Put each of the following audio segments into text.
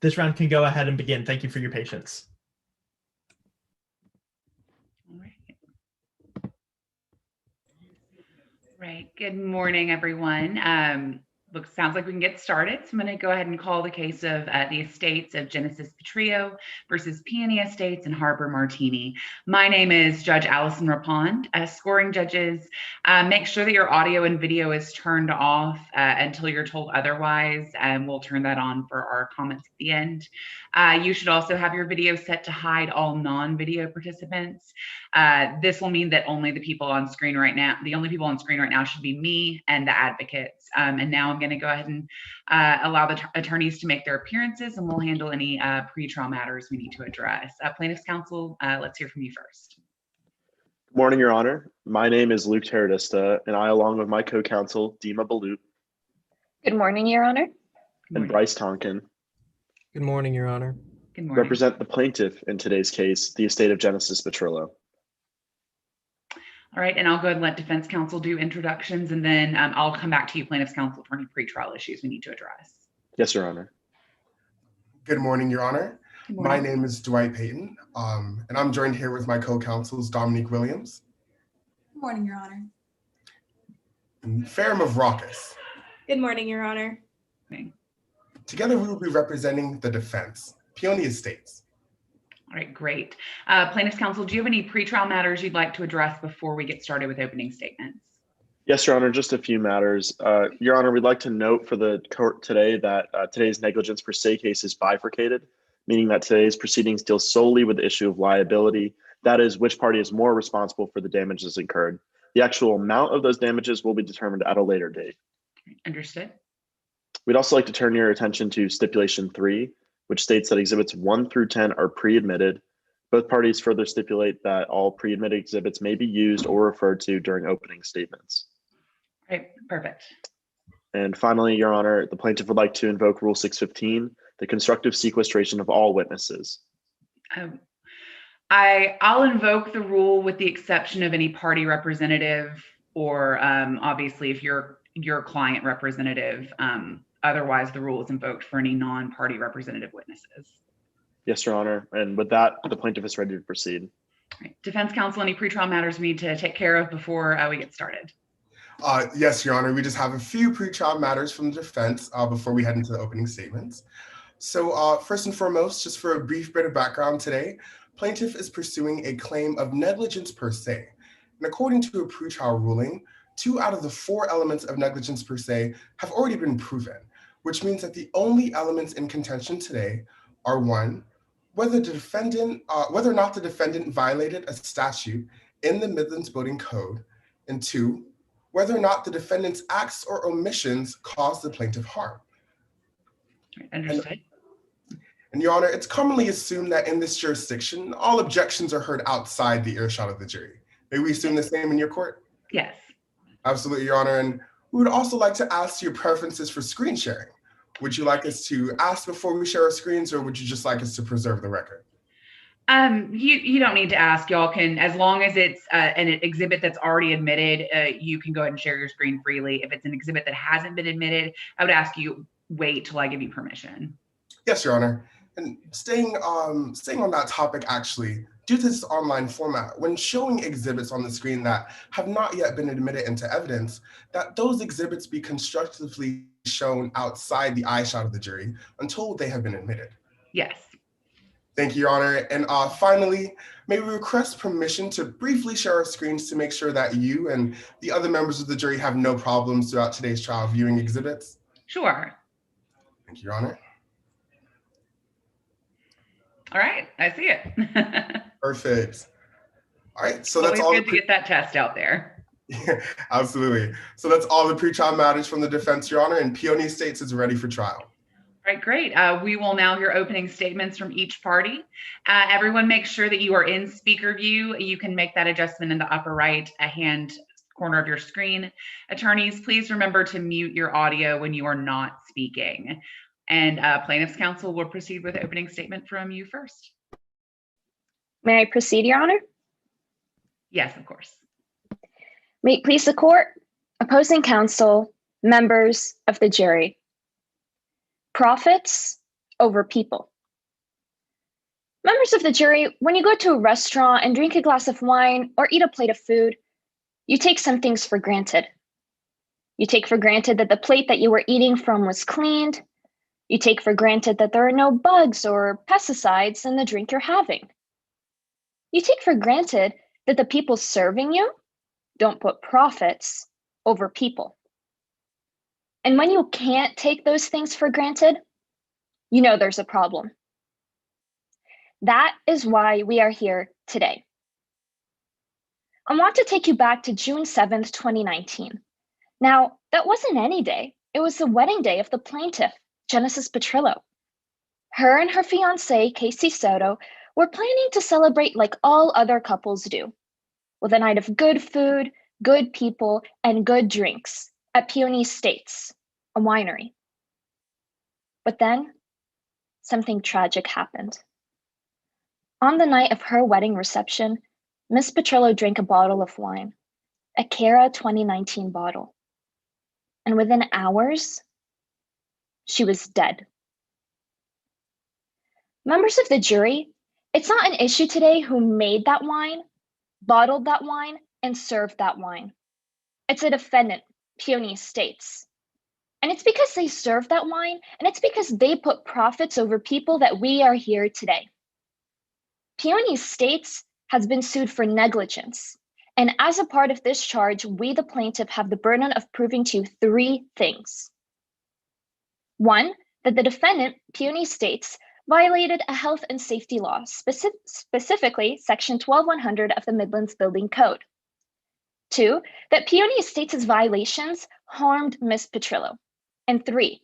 This round can go ahead and begin. Thank you for your patience. All right. Good morning, everyone. Sounds like we can get started. So I'm going to go ahead and call the case of the estates of Genesis Petrillo versus Peony Estates and Harbor Martini. My name is Judge Allison Rapond. Scoring judges, make sure that your audio and video is turned off until you're told otherwise, and we'll turn that on for our comments at the end. You should also have your video set to hide all non-video participants. This will mean that only the people on screen right now, the only people on screen right now should be me and the advocates. And now I'm going to go ahead and allow the attorneys to make their appearances, and we'll handle any pre-trial matters we need to address. Plaintiff's counsel, let's hear from you first. Good morning, Your Honor. My name is Luke Teradista, and I, along with my co-counsel, Dima Balut. Good morning, Your Honor. And Bryce Tonkin. Good morning, Your Honor. Good morning. Represent the plaintiff in today's case, the estate of Genesis Petrillo. All right, and I'll go ahead and let defense counsel do introductions, and then I'll come back to you, plaintiff's counsel, for any pretrial issues we need to address. Yes, Your Honor. Good morning, Your Honor. My name is Dwight Payton, and I'm joined here with my co-counsels, Dominique Williams. Good morning, Your Honor. And Farum of Raucus. Good morning, Your Honor. Together, we will be representing the defense, Peony Estates. All right, great. Plaintiff's counsel, do you have any pretrial matters you'd like to address before we get started with opening statements? Yes, Your Honor, just a few matters. Your Honor, we'd like to note for the court today that today's negligence per se case is bifurcated, meaning that today's proceedings deal solely with the issue of liability. That is, which party is more responsible for the damages incurred. The actual amount of those damages will be determined at a later date. Understood. We'd also like to turn your attention to Stipulation 3, which states that exhibits 1 through 10 are pre-admitted. Both parties further stipulate that all pre-admitted exhibits may be used or referred to during opening statements. All right, perfect. And finally, Your Honor, the plaintiff would like to invoke Rule 615, the constructive sequestration of all witnesses. I'll invoke the rule with the exception of any party representative or obviously if your client representative. Otherwise, the rule is invoked for any non-party representative witnesses. Yes, Your Honor. And with that, the plaintiff is ready to proceed. All right. Defense counsel, any pretrial matters we need to take care of before we get started? Yes, Your Honor. We just have a few pretrial matters from the defense before we head into the opening statements. So first and foremost, just for a brief bit of background today, plaintiff is pursuing a claim of negligence per se. And according to a pretrial ruling, 2 out of the 4 elements of negligence per se have already been proven, which means that the only elements in contention today are 1, whether or not the defendant violated a statute in the Midlands Building Code, and 2, whether or not the defendant's acts or omissions caused the plaintiff harm. Understood. And Your Honor, it's commonly assumed that in this jurisdiction, all objections are heard outside the earshot of the jury. May we assume the same in your court? Yes. Absolutely, Your Honor. And we would also like to ask your preferences for screen sharing. Would you like us to ask before we share our screens, or would you just like us to preserve the record? You don't need to ask. Y'all can, as long as it's an exhibit that's already admitted, you can go ahead and share your screen freely. If it's an exhibit that hasn't been admitted, I would ask you wait till I give you permission. Yes, Your Honor. And staying on that topic, actually, due to this online format, when showing exhibits on the screen that have not yet been admitted into evidence, that those exhibits be constructively shown outside the eyeshot of the jury until they have been admitted. Yes. Thank you, Your Honor. And finally, may we request permission to briefly share our screens to make sure that you and the other members of the jury have no problems throughout today's trial viewing exhibits? Sure. Thank you, Your Honor. All right, I see it. Perfect. All right, so Always that's all. Good to get that test out there. Yeah, absolutely. So that's all the pre-trial matters from the defense, Your Honor, and Peony Estates is ready for trial. All right, great. We will now hear opening statements from each party. Everyone make sure that you are in speaker view. You can make that adjustment in the upper right hand corner of your screen. Attorneys, please remember to mute your audio when you are not speaking. And plaintiff's counsel will proceed with opening statement from you first. May I proceed, Your Honor? Yes, of course. May it please the court, opposing counsel, members of the jury. Profits over people. Members of the jury, when you go to a restaurant and drink a glass of wine or eat a plate of food, you take some things for granted. You take for granted that the plate that you were eating from was cleaned. You take for granted that there are no bugs or pesticides in the drink you're having. You take for granted that the people serving you don't put profits over people. And when you can't take those things for granted, you know there's a problem. That is why we are here today. I want to take you back to June 7th, 2019. Now, that wasn't any day. It was the wedding day of the plaintiff, Genesis Petrillo. Her and her fiancé, Casey Soto, were planning to celebrate like all other couples do, with a night of good food, good people, and good drinks at Peony Estates, a winery. But then, something tragic happened. On the night of her wedding reception, Miss Petrillo drank a bottle of wine, a Cara 2019 bottle. And within hours, she was dead. Members of the jury, it's not an issue today who made that wine, bottled that wine, and served that wine. It's a defendant, Peony Estates. And it's because they served that wine, and it's because they put profits over people that we are here today. Peony Estates has been sued for negligence. And as a part of this charge, we, the plaintiff, have the burden of proving to you three things. One, that the defendant, Peony Estates, violated a health and safety law, specifically Section 12100 of the Midlands Building Code. Two, that Peony Estates' violations harmed Miss Petrillo. And three,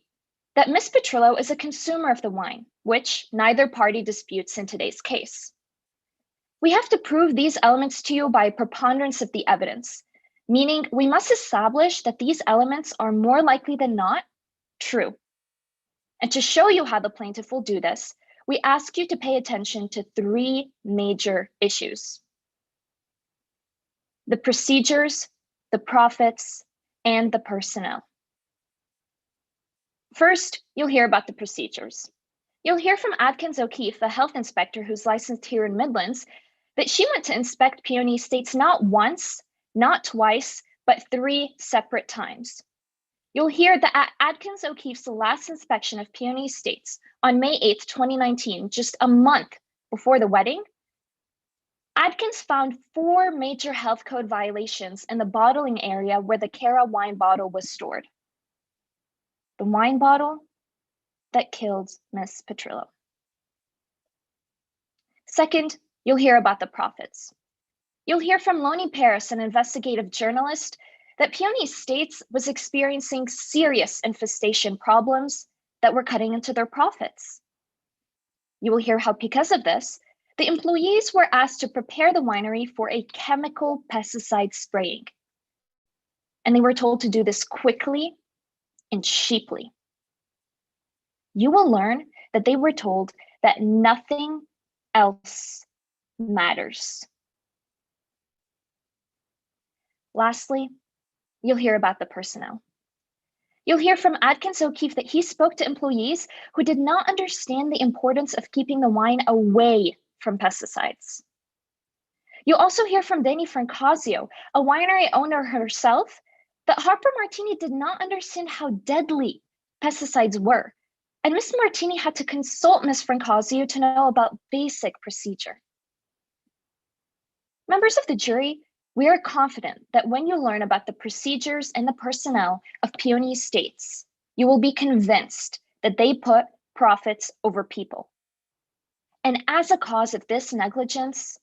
that Miss Petrillo is a consumer of the wine, which neither party disputes in today's case. We have to prove these elements to you by preponderance of the evidence, meaning we must establish that these elements are more likely than not true. And to show you how the plaintiff will do this, we ask you to pay attention to three major issues: the procedures, the profits, and the personnel. First, you'll hear about the procedures. You'll hear from Adkins O'Keefe, the health inspector who's licensed here in Midlands, that she went to inspect Peony Estates not once, not twice, but 3 separate times. You'll hear that at Adkins O'Keefe's last inspection of Peony Estates on May 8th, 2019, just a month before the wedding, Adkins found 4 major health code violations in the bottling area where the Cara wine bottle was stored. The wine bottle that killed Miss Petrillo. Second, you'll hear about the profits. You'll hear from Lonnie Paris, an investigative journalist, that Peony Estates was experiencing serious infestation problems that were cutting into their profits. You will hear how, because of this, the employees were asked to prepare the winery for a chemical pesticide spraying. And they were told to do this quickly and cheaply. You will learn that they were told that nothing else matters. Lastly, you'll hear about the personnel. You'll hear from Adkins O'Keefe that he spoke to employees who did not understand the importance of keeping the wine away from pesticides. You'll also hear from Dani Francasio, a winery owner herself, that Harper Martini did not understand how deadly pesticides were, and Ms. Martini had to consult Ms. Francasio to know about basic procedure. Members of the jury, we are confident that when you learn about the procedures and the personnel of Peony Estates, you will be convinced that they put profits over people. And as a cause of this negligence,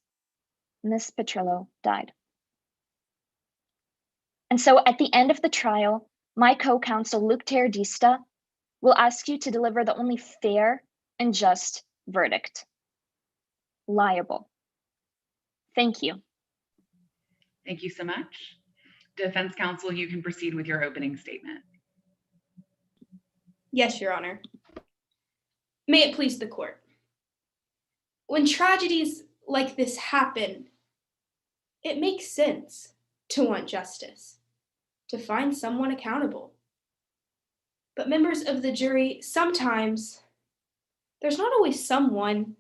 Ms. Petrillo died. And so at the end of the trial, my co-counsel Luke Teradista will ask you to deliver the only fair and just verdict: liable. Thank you. Thank you so much. Defense counsel, you can proceed with your opening statement. Yes, Your Honor. May it please the court. When tragedies like this happen, it makes sense to want justice, to find someone accountable. But members of the jury, sometimes there's not always someone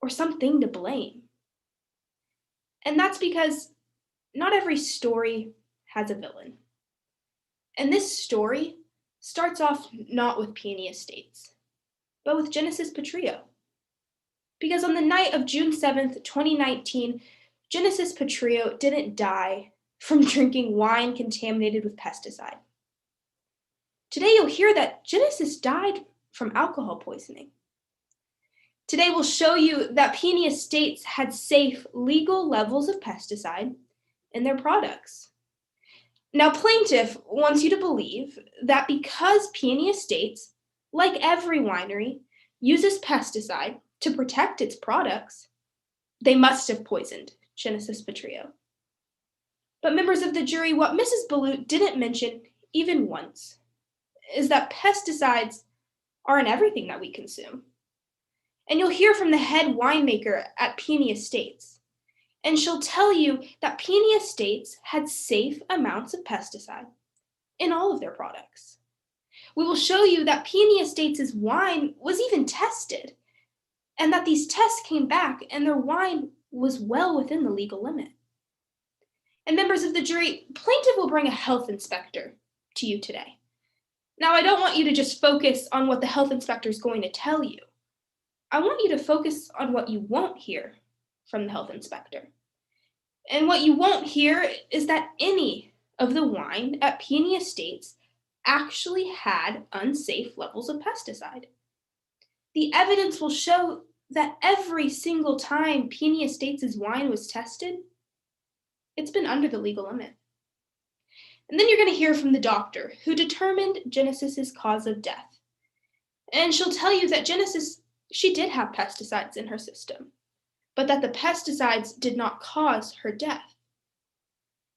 or something to blame. And that's because not every story has a villain. And this story starts off not with Peony Estates, but with Genesis Petrillo. Because on the night of June 7th, 2019, Genesis Petrillo didn't die from drinking wine contaminated with pesticide. Today you'll hear that Genesis died from alcohol poisoning. Today we'll show you that Peony Estates had safe, legal levels of pesticide in their products. Now, plaintiff wants you to believe that because Peony Estates, like every winery, uses pesticide to protect its products, they must have poisoned Genesis Petrillo. But members of the jury, what Mrs. Balut didn't mention even once is that pesticides are in everything that we consume. And you'll hear from the head winemaker at Peony Estates, and she'll tell you that Peony Estates had safe amounts of pesticide in all of their products. We will show you that Peony Estates' wine was even tested, and that these tests came back and their wine was well within the legal limit. And members of the jury, plaintiff will bring a health inspector to you today. Now, I don't want you to just focus on what the health inspector is going to tell you. I want you to focus on what you won't hear from the health inspector. And what you won't hear is that any of the wine at Peony Estates actually had unsafe levels of pesticide. The evidence will show that every single time Peony Estates' wine was tested, it's been under the legal limit. And then you're going to hear from the doctor who determined Genesis's cause of death. And she'll tell you that Genesis, she did have pesticides in her system, but that the pesticides did not cause her death.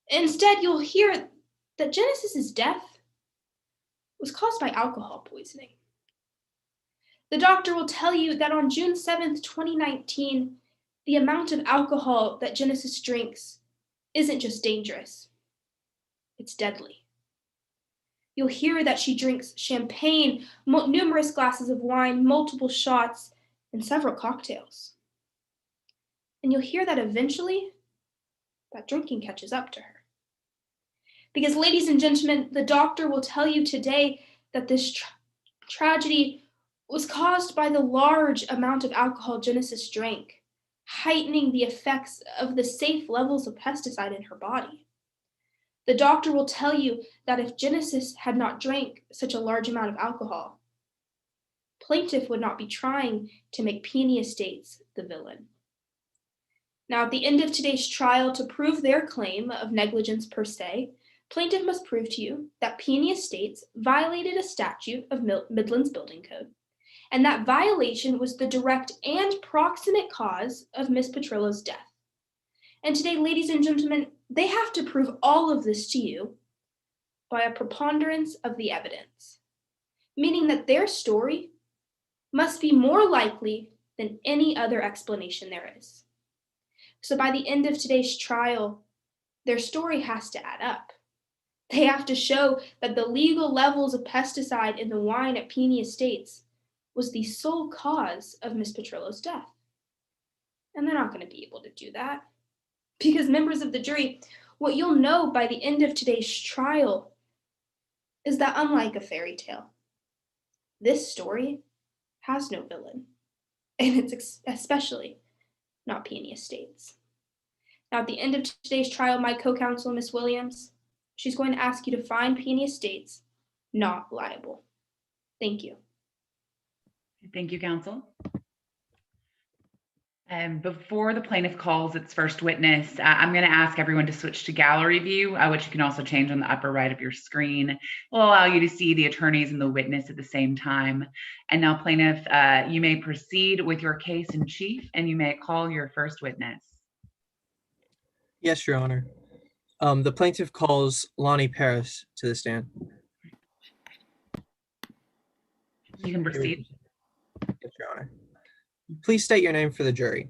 Instead, you'll hear that Genesis's death was caused by alcohol poisoning. The doctor will tell you that on June 7th, 2019, the amount of alcohol that Genesis drinks isn't just dangerous, it's deadly. You'll hear that she drinks champagne, numerous glasses of wine, multiple shots, and several cocktails. And you'll hear that eventually, that drinking catches up to her. Because, ladies and gentlemen, the doctor will tell you today that this tragedy was caused by the large amount of alcohol Genesis drank, heightening the effects of the safe levels of pesticide in her body. The doctor will tell you that if Genesis had not drank such a large amount of alcohol, plaintiff would not be trying to make Peony Estates the villain. Now, at the end of today's trial, to prove their claim of negligence per se, plaintiff must prove to you that Peony Estates violated a statute of Midland's Building Code, and that violation was the direct and proximate cause of Miss Petrillo's death. And today, ladies and gentlemen, they have to prove all of this to you by a preponderance of the evidence, meaning that their story must be more likely than any other explanation there is. So by the end of today's trial, their story has to add up. They have to show that the legal levels of pesticide in the wine at Peony Estates was the sole cause of Miss Petrillo's death. And they're not going to be able to do that. Because, members of the jury, what you'll know by the end of today's trial is that unlike a fairy tale, this story has no villain. And it's especially not Peony Estates. Now, at the end of today's trial, my co-counsel, Miss Williams, she's going to ask you to find Peony Estates not liable. Thank you. Thank you, counsel. Before the plaintiff calls its first witness, I'm going to ask everyone to switch to gallery view, which you can also change on the upper right of your screen. It will allow you to see the attorneys and the witness at the same time. And now, plaintiff, you may proceed with your case in chief, and you may call your first witness. Yes, Your Honor. The plaintiff calls Lonnie Paris to the stand. You can proceed. Yes, Your Honor. Please state your name for the jury.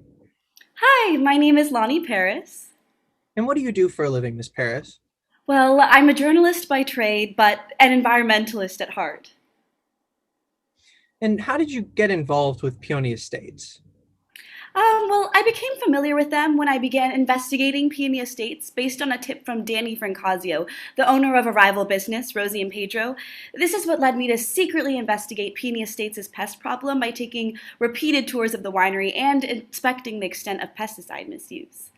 Hi, my name is Lonnie Paris. And what do you do for a living, Miss Paris? Well, I'm a journalist by trade, but an environmentalist at heart. And how did you get involved with Peony Estates? Well, I became familiar with them when I began investigating Peony Estates based on a tip from Danny Francasio, the owner of a rival business, Rosie and Pedro. This is what led me to secretly investigate Peony Estates' pest problem by taking repeated tours of the winery and inspecting the extent of pesticide misuse.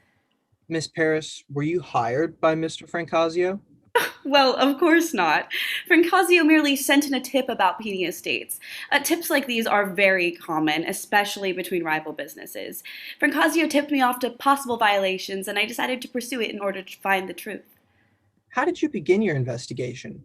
Miss Paris, were you hired by Mr. Francasio? Well, of course not. Francasio merely sent in a tip about Peony Estates. Tips like these are very common, especially between rival businesses. Francasio tipped me off to possible violations, and I decided to pursue it in order to find the truth. How did you begin your investigation?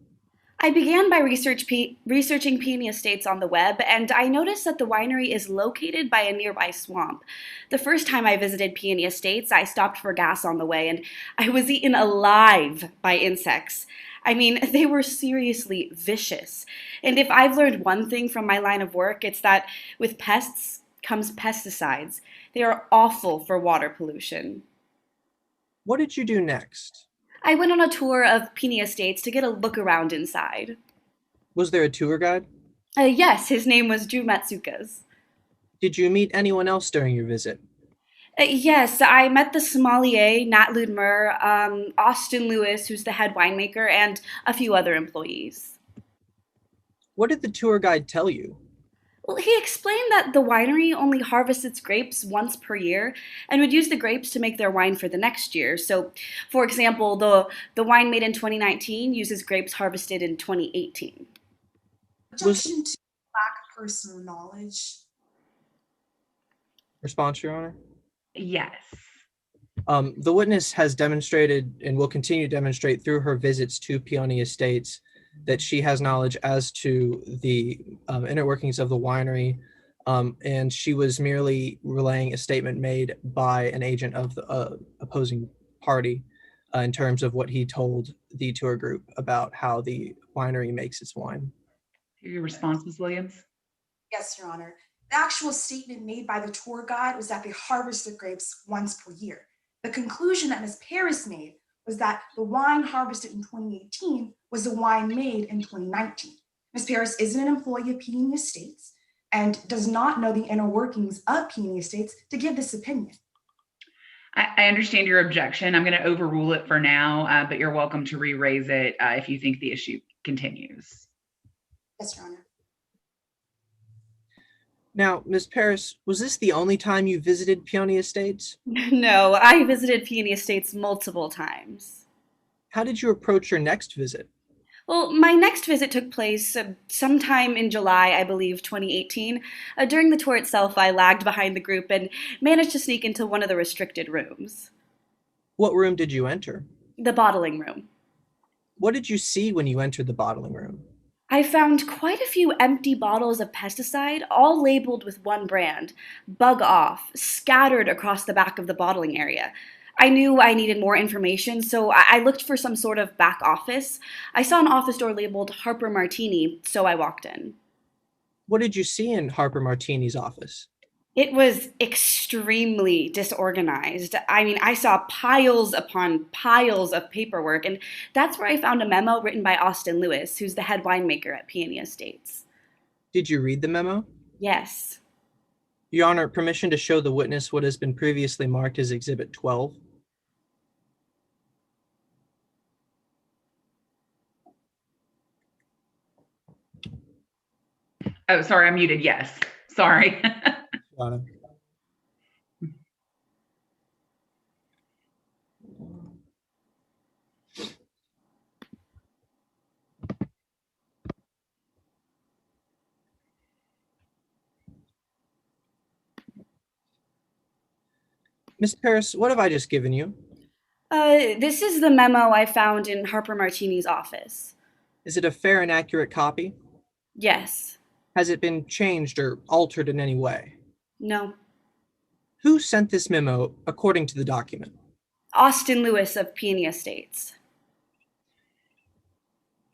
I began by researching Peony Estates on the web, and I noticed that the winery is located by a nearby swamp. The first time I visited Peony Estates, I stopped for gas on the way, and I was eaten alive by insects. I mean, they were seriously vicious. And if I've learned one thing from my line of work, it's that with pests comes pesticides. They are awful for water pollution. What did you do next? I went on a tour of Peony Estates to get a look around inside. Was there a tour guide? Yes, his name was Drew Matsukas. Did you meet anyone else during your visit? Yes, I met the sommelier, Nat Ludmer, Austin Lewis, who's the head winemaker, and a few other employees. What did the tour guide tell you? Well, he explained that the winery only harvests its grapes once per year and would use the grapes to make their wine for the next year. So, for example, the wine made in 2019 uses grapes harvested in 2018. Objection to lack of personal knowledge. Response, Your Honor? Yes. The witness has demonstrated and will continue to demonstrate through her visits to Peony Estates that she has knowledge as to the inner workings of the winery, and she was merely relaying a statement made by an agent of the opposing party in terms of what he told the tour group about how the winery makes its wine. Your response, Ms. Williams? Yes, Your Honor. The actual statement made by the tour guide was that they harvest the grapes once per year. The conclusion that Ms. Paris made was that the wine harvested in 2018 was the wine made in 2019. Ms. Paris isn't an employee of Peony Estates and does not know the inner workings of Peony Estates to give this opinion. I understand your objection. I'm going to overrule it for now, but you're welcome to re-raise it if you think the issue continues. Yes, Your Honor. Now, Ms. Paris, was this the only time you visited Peony Estates? No, I visited Peony Estates multiple times. How did you approach your next visit? Well, my next visit took place sometime in July, I believe, 2018. During the tour itself, I lagged behind the group and managed to sneak into one of the restricted rooms. What room did you enter? The bottling room. What did you see when you entered the bottling room? I found quite a few empty bottles of pesticide, all labeled with one brand, Bug Off, scattered across the back of the bottling area. I knew I needed more information, so I looked for some sort of back office. I saw an office door labeled Harper Martini, so I walked in. What did you see in Harper Martini's office? It was extremely disorganized. I mean, I saw piles upon piles of paperwork, and that's where I found a memo written by Austin Lewis, who's the head winemaker at Peony Estates. Did you read the memo? Yes. Your Honor, permission to show the witness what has been previously marked as Exhibit 12. Oh, sorry, I'm muted. Yes. Sorry. Your Honor. Miss Paris, what have I just given you? This is the memo I found in Harper Martini's office. Is it a fair and accurate copy? Yes. Has it been changed or altered in any way? No. Who sent this memo according to the document? Austin Lewis of Peony Estates.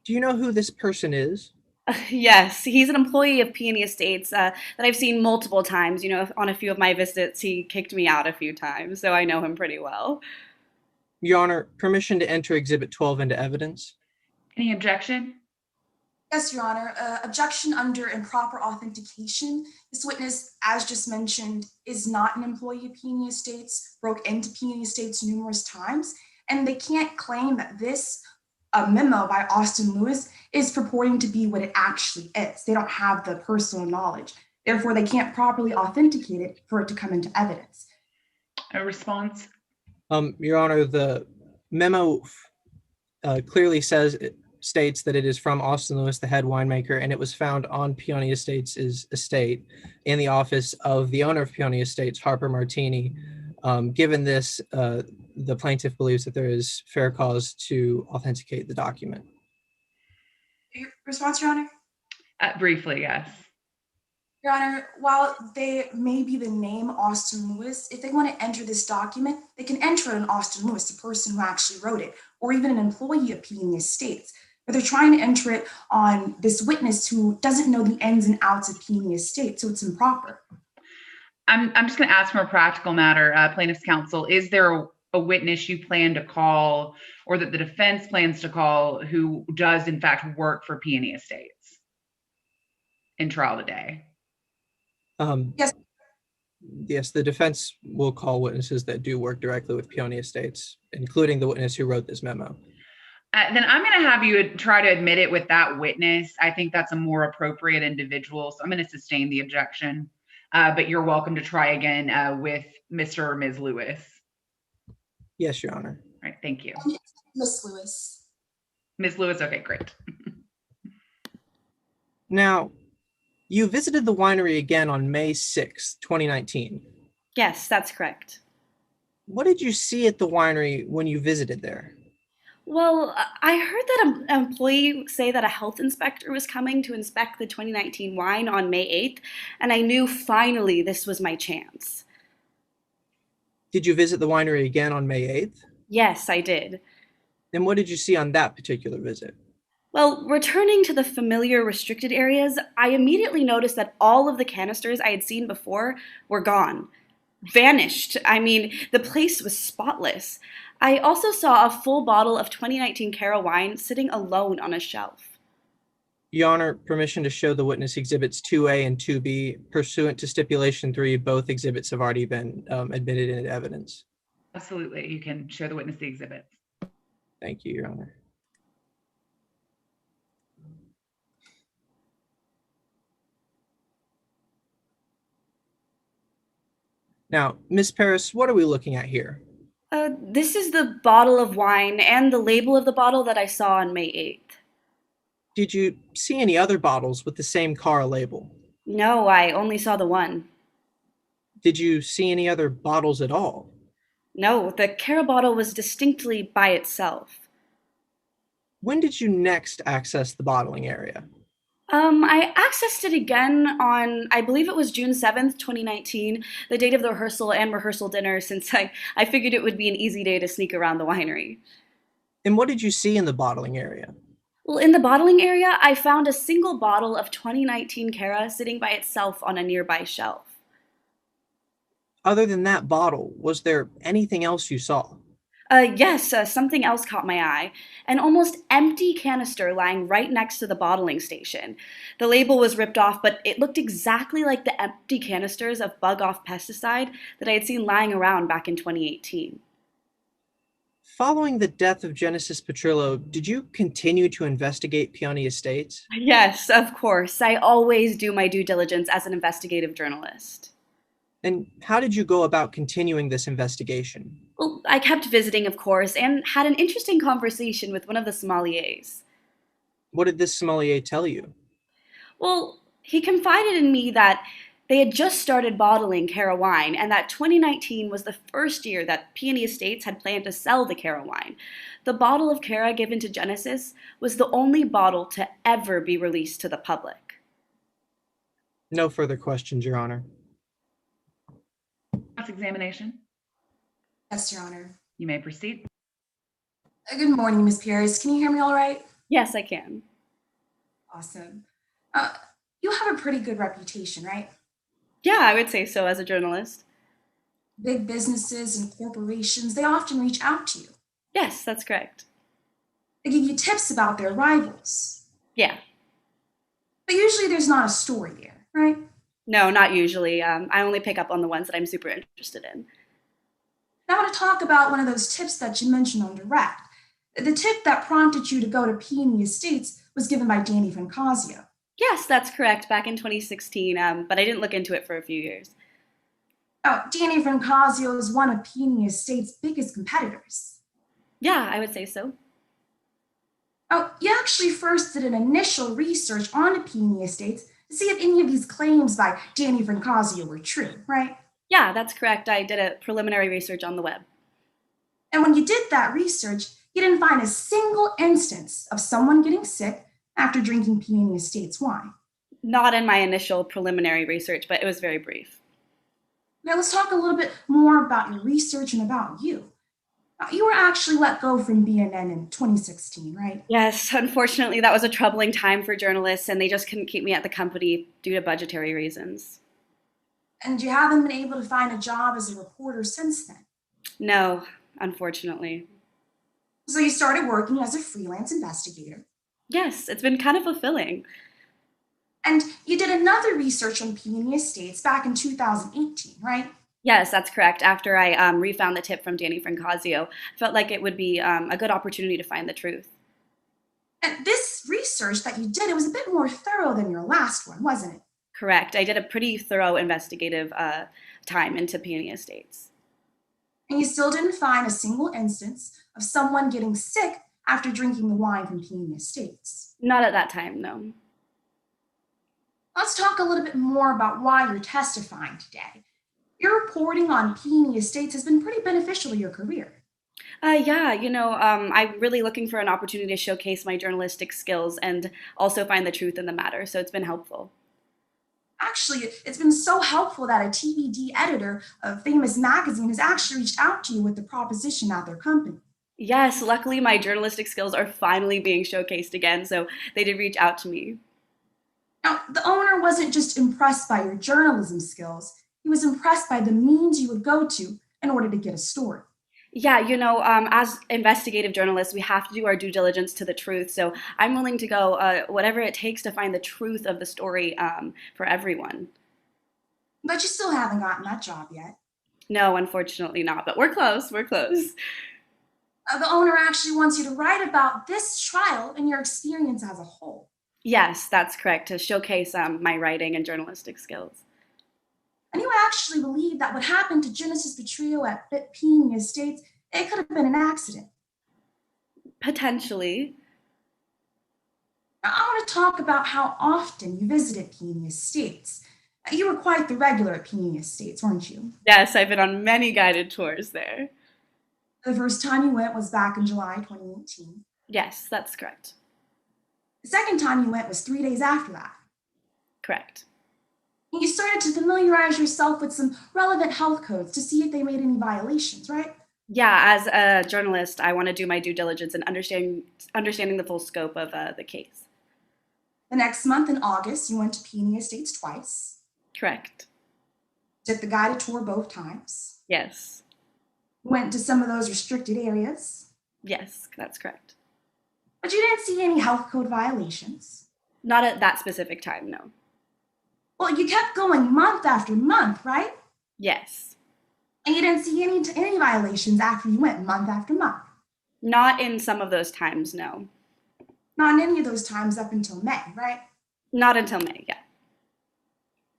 Do you know who this person is? Yes, he's an employee of Peony Estates that I've seen multiple times. You know, on a few of my visits, he kicked me out a few times, so I know him pretty well. Your Honor, permission to enter Exhibit 12 into evidence? Any objection? Yes, Your Honor. Objection under improper authentication. This witness, as just mentioned, is not an employee of Peony Estates, broke into Peony Estates numerous times, and they can't claim that this memo by Austin Lewis is purporting to be what it actually is. They don't have the personal knowledge. Therefore, they can't properly authenticate it for it to come into evidence. A response? Your Honor, the memo clearly states that it is from Austin Lewis, the head winemaker, and it was found on Peony Estates' estate in the office of the owner of Peony Estates, Harper Martini. Given this, the plaintiff believes that there is fair cause to authenticate the document. Your response, Your Honor? Briefly, yes. Your Honor, while they may be the name Austin Lewis, if they want to enter this document, they can enter an Austin Lewis, the person who actually wrote it, or even an employee of Peony Estates. But they're trying to enter it on this witness who doesn't know the ins and outs of Peony Estates, so it's improper. I'm just going to ask from a practical matter, plaintiff's counsel, is there a witness you plan to call or that the defense plans to call who does in fact work for Peony Estates in trial today? Yes. Yes, the defense will call witnesses that do work directly with Peony Estates, including the witness who wrote this memo. Then I'm going to have you try to admit it with that witness. I think that's a more appropriate individual. So I'm going to sustain the objection, but you're welcome to try again with Mr. or Ms. Lewis. Yes, Your Honor. All right, thank you. Miss Lewis. Ms. Lewis, okay, great. Now, you visited the winery again on May 6, 2019. Yes, that's correct. What did you see at the winery when you visited there? Well, I heard that an employee say that a health inspector was coming to inspect the 2019 wine on May 8th, and I knew finally this was my chance. Did you visit the winery again on May 8th? Yes, I did. And what did you see on that particular visit? Well, returning to the familiar restricted areas, I immediately noticed that all of the canisters I had seen before were gone. Vanished. I mean, the place was spotless. I also saw a full bottle of 2019 Cara wine sitting alone on a shelf. Your Honor, permission to show the witness exhibits 2A and 2B. Pursuant to stipulation 3, both exhibits have already been admitted into evidence. Absolutely, you can show the witness the exhibits. Thank you, Your Honor. Now, Ms. Paris, what are we looking at here? This is the bottle of wine and the label of the bottle that I saw on May 8th. Did you see any other bottles with the same Cara label? No, I only saw the one. Did you see any other bottles at all? No, the Cara bottle was distinctly by itself. When did you next access the bottling area? I accessed it again on, I believe it was June 7th, 2019, the date of the rehearsal and rehearsal dinner, since I figured it would be an easy day to sneak around the winery. And what did you see in the bottling area? Well, in the bottling area, I found a single bottle of 2019 Cara sitting by itself on a nearby shelf. Other than that bottle, was there anything else you saw? Yes, something else caught my eye. An almost empty canister lying right next to the bottling station. The label was ripped off, but it looked exactly like the empty canisters of bug-off pesticide that I had seen lying around back in 2018. Following the death of Genesis Petrillo, did you continue to investigate Peony Estates? Yes, of course. I always do my due diligence as an investigative journalist. And how did you go about continuing this investigation? Well, I kept visiting, of course, and had an interesting conversation with one of the sommeliers. What did this sommelier tell you? Well, he confided in me that they had just started bottling Cara wine, and that 2019 was the first year that Peony Estates had planned to sell the Cara wine. The bottle of Cara given to Genesis was the only bottle to ever be released to the public. No further questions, Your Honor. Cross-examination. Yes, Your Honor. You may proceed. Good morning, Ms. Paris. Can you hear me all right? Yes, I can. Awesome. You have a pretty good reputation, right? Yeah, I would say so as a journalist. Big businesses and corporations, they often reach out to you. Yes, that's correct. They give you tips about their rivals. Yeah. But usually there's not a story there, right? No, not usually. I only pick up on the ones that I'm super interested in. Now I want to talk about one of those tips that you mentioned on direct. The tip that prompted you to go to Peony Estates was given by Danny Francasio. Yes, that's correct, back in 2016, but I didn't look into it for a few years. Oh, Danny Francasio is one of Peony Estates' biggest competitors. Yeah, I would say so. Oh, you actually first did an initial research on Peony Estates to see if any of these claims by Danny Francasio were true, right? Yeah, that's correct. I did a preliminary research on the web. And when you did that research, you didn't find a single instance of someone getting sick after drinking Peony Estates wine. Not in my initial preliminary research, but it was very brief. Now let's talk a little bit more about your research and about you. You were actually let go from BNN in 2016, right? Yes, unfortunately, that was a troubling time for journalists, and they just couldn't keep me at the company due to budgetary reasons. And you haven't been able to find a job as a reporter since then. No, unfortunately. So you started working as a freelance investigator. Yes, it's been kind of fulfilling. And you did another research on Peony Estates back in 2018, right? Yes, that's correct. After I refound the tip from Danny Francasio, I felt like it would be a good opportunity to find the truth. And this research that you did, it was a bit more thorough than your last one, wasn't it? Correct. I did a pretty thorough investigative time into Peony Estates. And you still didn't find a single instance of someone getting sick after drinking the wine from Peony Estates. Not at that time, no. Let's talk a little bit more about why you're testifying today. Your reporting on Peony Estates has been pretty beneficial to your career. Yeah, I'm really looking for an opportunity to showcase my journalistic skills and also find the truth in the matter, so it's been helpful. Actually, it's been so helpful that a TVD editor of Famous Magazine has actually reached out to you with the proposition at their company. Yes, luckily my journalistic skills are finally being showcased again, so they did reach out to me. Now, the owner wasn't just impressed by your journalism skills, he was impressed by the means you would go to in order to get a story. Yeah, as investigative journalists, we have to do our due diligence to the truth. So I'm willing to go whatever it takes to find the truth of the story for everyone. But you still haven't gotten that job yet. No, unfortunately not. But we're close. We're close. The owner actually wants you to write about this trial and your experience as a whole. Yes, that's correct, to showcase my writing and journalistic skills. And you actually believe that what happened to Genesis Petrillo at Peony Estates, it could have been an accident. Potentially. Now, I want to talk about how often you visited Peony Estates. You were quite the regular at Peony Estates, weren't you? Yes, I've been on many guided tours there. The first time you went was back in July 2018. Yes, that's correct. The second time you went was 3 days after that. Correct. And you started to familiarize yourself with some relevant health codes to see if they made any violations, right? Yeah, as a journalist, I want to do my due diligence and understanding the full scope of the case. The next month in August, you went to Peony Estates twice. Correct. Took the guided tour both times. Yes. Went to some of those restricted areas. Yes, that's correct. But you didn't see any health code violations. Not at that specific time, no. Well, you kept going month after month, right? Yes. And you didn't see any violations after you went month after month. Not in some of those times, no. Not in any of those times up until May, right? Not until May, yeah.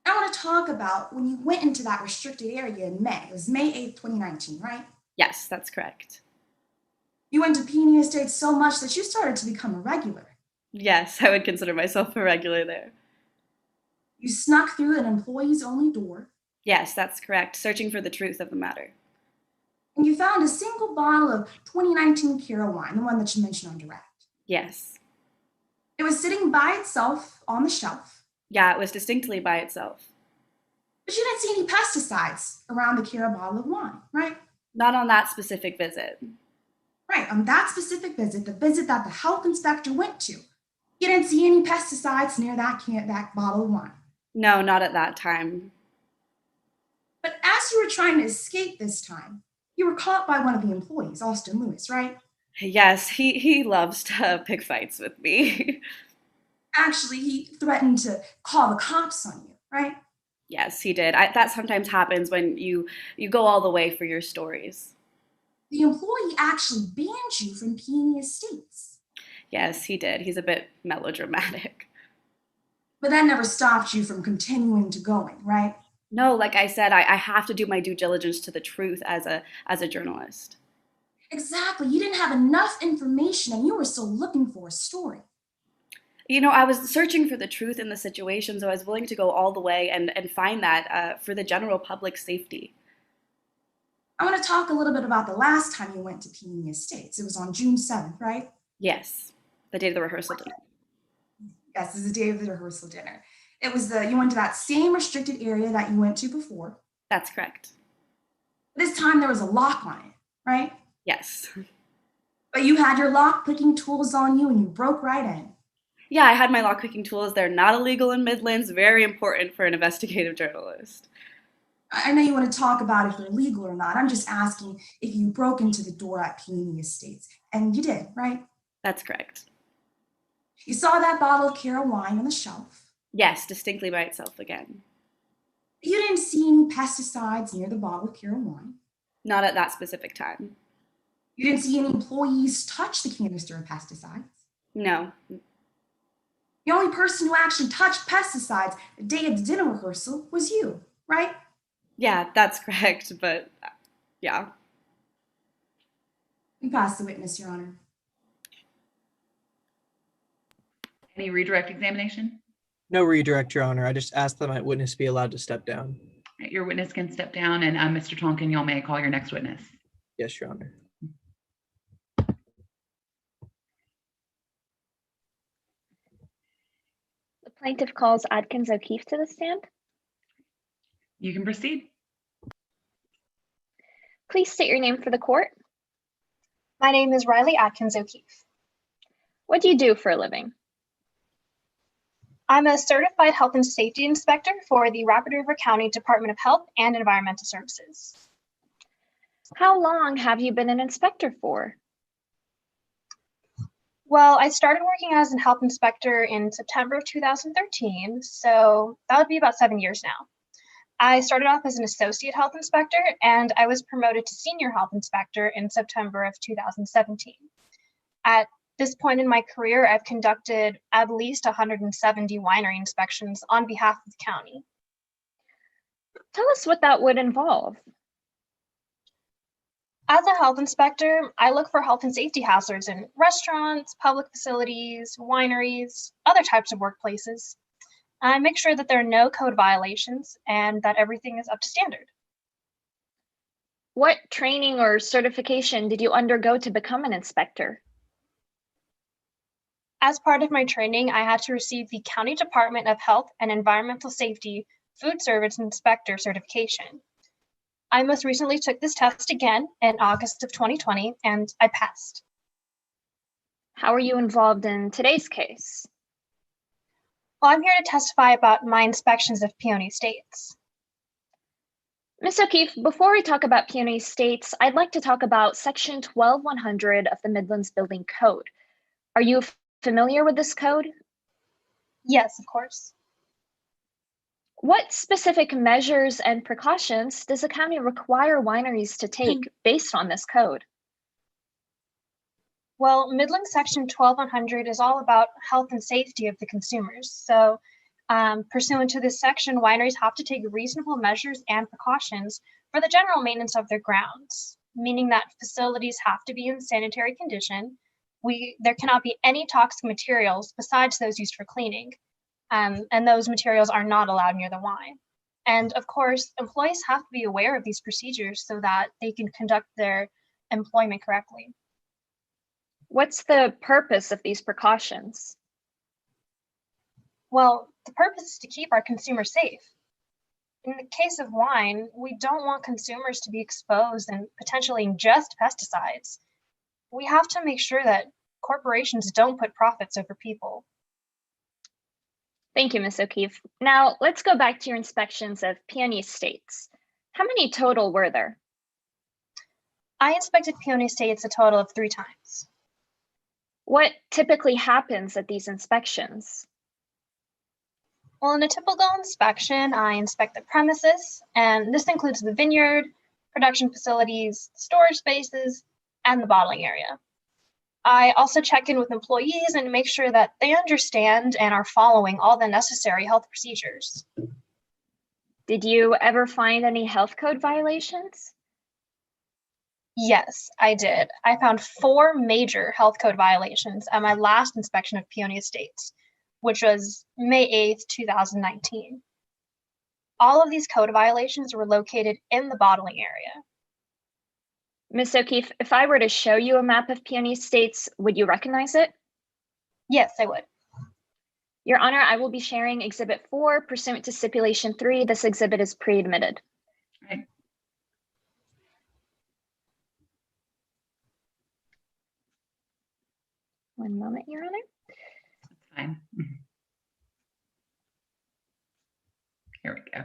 I want to talk about when you went into that restricted area in May. It was May 8th, 2019, right? Yes, that's correct. You went to Peony Estates so much that you started to become a regular. Yes, I would consider myself a regular there. You snuck through an employees-only door. Yes, that's correct. Searching for the truth of the matter. And you found a single bottle of 2019 Kira wine, the one that you mentioned on direct. Yes. It was sitting by itself on the shelf. Yeah, it was distinctly by itself. But you didn't see any pesticides around the Kira bottle of wine, right? Not on that specific visit. Right, on that specific visit, the visit that the health inspector went to, you didn't see any pesticides near that bottle of wine. No, not at that time. But as you were trying to escape this time, you were caught by one of the employees, Austin Lewis, right? Yes, he loves to pick fights with me. Actually, he threatened to call the cops on you, right? Yes, he did. That sometimes happens when you go all the way for your stories. The employee actually banned you from Peony Estates. Yes, he did. He's a bit melodramatic. But that never stopped you from continuing to going, right? No, like I said, I have to do my due diligence to the truth as a journalist. Exactly. You didn't have enough information and you were still looking for a story. I was searching for the truth in the situation, so I was willing to go all the way and find that for the general public's safety. I want to talk a little bit about the last time you went to Peony Estates. It was on June 7th, right? Yes, the day of the rehearsal dinner. Yes, this is the day of the rehearsal dinner. You went to that same restricted area that you went to before. That's correct. This time there was a lock on it, right? Yes. But you had your lock picking tools on you and you broke right in. Yeah, I had my lock-picking tools. They're not illegal in Midlands. Very important for an investigative journalist. I know you want to talk about if they're legal or not. I'm just asking if you broke into the door at Peony Estates. And you did, right? That's correct. You saw that bottle of Carol wine on the shelf. Yes, distinctly by itself again. You didn't see any pesticides near the bottle of Carol wine. Not at that specific time. You didn't see any employees touch the canister of pesticides. No. The only person who actually touched pesticides the day of the dinner rehearsal was you, right? Yeah, that's correct, but yeah. You passed the witness, Your Honor. Any redirect examination? No redirect, Your Honor. I just asked that my witness be allowed to step down. Your witness can step down, and Mr. Tonkin, y'all may call your next witness. Yes, Your Honor. The plaintiff calls Adkins O'Keefe to the stand. You can proceed. Please state your name for the court. My name is Riley Atkins O'Keefe. What do you do for a living? I'm a certified health and safety inspector for the Rapid River County Department of Health and Environmental Services. How long have you been an inspector for? Well, I started working as a health inspector in September of 2013, so that would be about 7 years now. I started off as an associate health inspector, and I was promoted to senior health inspector in September of 2017. At this point in my career, I've conducted at least 170 winery inspections on behalf of the county. Tell us what that would involve. As a health inspector, I look for health and safety hazards in restaurants, public facilities, wineries, other types of workplaces. I make sure that there are no code violations and that everything is up to standard. What training or certification did you undergo to become an inspector? As part of my training, I had to receive the County Department of Health and Environmental Safety Food Service Inspector certification. I most recently took this test again in August of 2020, and I passed. How are you involved in today's case? Well, I'm here to testify about my inspections of Peony Estates. Ms. O'Keefe, before we talk about Peony Estates, I'd like to talk about Section 12100 of the Midlands Building Code. Are you familiar with this code? Yes, of course. What specific measures and precautions does the county require wineries to take based on this code? Well, Midland Section 12100 is all about health and safety of the consumers. So, pursuant to this section, wineries have to take reasonable measures and precautions for the general maintenance of their grounds, meaning that facilities have to be in sanitary condition. There cannot be any toxic materials besides those used for cleaning. And those materials are not allowed near the wine. And of course, employees have to be aware of these procedures so that they can conduct their employment correctly. What's the purpose of these precautions? Well, the purpose is to keep our consumers safe. In the case of wine, we don't want consumers to be exposed and potentially ingest pesticides. We have to make sure that corporations don't put profits over people. Thank you, Ms. O'Keefe. Now, let's go back to your inspections of Peony Estates. How many total were there? I inspected Peony Estates a total of 3 times. What typically happens at these inspections? Well, in a typical inspection, I inspect the premises, and this includes the vineyard, production facilities, storage spaces, and the bottling area. I also check in with employees and make sure that they understand and are following all the necessary health procedures. Did you ever find any health code violations? Yes, I did. I found 4 major health code violations at my last inspection of Peony Estates, which was May 8th, 2019. All of these code violations were located in the bottling area. Ms. O'Keefe, if I were to show you a map of Peony Estates, would you recognize it? Yes, I would. Your Honor, I will be sharing Exhibit 4 pursuant to Stipulation 3. This exhibit is pre-admitted. Right. One moment, Your Honor. That's fine. Here we go.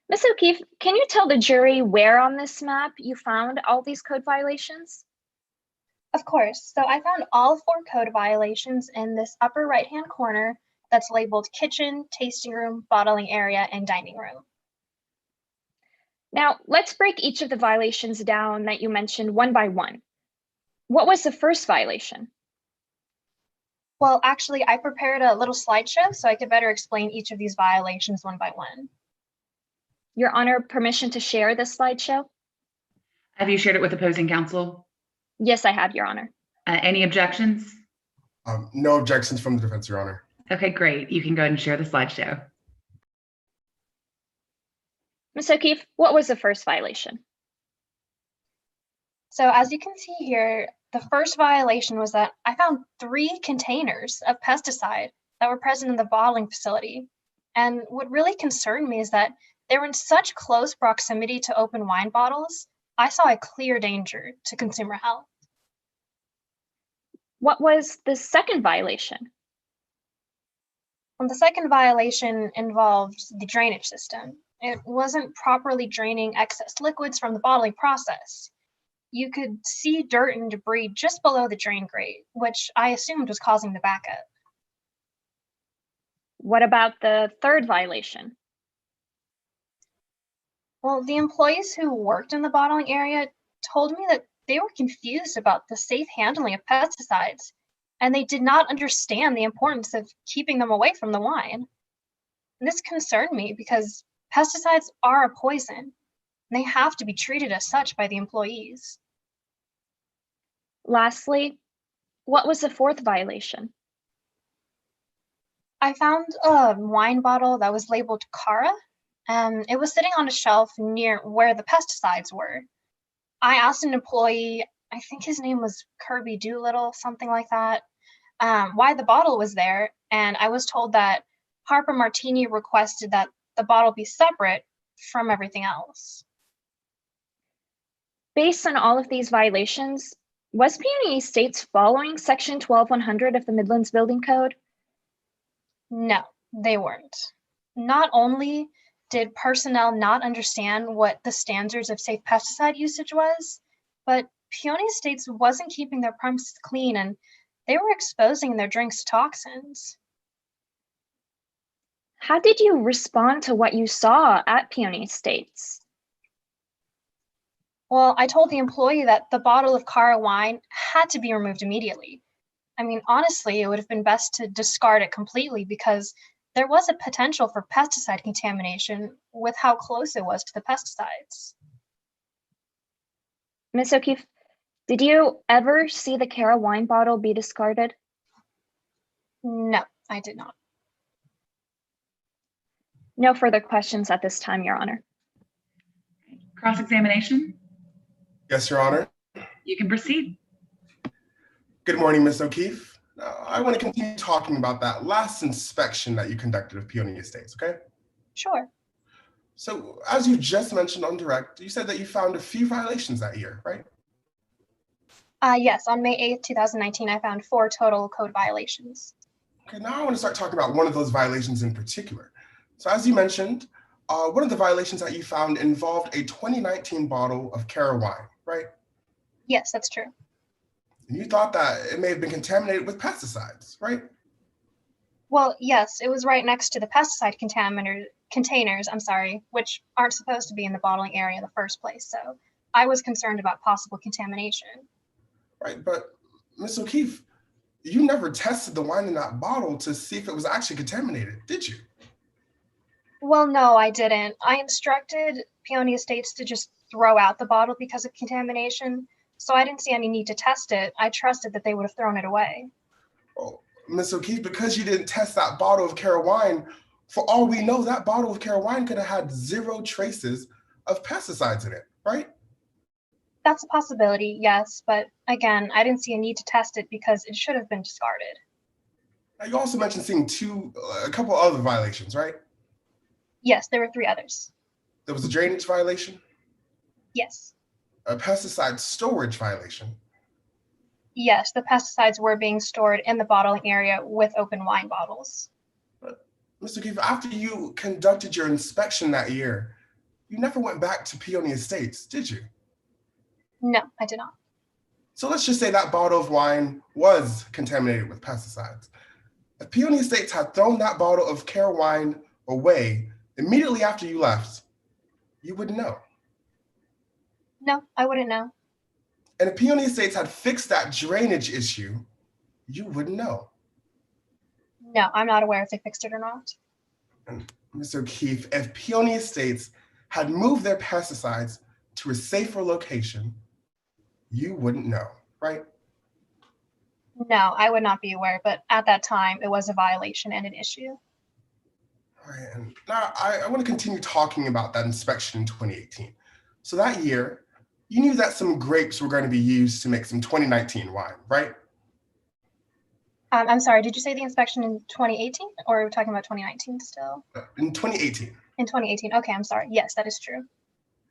Ms. O'Keefe, can you tell the jury where on this map you found all these code violations? Of course. So I found all 4 code violations in this upper right-hand corner that's labeled kitchen, tasting room, bottling area, and dining room. Now, let's break each of the violations down that you mentioned one by one. What was the first violation? Well, actually, I prepared a little slideshow so I could better explain each of these violations one by one. Your Honor, permission to share this slideshow? Have you shared it with opposing counsel? Yes, I have, Your Honor. Any objections? No objections from the defense, Your Honor. Okay, great. You can go ahead and share the slideshow. Ms. O'Keefe, what was the first violation? So as you can see here, the first violation was that I found 3 containers of pesticide that were present in the bottling facility. And what really concerned me is that they were in such close proximity to open wine bottles, I saw a clear danger to consumer health. What was the second violation? And the second violation involved the drainage system. It wasn't properly draining excess liquids from the bottling process. You could see dirt and debris just below the drain grate, which I assumed was causing the backup. What about the third violation? Well, the employees who worked in the bottling area told me that they were confused about the safe handling of pesticides, and they did not understand the importance of keeping them away from the wine. And this concerned me because pesticides are a poison, and they have to be treated as such by the employees. Lastly, what was the fourth violation? I found a wine bottle that was labeled Cara, and it was sitting on a shelf near where the pesticides were. I asked an employee, I think his name was Kirby Doolittle, something like that, why the bottle was there, and I was told that Harper Martini requested that the bottle be separate from everything else. Based on all of these violations, was Peony Estates following Section 12100 of the Midlands Building Code? No, they weren't. Not only did personnel not understand what the standards of safe pesticide usage was, but Peony Estates wasn't keeping their premises clean and they were exposing their drinks to toxins. How did you respond to what you saw at Peony Estates? Well, I told the employee that the bottle of Cara wine had to be removed immediately. I mean, honestly, it would have been best to discard it completely because there was a potential for pesticide contamination with how close it was to the pesticides. Ms. O'Keefe, did you ever see the Cara wine bottle be discarded? No, I did not. No further questions at this time, Your Honor. Cross-examination? Yes, Your Honor. You can proceed. Good morning, Ms. O'Keefe. I want to continue talking about that last inspection that you conducted of Peony Estates, okay? Sure. So as you just mentioned on direct, you said that you found a few violations that year, right? Yes, on May 8th, 2019, I found 4 total code violations. Okay, now I want to start talking about one of those violations in particular. So as you mentioned, one of the violations that you found involved a 2019 bottle of Cara wine, right? Yes, that's true. And you thought that it may have been contaminated with pesticides, right? Well, yes, it was right next to the pesticide containers, which aren't supposed to be in the bottling area in the first place. So I was concerned about possible contamination. Right, but Miss O'Keefe, you never tested the wine in that bottle to see if it was actually contaminated, did you? Well, no, I didn't. I instructed Peony Estates to just throw out the bottle because of contamination, so I didn't see any need to test it. I trusted that they would have thrown it away. Well, Miss O'Keefe, because you didn't test that bottle of Cara wine, for all we know, that bottle of Cara wine could have had 0 traces of pesticides in it, right? That's a possibility, yes, but again, I didn't see a need to test it because it should have been discarded. Now, you also mentioned seeing a couple other violations, right? Yes, there were 3 others. There was a drainage violation, Yes. a pesticide storage violation. Yes, the pesticides were being stored in the bottling area with open wine bottles. But Mr. Keefe, after you conducted your inspection that year, you never went back to Peony Estates, did you? No, I did not. So let's just say that bottle of wine was contaminated with pesticides. If Peony Estates had thrown that bottle of Cara wine away immediately after you left, you wouldn't know. No, I wouldn't know. And if Peony Estates had fixed that drainage issue, you wouldn't know. No, I'm not aware if they fixed it or not. And Mr. O'Keefe, if Peony Estates had moved their pesticides to a safer location, you wouldn't know, right? No, I would not be aware, but at that time, it was a violation and an issue. All right, and now I want to continue talking about that inspection in 2018. So that year, you knew that some grapes were going to be used to make some 2019 wine, right? I'm sorry, did you say the inspection in 2018 or are we talking about 2019 still? In 2018. In 2018, okay, I'm sorry. Yes, that is true.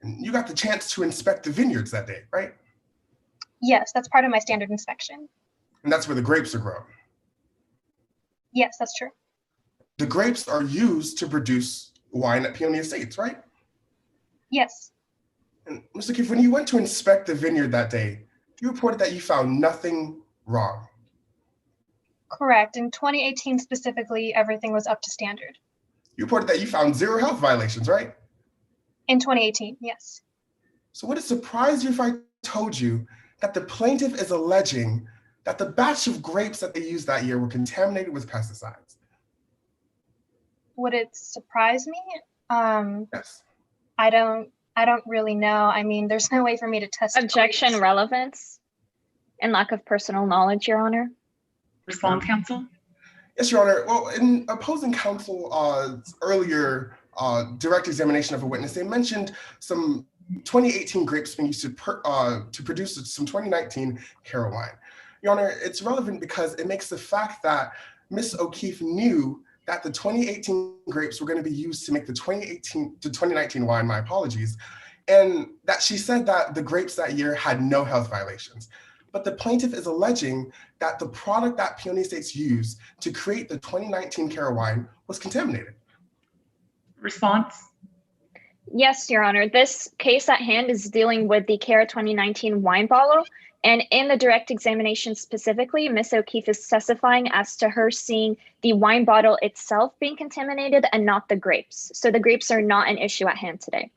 And you got the chance to inspect the vineyards that day, right? Yes, that's part of my standard inspection. And that's where the grapes are grown. Yes, that's true. The grapes are used to produce wine at Peony Estates, right? Yes. And Mr. Keefe, when you went to inspect the vineyard that day, you reported that you found nothing wrong. Correct. In 2018 specifically, everything was up to standard. You reported that you found 0 health violations, right? In 2018, yes. So would it surprise you if I told you that the plaintiff is alleging that the batch of grapes that they used that year were contaminated with pesticides? Would it surprise me? Yes. I don't really know. I mean, there's no way for me to test. Objection, relevance, and lack of personal knowledge, Your Honor. Response, counsel? Yes, Your Honor. Well, in opposing counsel earlier direct examination of a witness, they mentioned some 2018 grapes being used to produce some 2019 Cara wine. Your Honor, it's relevant because it makes the fact that Ms. O'Keefe knew that the 2018 grapes were going to be used to make the 2019 wine, my apologies, and that she said that the grapes that year had no health violations. But the plaintiff is alleging that the product that Peony Estates used to create the 2019 Cara wine was contaminated. Response? Yes, Your Honor. This case at hand is dealing with the Cara 2019 wine bottle. And in the direct examination specifically, Ms. O'Keefe is testifying as to her seeing the wine bottle itself being contaminated and not the grapes. So the grapes are not an issue at hand today.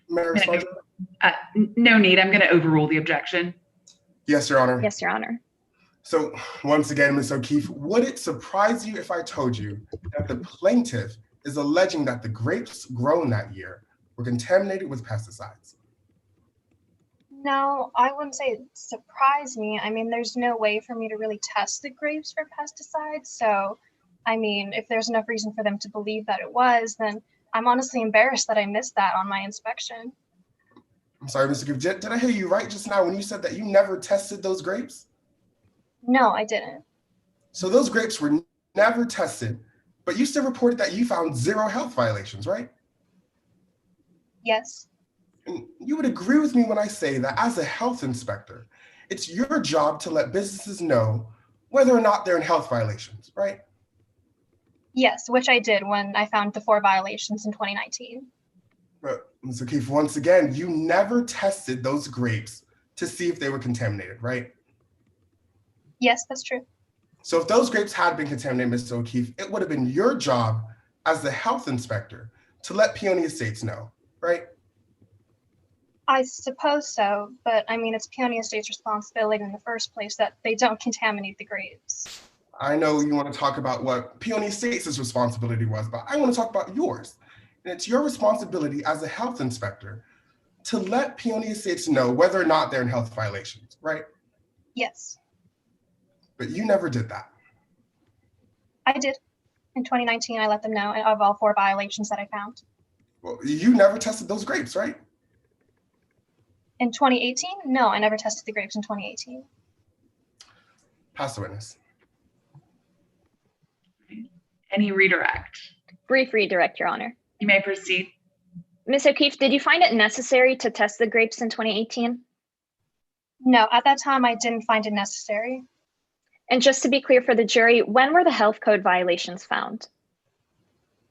May I respond? No need. I'm going to overrule the objection. Yes, Your Honor. Yes, Your Honor. So once again, Ms. O'Keefe, would it surprise you if I told you that the plaintiff is alleging that the grapes grown that year were contaminated with pesticides? No, I wouldn't say it surprised me. I mean, there's no way for me to really test the grapes for pesticides. So, I mean, if there's enough reason for them to believe that it was, then I'm honestly embarrassed that I missed that on my inspection. I'm sorry, Mr. Gibb, did I hear you right just now when you said that you never tested those grapes? No, I didn't. So those grapes were never tested, but you still reported that you found 0 health violations, right? Yes. And you would agree with me when I say that as a health inspector, it's your job to let businesses know whether or not they're in health violations, right? Yes, which I did when I found the 4 violations in 2019. But Ms. O'Keefe, once again, you never tested those grapes to see if they were contaminated, right? Yes, that's true. So if those grapes had been contaminated, Mr. O'Keefe, it would have been your job as the health inspector to let Peony Estates know, right? I suppose so, but I mean, it's Peony Estate's responsibility in the first place that they don't contaminate the grapes. I know you want to talk about what Peony Estates' responsibility was, but I want to talk about yours. And it's your responsibility as a health inspector to let Peony Estates know whether or not they're in health violations, right? Yes, But you never did that. I did. In 2019, I let them know of all 4 violations that I found. Well, you never tested those grapes, right? In 2018? No, I never tested the grapes in 2018. Pass the witness. Any redirect? Brief redirect, Your Honor. You may proceed. Ms. O'Keefe, did you find it necessary to test the grapes in 2018? No, at that time, I didn't find it necessary. And just to be clear for the jury, when were the health code violations found?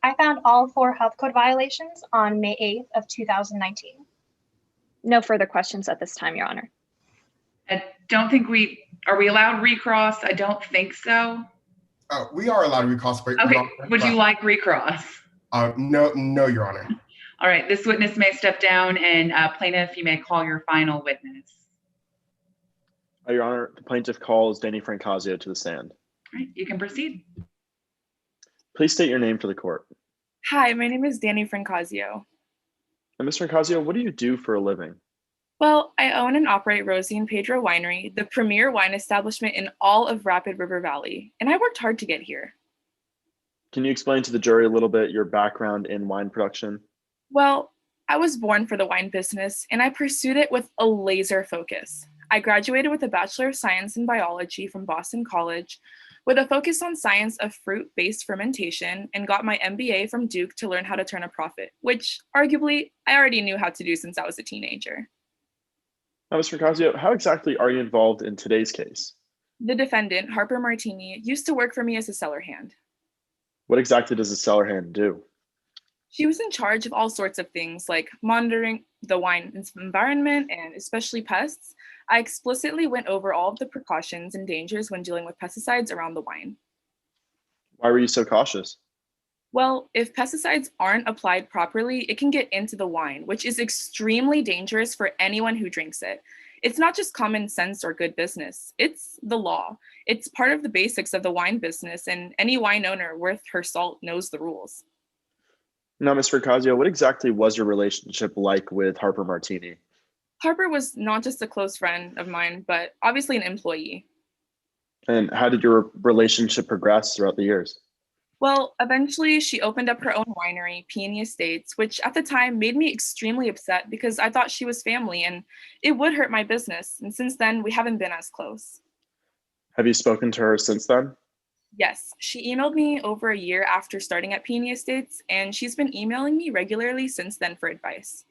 I found all 4 health code violations on May 8th of 2019. No further questions at this time, Your Honor. I don't think are we allowed recross? I don't think so. We are allowed to recross. Okay, would you like recross? No, Your Honor. All right, this witness may step down, and plaintiff, you may call your final witness. Your Honor, the plaintiff calls Danny Francasio to the stand. All right, you can proceed. Please state your name for the court. Hi, my name is Danny Francasio. And Mr. Francasio, what do you do for a living? Well, I own and operate Rosie and Pedro Winery, the premier wine establishment in all of Rapid River Valley, and I worked hard to get here. Can you explain to the jury a little bit your background in wine production? Well, I was born for the wine business, and I pursued it with a laser focus. I graduated with a Bachelor of Science in Biology from Boston College, with a focus on science of fruit-based fermentation, and got my MBA from Duke to learn how to turn a profit, which arguably I already knew how to do since I was a teenager. Now, Mr. Francasio, how exactly are you involved in today's case? The defendant, Harper Martini, used to work for me as a cellar hand. What exactly does a cellar hand do? She was in charge of all sorts of things like monitoring the wine environment and especially pests. I explicitly went over all of the precautions and dangers when dealing with pesticides around the wine. Why were you so cautious? Well, if pesticides aren't applied properly, it can get into the wine, which is extremely dangerous for anyone who drinks it. It's not just common sense or good business, it's the law. It's part of the basics of the wine business, and any wine owner worth her salt knows the rules. Now, Ms. Francasio, what exactly was your relationship like with Harper Martini? Harper was not just a close friend of mine, but obviously an employee. And how did your relationship progress throughout the years? Well, eventually she opened up her own winery, Peony Estates, which at the time made me extremely upset because I thought she was family and it would hurt my business. And since then, we haven't been as close. Have you spoken to her since then? Yes, she emailed me over a year after starting at Peony Estates, and she's been emailing me regularly since then for advice.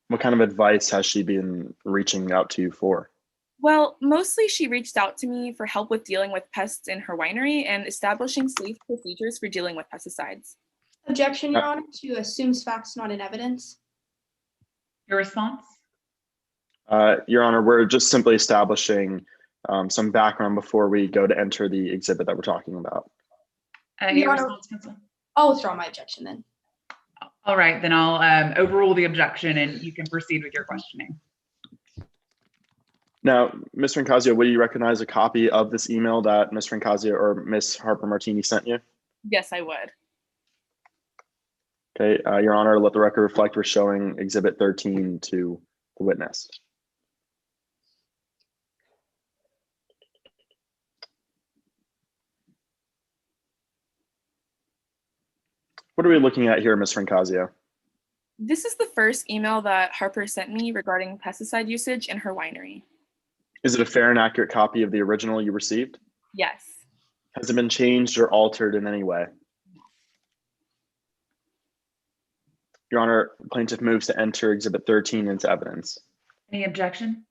What kind of advice has she been reaching out to you for? Well, mostly she reached out to me for help with dealing with pests in her winery and establishing safe procedures for dealing with pesticides. Objection, Your Honor, to assumes facts not in evidence. Your response? Your Honor, we're just simply establishing some background before we go to enter the exhibit that we're talking about. Your response, counsel? I'll withdraw my objection then. All right, then I'll overrule the objection and you can proceed with your questioning. Now, Ms. Francasio, will you recognize a copy of this email that Ms. Francasio or Ms. Harper Martini sent you? Yes, I would. Okay, Your Honor, let the record reflect we're showing Exhibit 13 to the witness. What are we looking at here, Ms. Francasio? This is the first email that Harper sent me regarding pesticide usage in her winery. Is it a fair and accurate copy of the original you received? Yes. Has it been changed or altered in any way? Your Honor, plaintiff moves to enter Exhibit 13 into evidence. Any objection?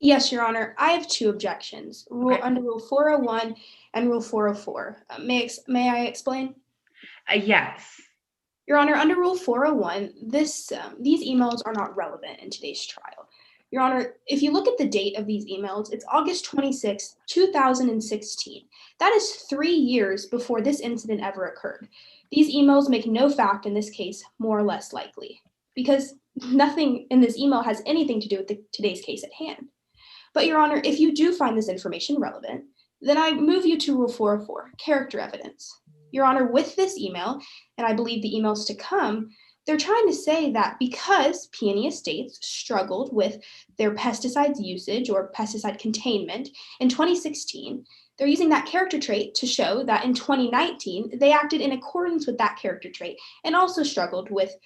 Yes, Your Honor. I have 2 objections. Under Rule 401 and Rule 404. May I explain? Yes. Your Honor, under Rule 401, these emails are not relevant in today's trial. Your Honor, if you look at the date of these emails, it's August 26, 2016. That is 3 years before this incident ever occurred. These emails make no fact in this case more or less likely, because nothing in this email has anything to do with today's case at hand. But Your Honor, if you do find this information relevant, then I move you to Rule 404, character evidence. Your Honor, with this email, and I believe the emails to come, they're trying to say that because Peony Estates struggled with their pesticides usage or pesticide containment in 2016, they're using that character trait to show that in 2019, they acted in accordance with that character trait and also struggled with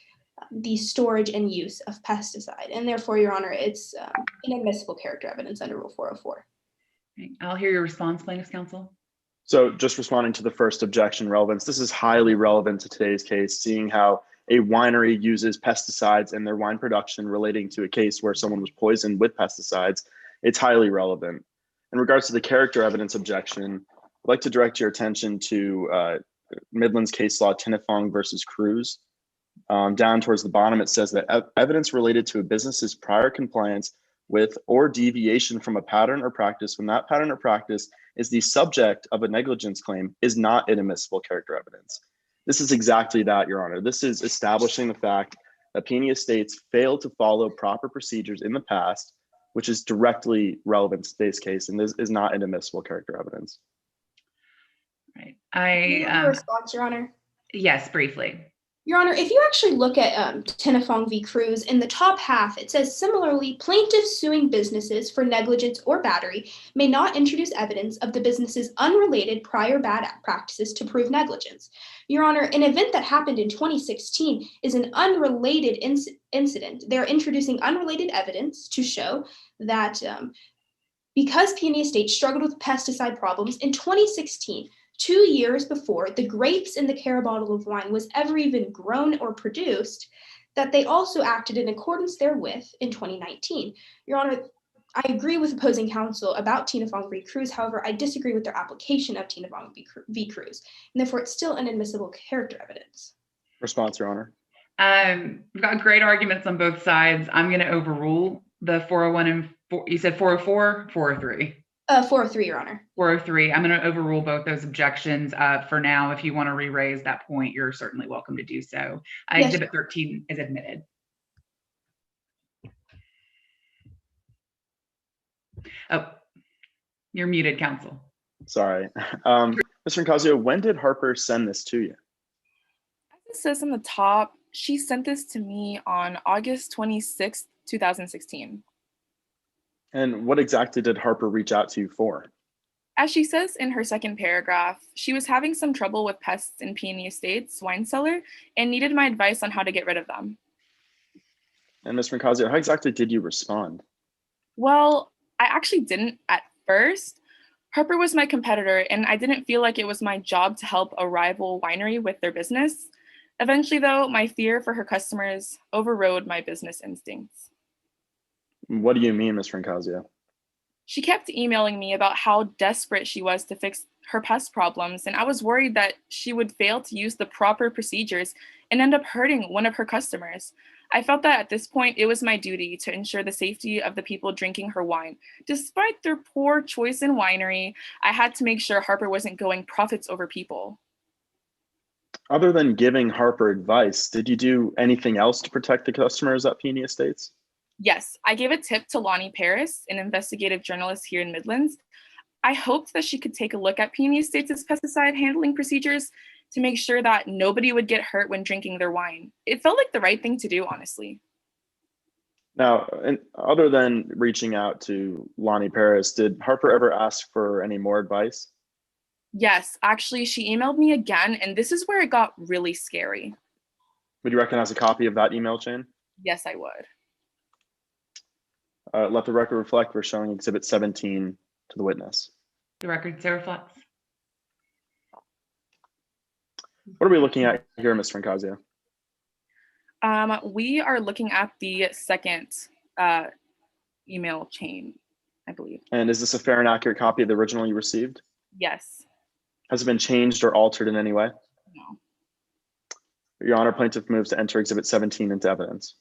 the storage and use of pesticide. And therefore, Your Honor, it's inadmissible character evidence under Rule 404. I'll hear your response, Plaintiff's Counsel. So just responding to the first objection, relevance, this is highly relevant to today's case, seeing how a winery uses pesticides in their wine production relating to a case where someone was poisoned with pesticides. It's highly relevant. In regards to the character evidence objection, I'd like to direct your attention to Midland's case law, Tinifong versus Cruz. Down towards the bottom, it says that evidence related to a business's prior compliance with or deviation from a pattern or practice when that pattern or practice is the subject of a negligence claim is not inadmissible character evidence. This is exactly that, Your Honor. This is establishing the fact that Peony Estates failed to follow proper procedures in the past, which is directly relevant to today's case, and this is not inadmissible character evidence. Right. A response, Your Honor? Yes, briefly. Your Honor, if you actually look at Tinifong v. Cruz, in the top half, it says, similarly, plaintiffs suing businesses for negligence or battery may not introduce evidence of the business's unrelated prior bad practices to prove negligence. Your Honor, an event that happened in 2016 is an unrelated incident. They're introducing unrelated evidence to show that because Peony Estates struggled with pesticide problems in 2016, 2 years before the grapes in the Cara bottle of wine was ever even grown or produced, that they also acted in accordance therewith in 2019. Your Honor, I agree with opposing counsel about Tinifong v. Cruz. However, I disagree with their application of Tinifong v. Cruz, and therefore it's still inadmissible character evidence. Response, Your Honor. We've got great arguments on both sides. I'm going to overrule the 401 and you said 404, 403. 403, Your Honor. 403. I'm going to overrule both those objections for now. If you want to re-raise that point, you're certainly welcome to do so. Yes. Exhibit 13 is admitted. Oh, you're muted, counsel. Sorry. Mr. Nicasio, when did Harper send this to you? As it says on the top, she sent this to me on August 26th, 2016. And what exactly did Harper reach out to you for? As she says in her second paragraph, she was having some trouble with pests in Peony Estates wine cellar and needed my advice on how to get rid of them. And Mr. Nicasio, how exactly did you respond? Well, I actually didn't at first. Harper was my competitor, and I didn't feel like it was my job to help a rival winery with their business. Eventually, though, my fear for her customers overrode my business instincts. What do you mean, Mr. Nicasio? She kept emailing me about how desperate she was to fix her pest problems, and I was worried that she would fail to use the proper procedures and end up hurting one of her customers. I felt that at this point, it was my duty to ensure the safety of the people drinking her wine. Despite their poor choice in winery, I had to make sure Harper wasn't going profits over people. Other than giving Harper advice, did you do anything else to protect the customers at Peony Estates? Yes, I gave a tip to Lonnie Paris, an investigative journalist here in Midlands. I hoped that she could take a look at Peony Estates' pesticide handling procedures to make sure that nobody would get hurt when drinking their wine. It felt like the right thing to do, honestly. Now, and other than reaching out to Lonnie Paris, did Harper ever ask for any more advice? Yes, actually, she emailed me again, and this is where it got really scary. Would you recognize a copy of that email chain? Yes, I would. Let the record reflect we're showing Exhibit 17 to the witness. The record so reflects. What are we looking at here, Mr. Nicasio? We are looking at the second email chain, I believe. And is this a fair and accurate copy of the original you received? Yes. Has it been changed or altered in any way? No. Your Honor, plaintiff moves to enter Exhibit 17 into evidence.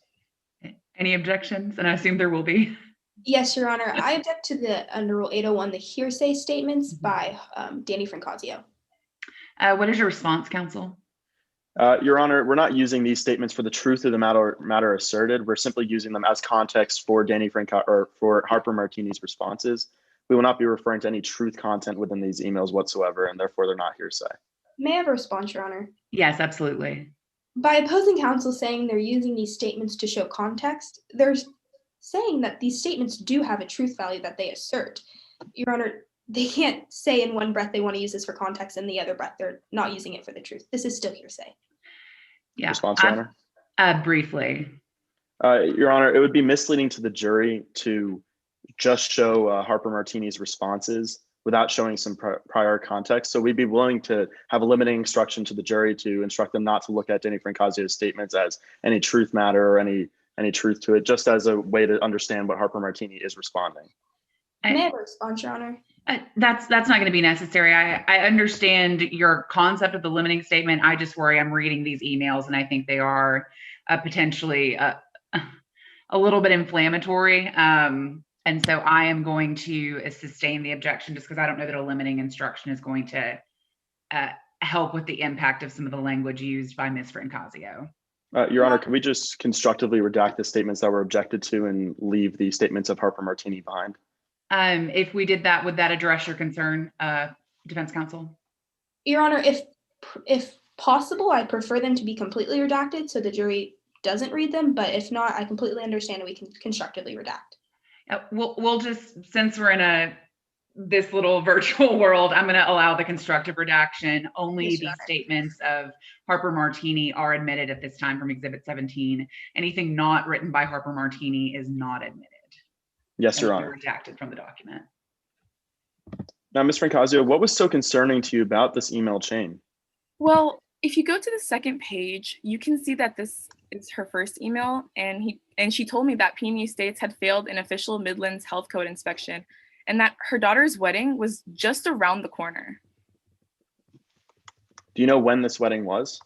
Any objections? And I assume there will be. Yes, Your Honor. I object to the under Rule 801, the hearsay statements by Danny Francasio. What is your response, counsel? Your Honor, we're not using these statements for the truth of the matter asserted. We're simply using them as context for for Harper Martini's responses. We will not be referring to any truth content within these emails whatsoever, and therefore they're not hearsay. May I have a response, Your Honor? Yes, absolutely. By opposing counsel saying they're using these statements to show context, they're saying that these statements do have a truth value that they assert. Your Honor, they can't say in one breath they want to use this for context and the other breath they're not using it for the truth. This is still hearsay. Yeah. Response, Your Honor? Briefly. Your Honor, it would be misleading to the jury to just show Harper Martini's responses without showing some prior context. So we'd be willing to have a limiting instruction to the jury to instruct them not to look at Danny Francasio's statements as any truth matter or any truth to it, just as a way to understand what Harper Martini is responding. May I have a response, Your Honor? That's not going to be necessary. I understand your concept of the limiting statement. I just worry I'm reading these emails and I think they are potentially a little bit inflammatory. And so I am going to sustain the objection just because I don't know that a limiting instruction is going to help with the impact of some of the language used by Ms. Francasio. Your Honor, can we just constructively redact the statements that were objected to and leave the statements of Harper Martini behind? If we did that, would that address your concern, defense counsel? Your Honor, if possible, I'd prefer them to be completely redacted so the jury doesn't read them. But if not, I completely understand we can constructively redact. We'll just, since we're in this little virtual world, I'm going to allow the constructive redaction. Only the statements of Harper Martini are admitted at this time from Exhibit 17. Anything not written by Harper Martini is not admitted. Yes, Your Honor. Redacted from the document. Now, Ms. Francasio, what was so concerning to you about this email chain? Well, if you go to the second page, you can see that this is her first email, and she told me that Peony Estates had failed an official Midlands Health Code inspection, and that her daughter's wedding was just around the corner. Do you know when this wedding was?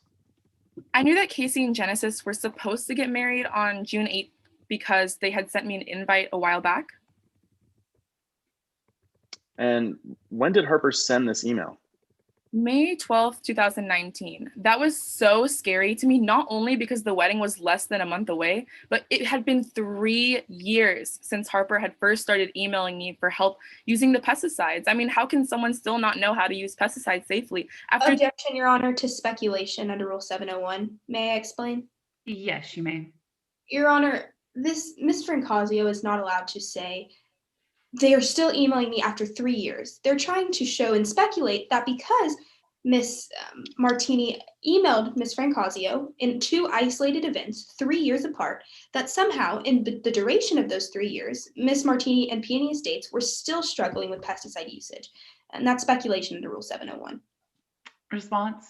I knew that Casey and Genesis were supposed to get married on June 8th because they had sent me an invite a while back. And when did Harper send this email? May 12th, 2019. That was so scary to me, not only because the wedding was less than a month away, but it had been 3 years since Harper had first started emailing me for help using the pesticides. I mean, how can someone still not know how to use pesticides safely? Objection, Your Honor, to speculation under Rule 701. May I explain? Yes, you may. Your Honor, Ms. Francasio is not allowed to say they are still emailing me after 3 years. They're trying to show and speculate that because Ms. Martini emailed Ms. Francasio in 2 isolated events, 3 years apart, that somehow in the duration of those 3 years, Ms. Martini and Peony Estates were still struggling with pesticide usage. And that's speculation under Rule 701. Response?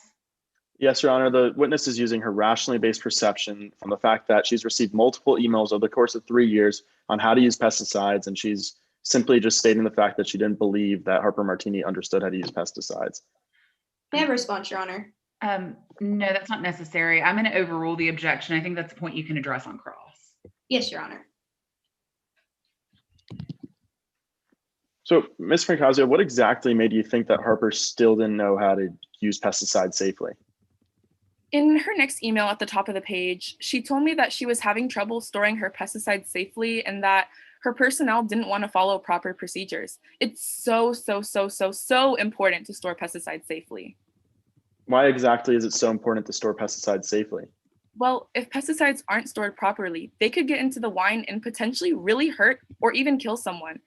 Yes, Your Honor. The witness is using her rationally based perception from the fact that she's received multiple emails over the course of 3 years on how to use pesticides, and she's simply just stating the fact that she didn't believe that Harper Martini understood how to use pesticides. May I have a response, Your Honor? No, that's not necessary. I'm going to overrule the objection. I think that's a point you can address on cross. Yes, Your Honor. So, Ms. Francasio, what exactly made you think that Harper still didn't know how to use pesticides safely? In her next email at the top of the page, she told me that she was having trouble storing her pesticides safely and that her personnel didn't want to follow proper procedures. It's so important to store pesticides safely. Why exactly is it so important to store pesticides safely? Well, if pesticides aren't stored properly, they could get into the wine and potentially really hurt or even kill someone.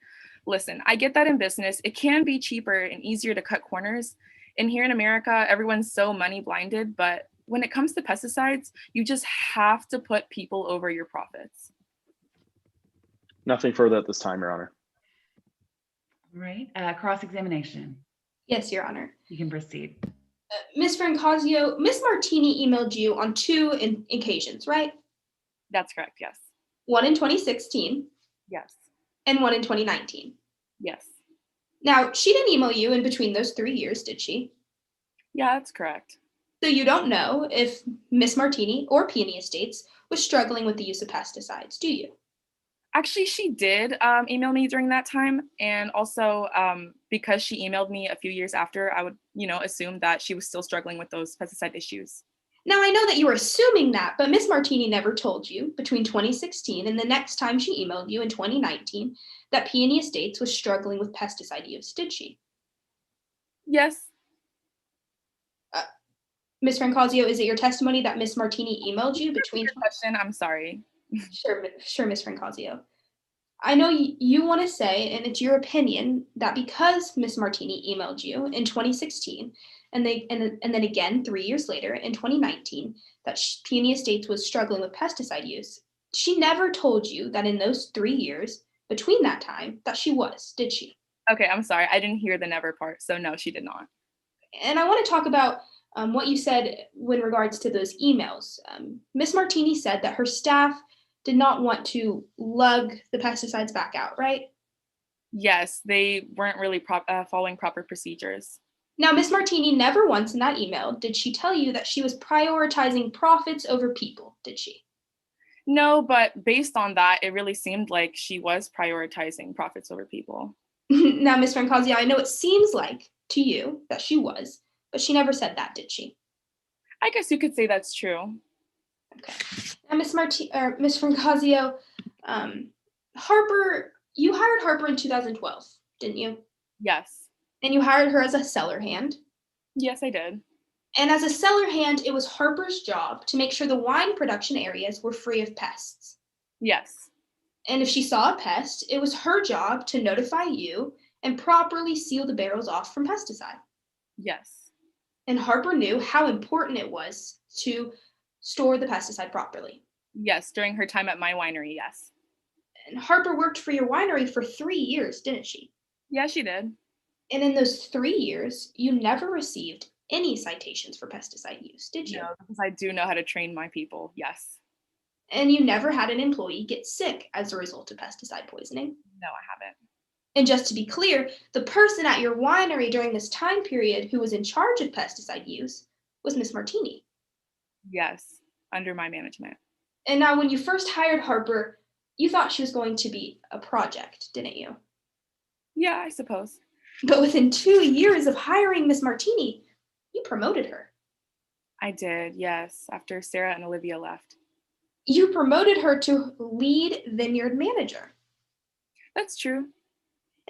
Listen, I get that in business, it can be cheaper and easier to cut corners. And here in America, everyone's so money blinded, but when it comes to pesticides, you just have to put people over your profits. Nothing further at this time, Your Honor. All right. Cross-examination. Yes, Your Honor. You can proceed. Ms. Francasio, Ms. Martini emailed you on 2 occasions, right? That's correct, yes. One in 2016. Yes. And one in 2019. Yes. Now, she didn't email you in between those 3 years, did she? Yeah, that's correct. So you don't know if Ms. Martini or Peony Estates was struggling with the use of pesticides, do you? Actually, she did email me during that time. And also because she emailed me a few years after, I would, assume that she was still struggling with those pesticide issues. Now, I know that you were assuming that, but Miss Martini never told you between 2016 and the next time she emailed you in 2019 that Peony Estates was struggling with pesticide use, did she? Yes. Ms. Francazio, is it your testimony that Miss Martini emailed you between? Question. I'm sorry. Sure, Ms. Francazio. I know you want to say, and it's your opinion, that because Miss Martini emailed you in 2016, and then again 3 years later in 2019, that Peony Estates was struggling with pesticide use. She never told you that in those 3 years between that time that she was, did she? Okay, I'm sorry. I didn't hear the never part. So no, she did not. And I want to talk about what you said in regards to those emails. Miss Martini said that her staff did not want to lug the pesticides back out, right? Yes, they weren't really following proper procedures. Now, Miss Martini never once in that email did she tell you that she was prioritizing profits over people, did she? No, but based on that, it really seemed like she was prioritizing profits over people. Now, Miss Francazia, I know it seems like to you that she was, but she never said that, did she? I guess you could say that's true. Okay. Now, Miss Francazio, Harper, you hired Harper in 2012, didn't you? Yes. And you hired her as a cellar hand. Yes, I did. And as a cellar hand, it was Harper's job to make sure the wine production areas were free of pests. Yes. And if she saw a pest, it was her job to notify you and properly seal the barrels off from pesticide. Yes. And Harper knew how important it was to store the pesticide properly. Yes, during her time at my winery, yes. And Harper worked for your winery for 3 years, didn't she? Yeah, she did. And in those 3 years, you never received any citations for pesticide use, did you? No, because I do know how to train my people, yes. And you never had an employee get sick as a result of pesticide poisoning? No, I haven't. And just to be clear, the person at your winery during this time period who was in charge of pesticide use was Miss Martini. Yes, under my management. And now when you first hired Harper, you thought she was going to be a project, didn't you? Yeah, I suppose. But within 2 years of hiring Miss Martini, you promoted her. I did, yes, after Sarah and Olivia left. You promoted her to lead vineyard manager. That's true.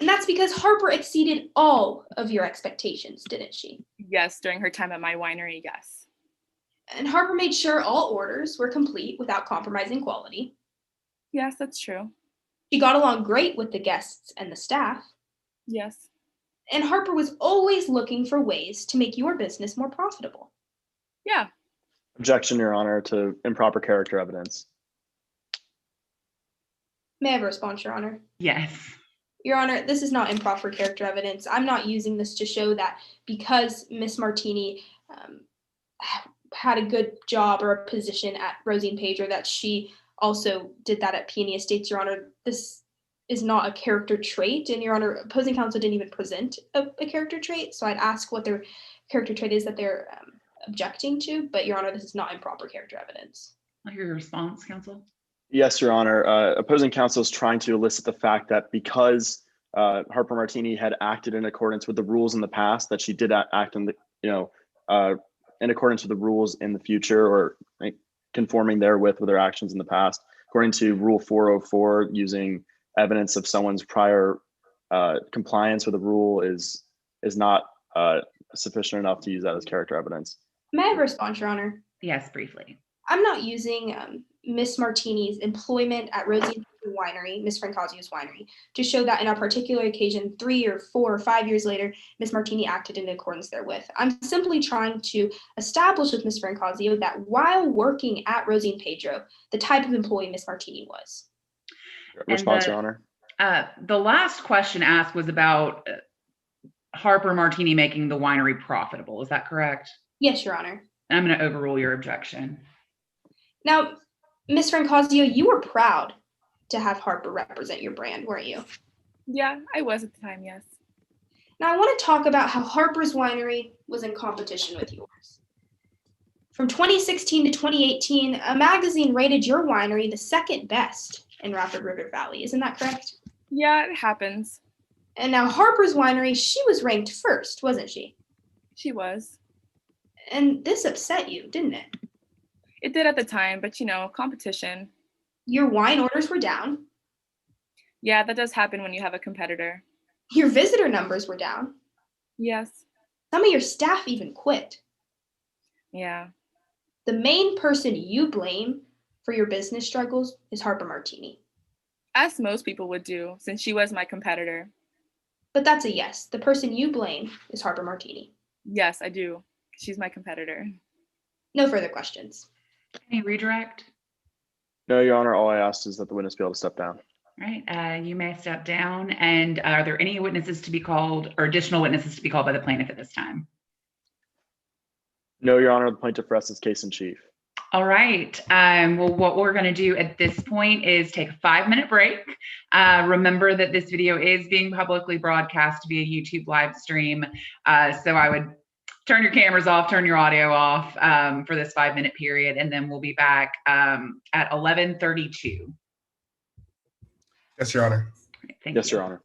And that's because Harper exceeded all of your expectations, didn't she? Yes, during her time at my winery, yes. And Harper made sure all orders were complete without compromising quality. Yes, that's true. She got along great with the guests and the staff. Yes. And Harper was always looking for ways to make your business more profitable. Yeah. Objection, Your Honor, to improper character evidence. May I have a response, Your Honor? Yes. Your Honor, this is not improper character evidence. I'm not using this to show that because Miss Martini had a good job or a position at Rosine Pedro that she also did that at Peony Estates, Your Honor. This is not a character trait, and Your Honor, opposing counsel didn't even present a character trait, so I'd ask what their character trait is that they're objecting to, but Your Honor, this is not improper character evidence. I'll hear your response, counsel. Yes, Your Honor. Opposing counsel is trying to elicit the fact that because Harper Martini had acted in accordance with the rules in the past, that she did act in in accordance with the rules in the future, or conforming therewith with her actions in the past. According to Rule 404, using evidence of someone's prior compliance with a rule is not sufficient enough to use that as character evidence. May I have a response, Your Honor? Yes, briefly. I'm not using Miss Martini's employment at Rosine Winery, Miss Francazio's winery, to show that in a particular occasion, 3 or 4 or 5 years later, Miss Martini acted in accordance therewith. I'm simply trying to establish with Miss Francazio that while working at Rosine Pedro, the type of employee Miss Martini was. Response, Your Honor. The last question asked was about Harper Martini making the winery profitable. Is that correct? Yes, Your Honor. I'm going to overrule your objection. Now, Miss Francazio, you were proud to have Harper represent your brand, weren't you? Yeah, I was at the time, yes. Now, I want to talk about how Harper's winery was in competition with yours. From 2016 to 2018, a magazine rated your winery the second best in Rapid River Valley. Isn't that correct? Yeah, it happens. And now Harper's Winery, she was ranked first, wasn't she? She was. And this upset you, didn't it? It did at the time, but competition. Your wine orders were down. Yeah, that does happen when you have a competitor. Your visitor numbers were down. Yes. Some of your staff even quit. Yeah. The main person you blame for your business struggles is Harper Martini. As most people would do, since she was my competitor. But that's a yes. The person you blame is Harper Martini. Yes, I do. She's my competitor. No further questions. Any redirect? No, Your Honor, all I asked is that the witness be able to step down. All right, you may step down. And are there any witnesses to be called or additional witnesses to be called by the plaintiff at this time? No, Your Honor, the plaintiff rests his case in chief. All right. Well, what we're going to do at this point is take a 5-minute break. Remember that this video is being publicly broadcast via YouTube live stream. So I would turn your cameras off, turn your audio off for this 5-minute period, and then we'll be back at 11:32. Yes, Your Honor. Thank you. Yes, Your Honor.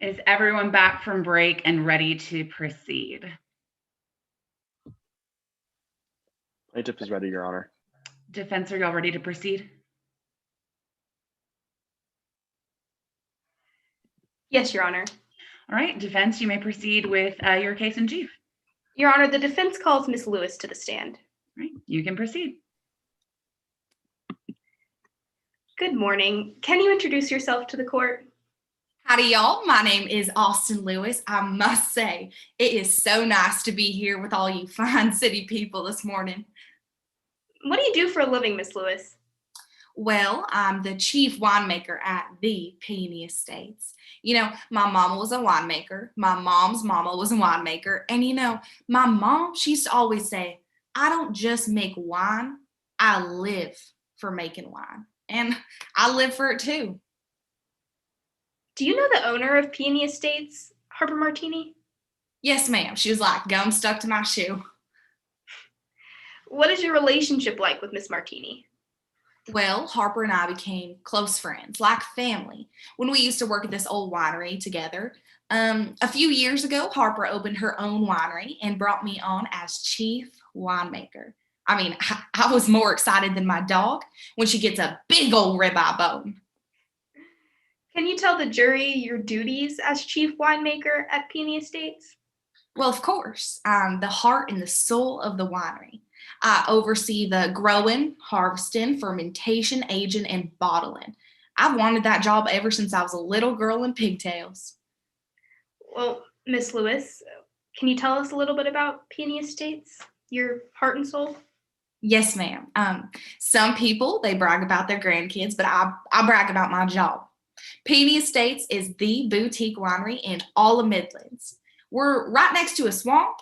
Is everyone back from break and ready to proceed? Plaintiff is ready, Your Honor. Defense, are y'all ready to proceed? Yes, Your Honor. All right, defense, you may proceed with your case in chief. Your Honor, the defense calls Ms. Lewis to the stand. All right, you can proceed. Good morning. Can you introduce yourself to the court? Howdy, y'all. My name is Austin Lewis. I must say, it is so nice to be here with all you fine city people this morning. What do you do for a living, Ms. Lewis? Well, I'm the chief winemaker at the Peony Estates. You know, my mama was a winemaker. My mom's mama was a winemaker. And you know, my mom, she used to always say, I don't just make wine, I live for making wine. And I live for it too. Do you know the owner of Peony Estates, Harper Martini? Yes, ma'am. She was like gum stuck to my shoe. What is your relationship like with Miss Martini? Well, Harper and I became close friends, like family, when we used to work at this old winery together. A few years ago, Harper opened her own winery and brought me on as chief winemaker. I mean, I was more excited than my dog when she gets a big old ribeye bone. Can you tell the jury your duties as chief winemaker at Peony Estates? Well, of course, I'm the heart and the soul of the winery. I oversee the growing, harvesting, fermentation, aging, and bottling. I've wanted that job ever since I was a little girl in pigtails. Well, Miss Lewis, can you tell us a little bit about Peony Estates, your heart and soul? Yes, ma'am. Some people, they brag about their grandkids, but I brag about my job. Peony Estates is the boutique winery in all of Midlands. We're right next to a swamp,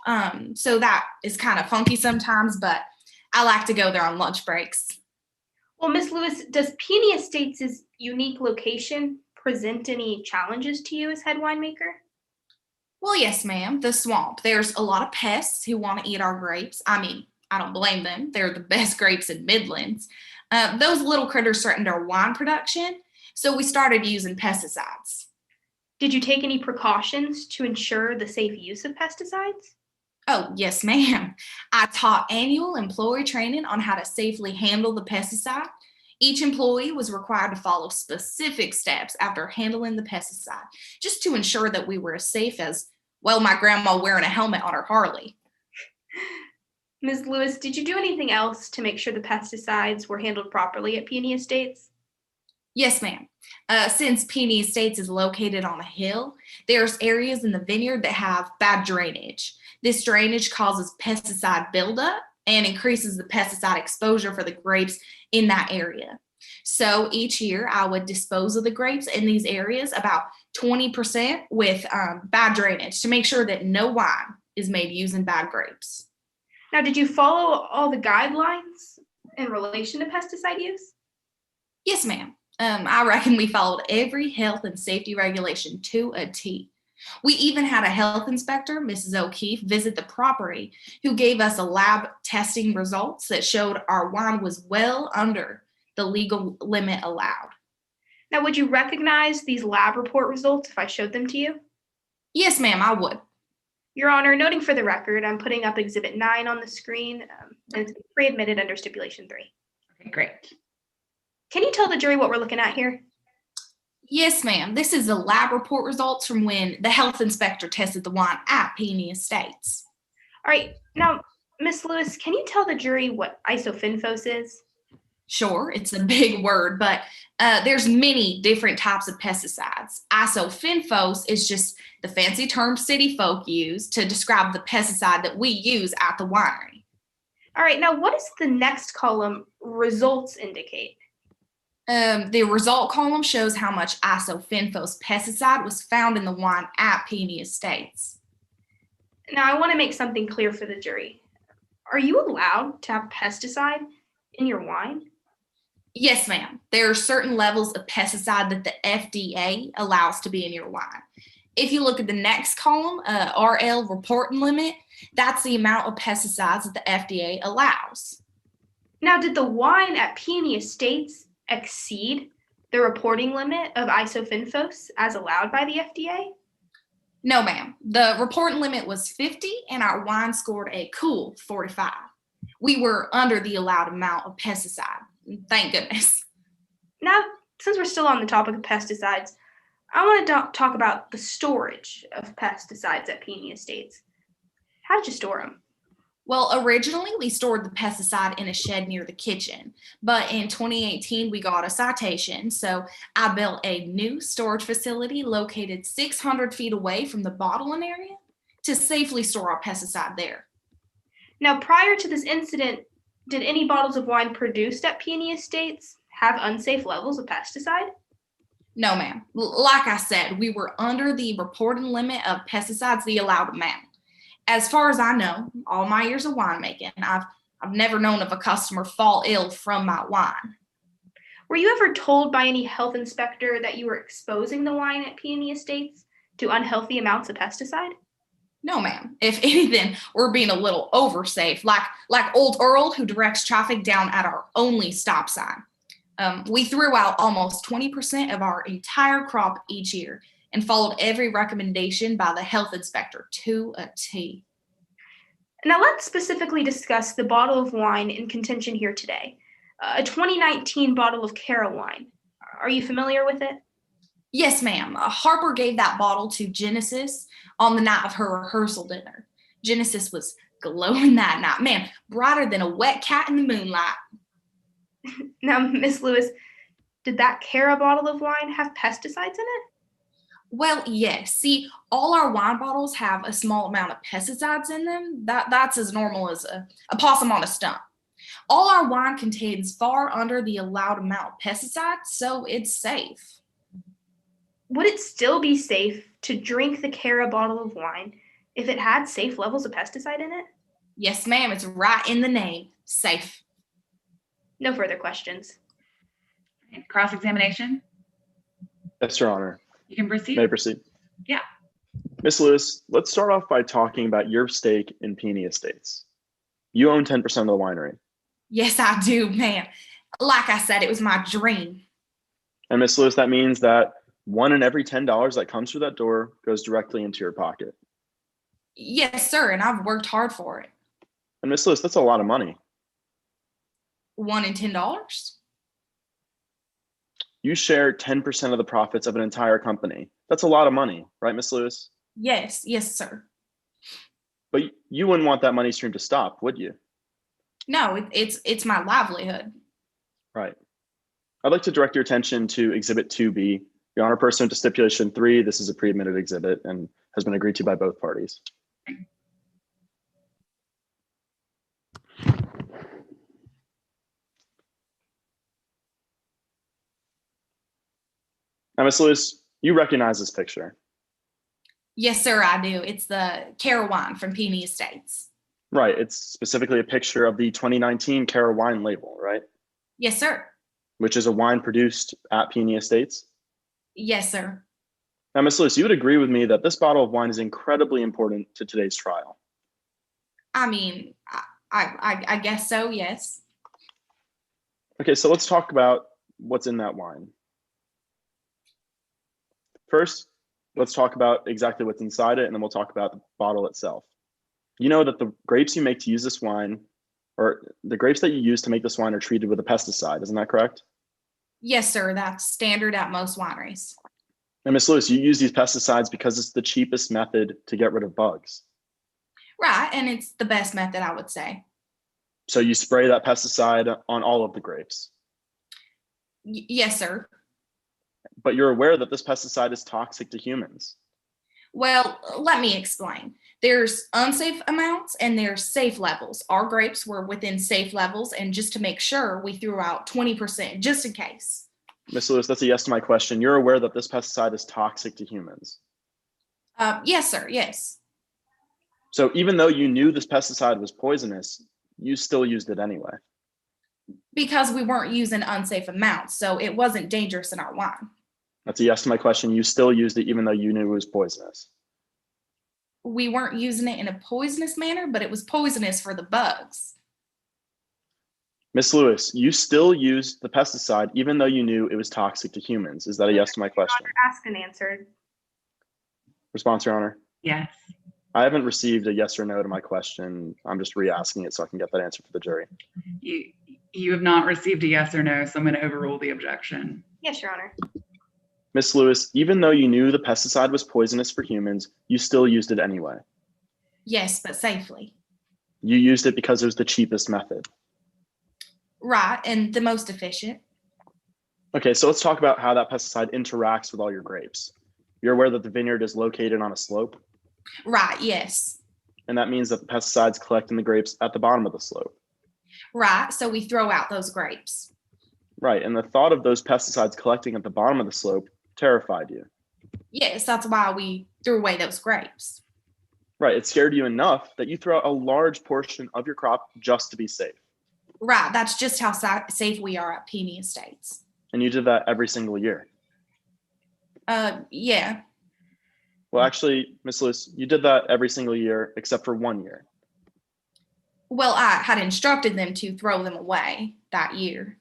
so that is kind of funky sometimes, but I like to go there on lunch breaks. Well, Miss Lewis, does Peony Estates' unique location present any challenges to you as head winemaker? Well, yes, ma'am. The swamp. There's a lot of pests who want to eat our grapes. I mean, I don't blame them. They're the best grapes in Midlands. Those little critters threatened our wine production, so we started using pesticides. Did you take any precautions to ensure the safe use of pesticides? Oh, yes, ma'am. I taught annual employee training on how to safely handle the pesticide. Each employee was required to follow specific steps after handling the pesticide, just to ensure that we were as safe as, well, my grandma wearing a helmet on her Harley. Ms. Lewis, did you do anything else to make sure the pesticides were handled properly at Peony Estates? Yes, ma'am. Since Peony Estates is located on a hill, there's areas in the vineyard that have bad drainage. This drainage causes pesticide buildup and increases the pesticide exposure for the grapes in that area. So each year I would dispose of the grapes in these areas about 20% with bad drainage to make sure that no wine is made using bad grapes. Now, did you follow all the guidelines in relation to pesticide use? Yes, ma'am. I reckon we followed every health and safety regulation to a T. We even had a health inspector, Mrs. O'Keefe, visit the property who gave us a lab testing results that showed our wine was well under the legal limit allowed. Now, would you recognize these lab report results if I showed them to you? Yes, ma'am, I would. Your Honor, noting for the record, I'm putting up Exhibit 9 on the screen, and it's pre-admitted under Stipulation 3. Okay, great. Can you tell the jury what we're looking at here? Yes, ma'am. This is the lab report results from when the health inspector tested the wine at Peony Estates. All right. Now, Miss Lewis, can you tell the jury what isofinphos is? Sure, it's a big word, but there's many different types of pesticides. Isofinphos is just the fancy term city folk use to describe the pesticide that we use at the winery. All right. Now, what does the next column, results, indicate? The result column shows how much isofinphos pesticide was found in the wine at Peony Estates. Now, I want to make something clear for the jury. Are you allowed to have pesticide in your wine? Yes, ma'am. There are certain levels of pesticide that the FDA allows to be in your wine. If you look at the next column, RL reporting limit, that's the amount of pesticides that the FDA allows. Now, did the wine at Peony Estates exceed the reporting limit of isofinphos as allowed by the FDA? No, ma'am. The report limit was 50 and our wine scored a cool 45. We were under the allowed amount of pesticide. Thank goodness. Now, since we're still on the topic of pesticides, I want to talk about the storage of pesticides at Peony Estates. How did you store them? Well, originally we stored the pesticide in a shed near the kitchen, but in 2018 we got a citation, so I built a new storage facility located 600 feet away from the bottling area to safely store our pesticide there. Now, prior to this incident, did any bottles of wine produced at Peony Estates have unsafe levels of pesticide? No, ma'am. Like I said, we were under the reported limit of pesticides, the allowed amount. As far as I know, all my years of winemaking, I've never known of a customer fall ill from my wine. Were you ever told by any health inspector that you were exposing the wine at Peony Estates to unhealthy amounts of pesticide? No, ma'am. If anything, we're being a little oversafe, like old Earl who directs traffic down at our only stop sign. We threw out almost 20% of our entire crop each year and followed every recommendation by the health inspector to a T. Now let's specifically discuss the bottle of wine in contention here today, a 2019 bottle of Cara wine. Are you familiar with it? Yes, ma'am. Harper gave that bottle to Genesis on the night of her rehearsal dinner. Genesis was glowing that night, man, brighter than a wet cat in the moonlight. Now, Miss Lewis, did that Cara bottle of wine have pesticides in it? Well, yes. See, all our wine bottles have a small amount of pesticides in them. That's as normal as a possum on a stump. All our wine contains far under the allowed amount of pesticides, so it's safe. Would it still be safe to drink the Cara bottle of wine if it had safe levels of pesticide in it? Yes, ma'am. It's right in the name. Safe. No further questions. Cross-examination? Yes, Your Honor. You can proceed. May I proceed? Yeah. Ms. Lewis, let's start off by talking about your stake in Peony Estates. You own 10% of the winery. Yes, I do, man. Like I said, it was my dream. And Ms. Lewis, that means that one in every $10 that comes through that door goes directly into your pocket. Yes, sir, and I've worked hard for it. And Ms. Lewis, that's a lot of money. $1 in $10? You share 10% of the profits of an entire company. That's a lot of money, right, Ms. Lewis? Yes, sir. But you wouldn't want that money stream to stop, would you? No, it's my livelihood. Right. I'd like to direct your attention to Exhibit 2B. Your Honor, pursuant to Stipulation 3, this is a pre-admitted exhibit and has been agreed to by both parties. Now, Ms. Lewis, you recognize this picture. Yes, sir, I do. It's the Cara wine from Peony Estates. Right. It's specifically a picture of the 2019 Cara wine label, right? Yes, sir. Which is a wine produced at Peony Estates. Yes, sir. Now, Ms. Lewis, you would agree with me that this bottle of wine is incredibly important to today's trial. I mean, I guess so, yes. Okay, so let's talk about what's in that wine. First, let's talk about exactly what's inside it, and then we'll talk about the bottle itself. You know that the grapes you make to use this wine, or the grapes that you use to make this wine, are treated with a pesticide. Isn't that correct? Yes, sir. That's standard at most wineries. And Ms. Lewis, you use these pesticides because it's the cheapest method to get rid of bugs. Right, and it's the best method, I would say. So you spray that pesticide on all of the grapes. Yes, sir. But you're aware that this pesticide is toxic to humans. Well, let me explain. There's unsafe amounts and there's safe levels. Our grapes were within safe levels, and just to make sure, we threw out 20% just in case. Ms. Lewis, that's a yes to my question. You're aware that this pesticide is toxic to humans? Yes, sir. Yes. So even though you knew this pesticide was poisonous, you still used it anyway? Because we weren't using unsafe amounts, so it wasn't dangerous in our wine. That's a yes to my question. You still used it even though you knew it was poisonous? We weren't using it in a poisonous manner, but it was poisonous for the bugs. Ms. Lewis, you still used the pesticide even though you knew it was toxic to humans. Is that a yes to my question? Asked and answered. Response, Your Honor. Yes. I haven't received a yes or no to my question. I'm just re-asking it so I can get that answer for the jury. You have not received a yes or no, so I'm going to overrule the objection. Yes, Your Honor. Ms. Lewis, even though you knew the pesticide was poisonous for humans, you still used it anyway. Yes, but safely. You used it because it was the cheapest method. Right, and the most efficient. Okay, so let's talk about how that pesticide interacts with all your grapes. You're aware that the vineyard is located on a slope, Right, yes. and that means that the pesticides collect in the grapes at the bottom of the slope. Right, so we throw out those grapes. Right, and the thought of those pesticides collecting at the bottom of the slope terrified you. Yes, that's why we threw away those grapes. Right, it scared you enough that you throw out a large portion of your crop just to be safe. Right, that's just how safe we are at Peony Estates. And you did that every single year. Yeah. Well, actually, Ms. Lewis, you did that every single year except for 1 year. Well, I had instructed them to throw them away that year.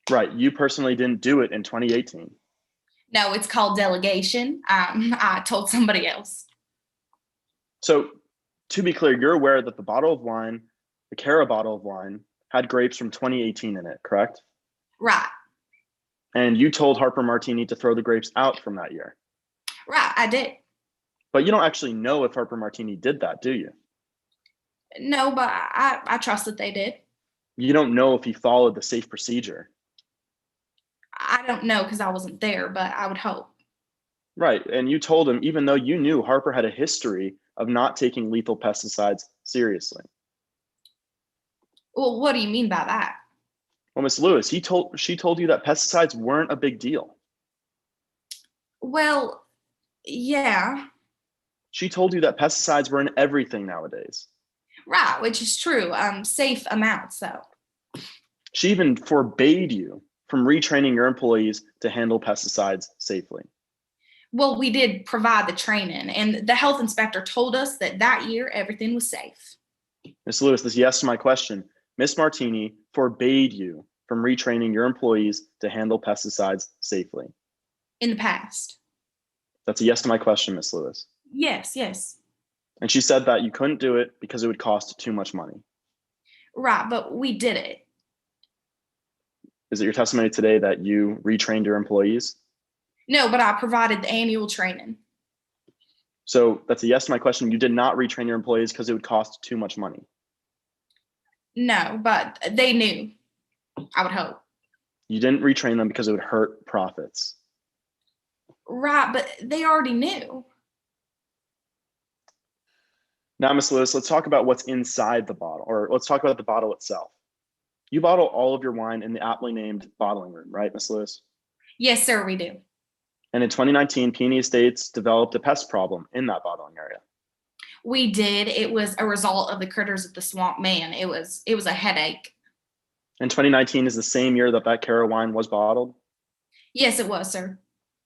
Right, you personally didn't do it in 2018. No, it's called delegation. I told somebody else. So, to be clear, you're aware that the bottle of wine, the Cara bottle of wine, had grapes from 2018 in it, correct? Right. And you told Harper Martini to throw the grapes out from that year. Right, I did. But you don't actually know if Harper Martini did that, do you? No, but I trust that they did. You don't know if he followed the safe procedure. I don't know because I wasn't there, but I would hope. Right, and you told him even though you knew Harper had a history of not taking lethal pesticides seriously. Well, what do you mean by that? Well, Miss Lewis, she told you that pesticides weren't a big deal. Well, yeah. She told you that pesticides were in everything nowadays. Right, which is true. Safe amounts, though. She even forbade you from retraining your employees to handle pesticides safely. Well, we did provide the training, and the health inspector told us that year everything was safe. Miss Lewis, this yes to my question. Miss Martini forbade you from retraining your employees to handle pesticides safely. In the past. That's a yes to my question, Miss Lewis. Yes, yes. And she said that you couldn't do it because it would cost too much money. Right, but we did it. Is it your testimony today that you retrained your employees? No, but I provided the annual training. So that's a yes to my question. You did not retrain your employees because it would cost too much money. No, but they knew. I would hope. You didn't retrain them because it would hurt profits. Right, but they already knew. Now, Miss Lewis, let's talk about what's inside the bottle, or let's talk about the bottle itself. You bottle all of your wine in the aptly named bottling room, right, Miss Lewis? Yes, sir, we do. And in 2019, Peony Estates developed a pest problem in that bottling area. We did. It was a result of the critters at the swamp. Man, it was a headache. And 2019 is the same year that Cara wine was bottled? Yes, it was, sir.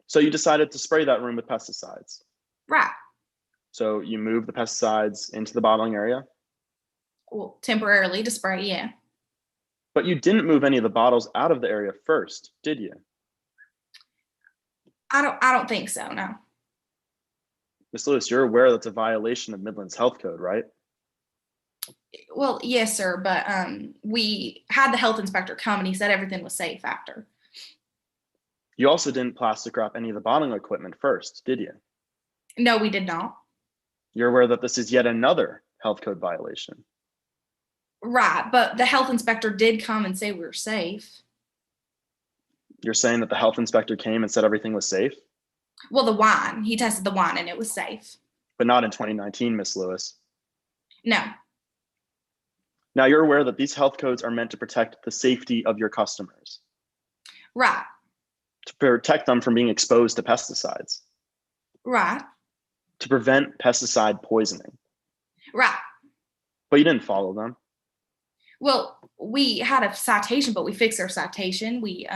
So you decided to spray that room with pesticides. Right. So you moved the pesticides into the bottling area? Well, temporarily to spray, yeah. But you didn't move any of the bottles out of the area first, did you? I don't think so, no. Ms. Lewis, you're aware that's a violation of Midland's health code, right? Well, yes, sir, but we had the health inspector come and he said everything was safe after. You also didn't plastic wrap any of the bottling equipment first, did you? No, we did not. You're aware that this is yet another health code violation. Right, but the health inspector did come and say we were safe. You're saying that the health inspector came and said everything was safe? Well, the wine. He tested the wine and it was safe. But not in 2019, Miss Lewis. No. Now you're aware that these health codes are meant to protect the safety of your customers. Right. To protect them from being exposed to pesticides. Right. To prevent pesticide poisoning. Right. But you didn't follow them. Well, we had a citation, but we fixed our citation. We,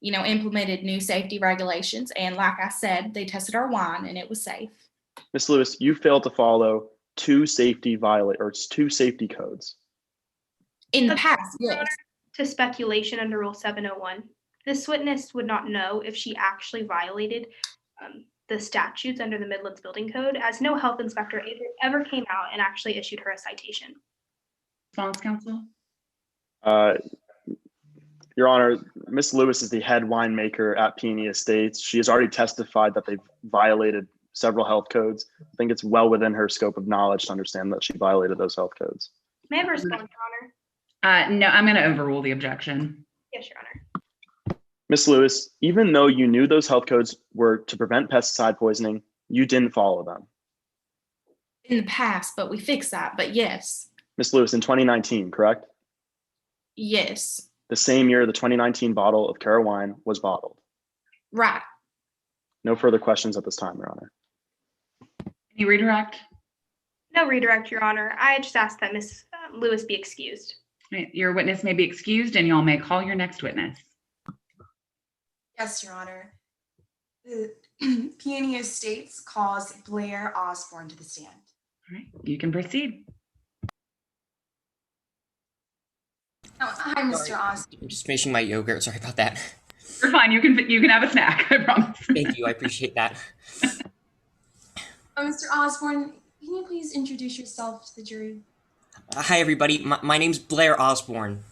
implemented new safety regulations. And like I said, they tested our wine and it was safe. Miss Lewis, you failed to follow two safety codes. In the past, yes. To speculation under Rule 701, this witness would not know if she actually violated the statutes under the Midlands Building Code, as no health inspector ever came out and actually issued her a citation. Response, counsel. Your Honor, Ms. Lewis is the head winemaker at Peony Estates. She has already testified that they've violated several health codes. I think it's well within her scope of knowledge to understand that she violated those health codes. May I respond, Your Honor? No, I'm going to overrule the objection. Yes, Your Honor. Ms. Lewis, even though you knew those health codes were to prevent pesticide poisoning, you didn't follow them. In the past, but we fixed that. But yes. Ms. Lewis, in 2019, correct? Yes. The same year the 2019 bottle of Cara wine was bottled. Right. No further questions at this time, Your Honor. Any redirect? No redirect, Your Honor. I just asked that Ms. Lewis be excused. Right. Your witness may be excused, and y'all may call your next witness. Yes, Your Honor. The Peony Estates calls Blair Osborne to the stand. All right, you can proceed. Oh, hi, Mr. Osborne. I'm just finishing my yogurt. Sorry about that. You're fine. You can have a snack. I promise. Thank you. I appreciate that. Mr. Osborne, can you please introduce yourself to the jury? Hi, everybody. My name's Blair Osborne.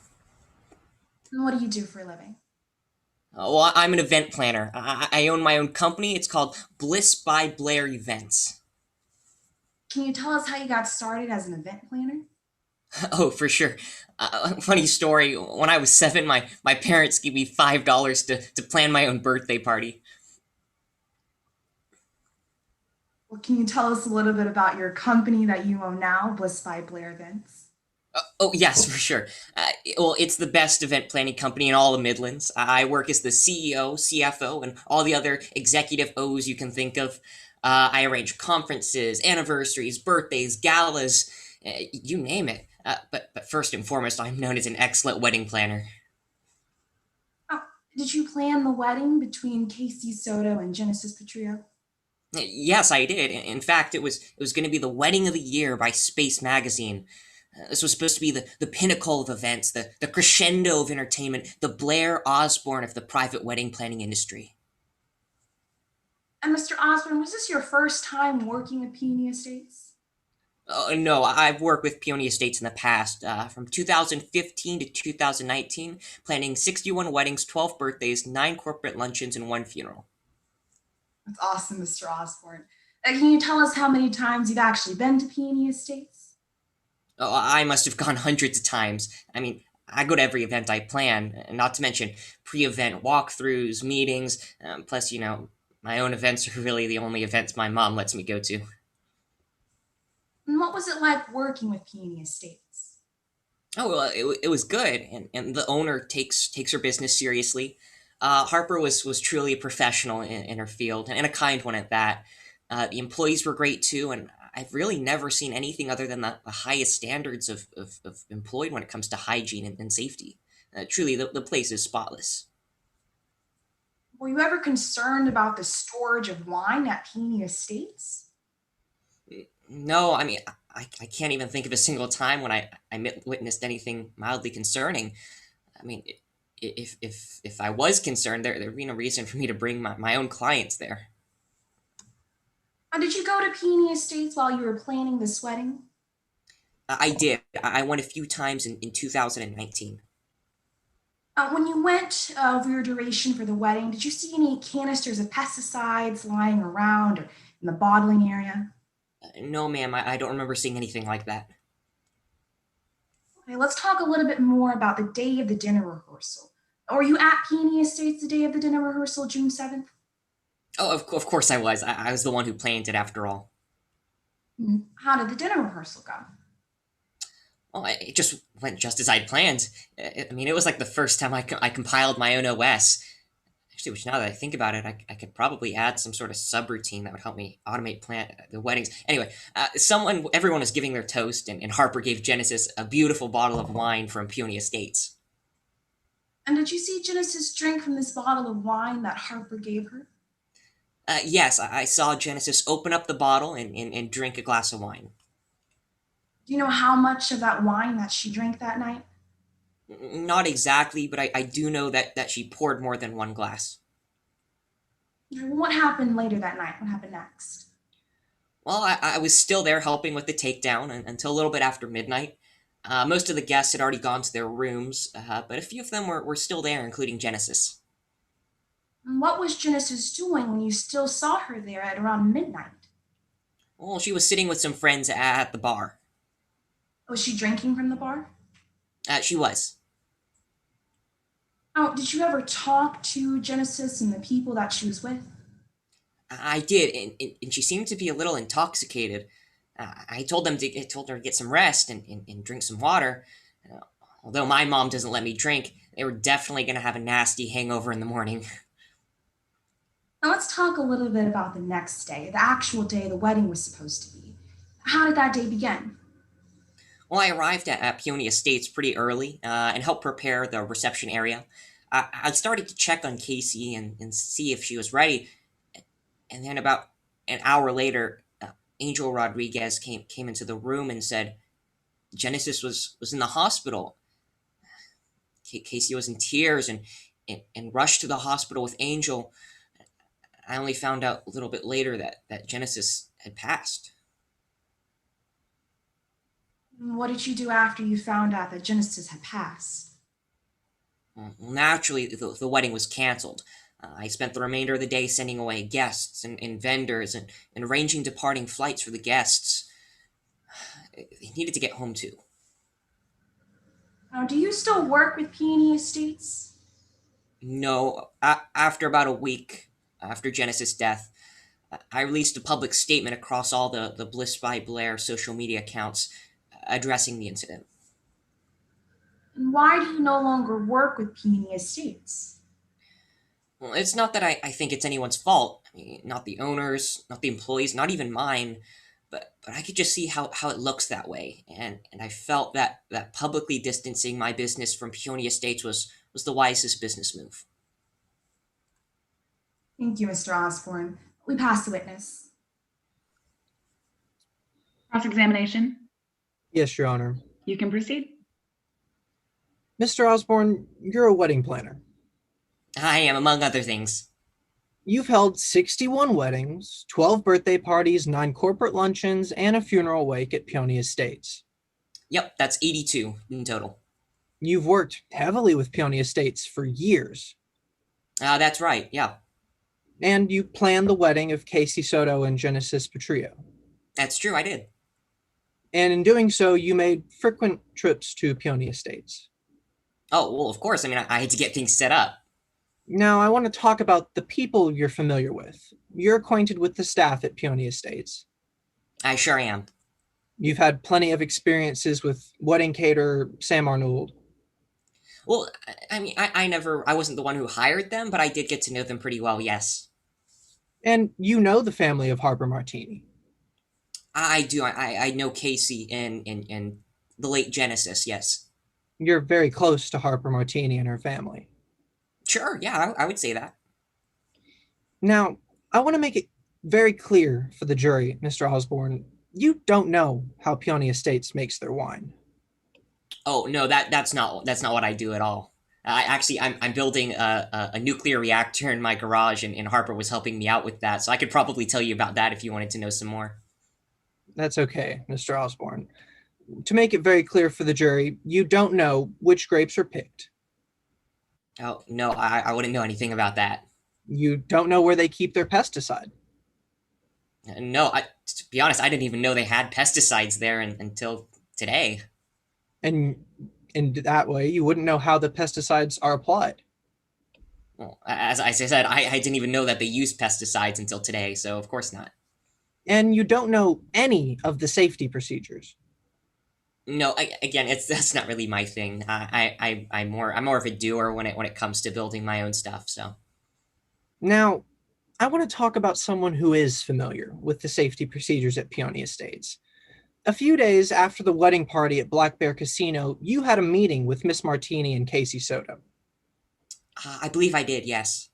And what do you do for a living? Well, I'm an event planner. I own my own company. It's called Bliss by Blair Events. Can you tell us how you got started as an event planner? Oh, for sure. Funny story. When I was 7, my parents gave me $5 to plan my own birthday party. Well, can you tell us a little bit about your company that you own now, Bliss by Blair Events? Oh, yes, for sure. Well, it's the best event planning company in all the Midlands. I work as the CEO, CFO, and all the other executive O's you can think of. I arrange conferences, anniversaries, birthdays, galas, you name it. But first and foremost, I'm known as an excellent wedding planner. Oh, did you plan the wedding between Casey Soto and Genesis Petrillo? Yes, I did. In fact, it was going to be the wedding of the year by Space Magazine. This was supposed to be the pinnacle of events, the crescendo of entertainment, the Blair Osborne of the private wedding planning industry. And Mr. Osborne, was this your first time working at Peony Estates? No, I've worked with Peony Estates in the past, from 2015 to 2019, planning 61 weddings, 12 birthdays, 9 corporate luncheons, and 1 funeral. That's awesome, Mr. Osborne. Can you tell us how many times you've actually been to Peony Estates? Oh, I must have gone hundreds of times. I mean, I go to every event I plan, not to mention pre-event walkthroughs, meetings, plus, my own events are really the only events my mom lets me go to. And what was it like working with Peony Estates? Oh, well, it was good, and the owner takes her business seriously. Harper was truly a professional in her field, and a kind one at that. The employees were great too, and I've really never seen anything other than the highest standards of employed when it comes to hygiene and safety. Truly, the place is spotless. Were you ever concerned about the storage of wine at Peony Estates? No, I mean, I can't even think of a single time when I witnessed anything mildly concerning. I mean, if I was concerned, there'd be no reason for me to bring my own clients there. Did you go to Peony Estates while you were planning this wedding? I did. I went a few times in 2019. When you went over your duration for the wedding, did you see any canisters of pesticides lying around or in the bottling area? No, ma'am, I don't remember seeing anything like that. Okay, let's talk a little bit more about the day of the dinner rehearsal. Were you at Peony Estates the day of the dinner rehearsal, June 7th? Oh, of course I was. I was the one who planned it after all. How did the dinner rehearsal go? Well, it just went just as I'd planned. I mean, it was like the first time I compiled my own OS. Actually, which now that I think about it, I could probably add some sort of subroutine that would help me automate plan the weddings. Anyway, everyone was giving their toast, and Harper gave Genesis a beautiful bottle of wine from Peony Estates. And did you see Genesis drink from this bottle of wine that Harper gave her? Yes, I saw Genesis open up the bottle and drink a glass of wine. Do you know how much of that wine that she drank that night? Not exactly, but I do know that she poured more than 1 glass. What happened later that night? What happened next? Well, I was still there helping with the takedown until a little bit after midnight. Most of the guests had already gone to their rooms, but a few of them were still there, including Genesis. What was Genesis doing when you still saw her there at around midnight? Well, she was sitting with some friends at the bar. Was she drinking from the bar? She was. Oh, did you ever talk to Genesis and the people that she was with? I did, and she seemed to be a little intoxicated. I told her to get some rest and drink some water. Uh, Although my mom doesn't let me drink, they were definitely going to have a nasty hangover in the morning. Now let's talk a little bit about the next day, the actual day the wedding was supposed to be. How did that day begin? Well, I arrived at Peony Estates pretty early and helped prepare the reception area. I started to check on Casey and see if she was ready, and then about an hour later, Angel Rodriguez came into the room and said Genesis was in the hospital. Casey was in tears and rushed to the hospital with Angel. I only found out a little bit later that Genesis had passed. What did you do after you found out that Genesis had passed? Well, naturally, the wedding was canceled. I spent the remainder of the day sending away guests and vendors and arranging departing flights for the guests. They needed to get home too. Now, do you still work with Peony Estates? No, after about a week after Genesis' death, I released a public statement across all the Bliss by Blair social media accounts addressing the incident. And why do you no longer work with Peony Estates? Well, it's not that I think it's anyone's fault. I mean, not the owners, not the employees, not even mine. But I could just see how it looks that way. And I felt that publicly distancing my business from Peony Estates was the wisest business move. Thank you, Mr. Osborne. We pass the witness. Cross-examination. Yes, Your Honor. You can proceed. Mr. Osborne, you're a wedding planner. I am, among other things. You've held 61 weddings, 12 birthday parties, 9 corporate luncheons, and a funeral wake at Peony Estates. Yep, that's 82 in total. You've worked heavily with Peony Estates for years. That's right, yeah. And you planned the wedding of Casey Soto and Genesis Petrillo. That's true, I did. And in doing so, you made frequent trips to Peony Estates. Oh, well, of course. I mean, I had to get things set up. Now, I want to talk about the people you're familiar with. You're acquainted with the staff at Peony Estates. I sure am. You've had plenty of experiences with wedding caterer Sam Arnold. Well, I mean, I wasn't the one who hired them, but I did get to know them pretty well, yes. And you know the family of Harper Martini. I do. I know Casey and the late Genesis, yes. You're very close to Harper Martini and her family. Sure, yeah, I would say that. Now, I want to make it very clear for the jury, Mr. Osborne, you don't know how Peony Estates makes their wine. Oh no, that's not what I do at all. I'm building a nuclear reactor in my garage, and Harper was helping me out with that, so I could probably tell you about that if you wanted to know some more. That's okay, Mr. Osborne. To make it very clear for the jury, you don't know which grapes are picked. Oh no, I wouldn't know anything about that. You don't know where they keep their pesticide. No, to be honest, I didn't even know they had pesticides there until today. And in that way, you wouldn't know how the pesticides are applied. Well, as I said, I didn't even know that they used pesticides until today, so of course not. And you don't know any of the safety procedures. No, again, that's not really my thing. I'm more of a doer when it comes to building my own stuff. So now, I want to talk about someone who is familiar with the safety procedures at Peony Estates. A few days after the wedding party at Black Bear Casino, you had a meeting with Miss Martini and Casey Soto. I believe I did, yes.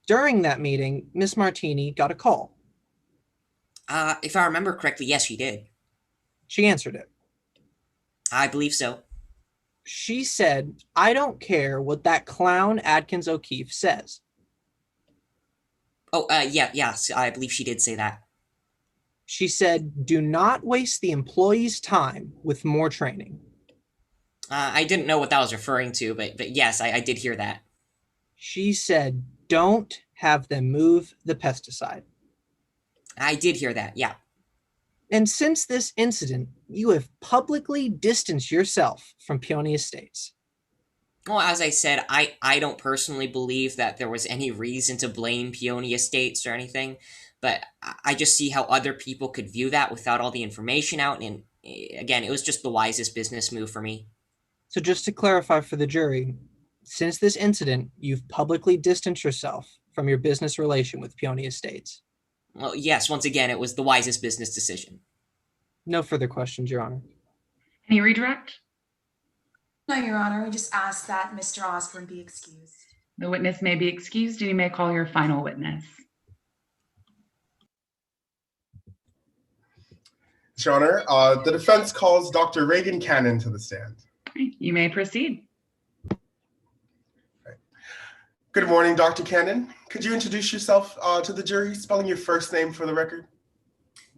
During that meeting, Miss Martini got a call. If I remember correctly, yes, she did. She answered it. I believe so. She said, "I don't care what that clown Adkins O'Keefe says." Oh, yes, I believe she did say that. She said, do not waste the employee's time with more training. I didn't know what that was referring to, but yes, I did hear that. She said, don't have them move the pesticide. I did hear that, yeah. And since this incident, you have publicly distanced yourself from Peony Estates. Well, as I said, I don't personally believe that there was any reason to blame Peony Estates or anything, but I just see how other people could view that without all the information out, and again, it was just the wisest business move for me. So just to clarify for the jury, since this incident, you've publicly distanced yourself from your business relation with Peony Estates. Well, yes, once again, it was the wisest business decision. No further questions, Your Honor. Any redirect? No, Your Honor. We just ask that Mr. Osborne be excused. The witness may be excused, and you may call your final witness. Your Honor, the defense calls Dr. Reagan Cannon to the stand. You may proceed. Good morning, Dr. Cannon. Could you introduce yourself to the jury, spelling your first name for the record?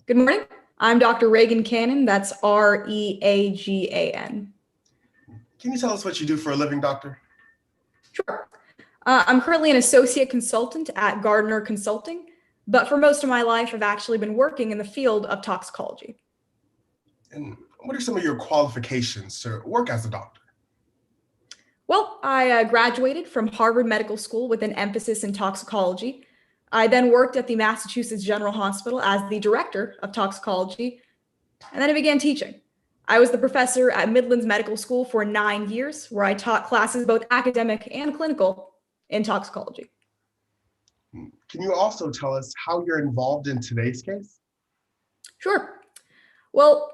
Good morning. I'm Dr. Reagan Cannon. That's Reagan. Can you tell us what you do for a living, doctor? Sure. I'm currently an associate consultant at Gardner Consulting, but for most of my life, I've actually been working in the field of toxicology. And what are some of your qualifications to work as a doctor? Well, I graduated from Harvard Medical School with an emphasis in toxicology. I then worked at the Massachusetts General Hospital as the director of toxicology, and then I began teaching. I was the professor at Midlands Medical School for 9 years, where I taught classes both academic and clinical in toxicology. Can you also tell us how you're involved in today's case? Sure. Well,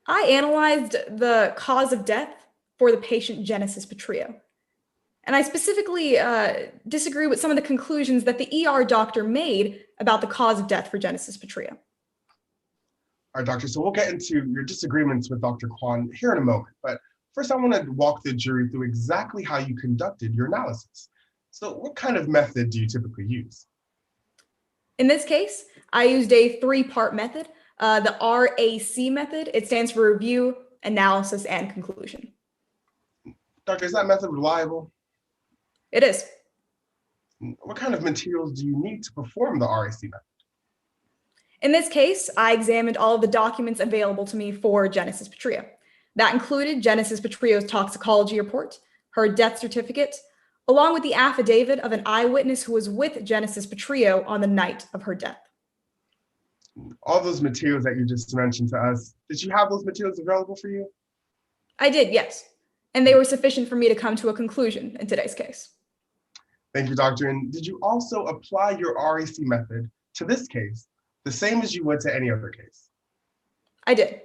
I analyzed the cause of death for the patient Genesis Petrillo. And I specifically disagree with some of the conclusions that the ER doctor made about the cause of death for Genesis Petrillo. All right, doctor, so we'll get into your disagreements with Dr. Kwan here in a moment. But first, I want to walk the jury through exactly how you conducted your analysis. So what kind of method do you typically use? In this case, I used a 3-part method, the RAC method. It stands for review, analysis, and conclusion. Doctor, is that method reliable? It is. What kind of materials do you need to perform the RAC method? In this case, I examined all of the documents available to me for Genesis Petrillo. That included Genesis Petrillo's toxicology report, her death certificate, along with the affidavit of an eyewitness who was with Genesis Petrillo on the night of her death. All those materials that you just mentioned to us, did you have those materials available for you? I did, yes. And they were sufficient for me to come to a conclusion in today's case. Thank you, doctor. And did you also apply your RAC method to this case, the same as you would to any other case? I did.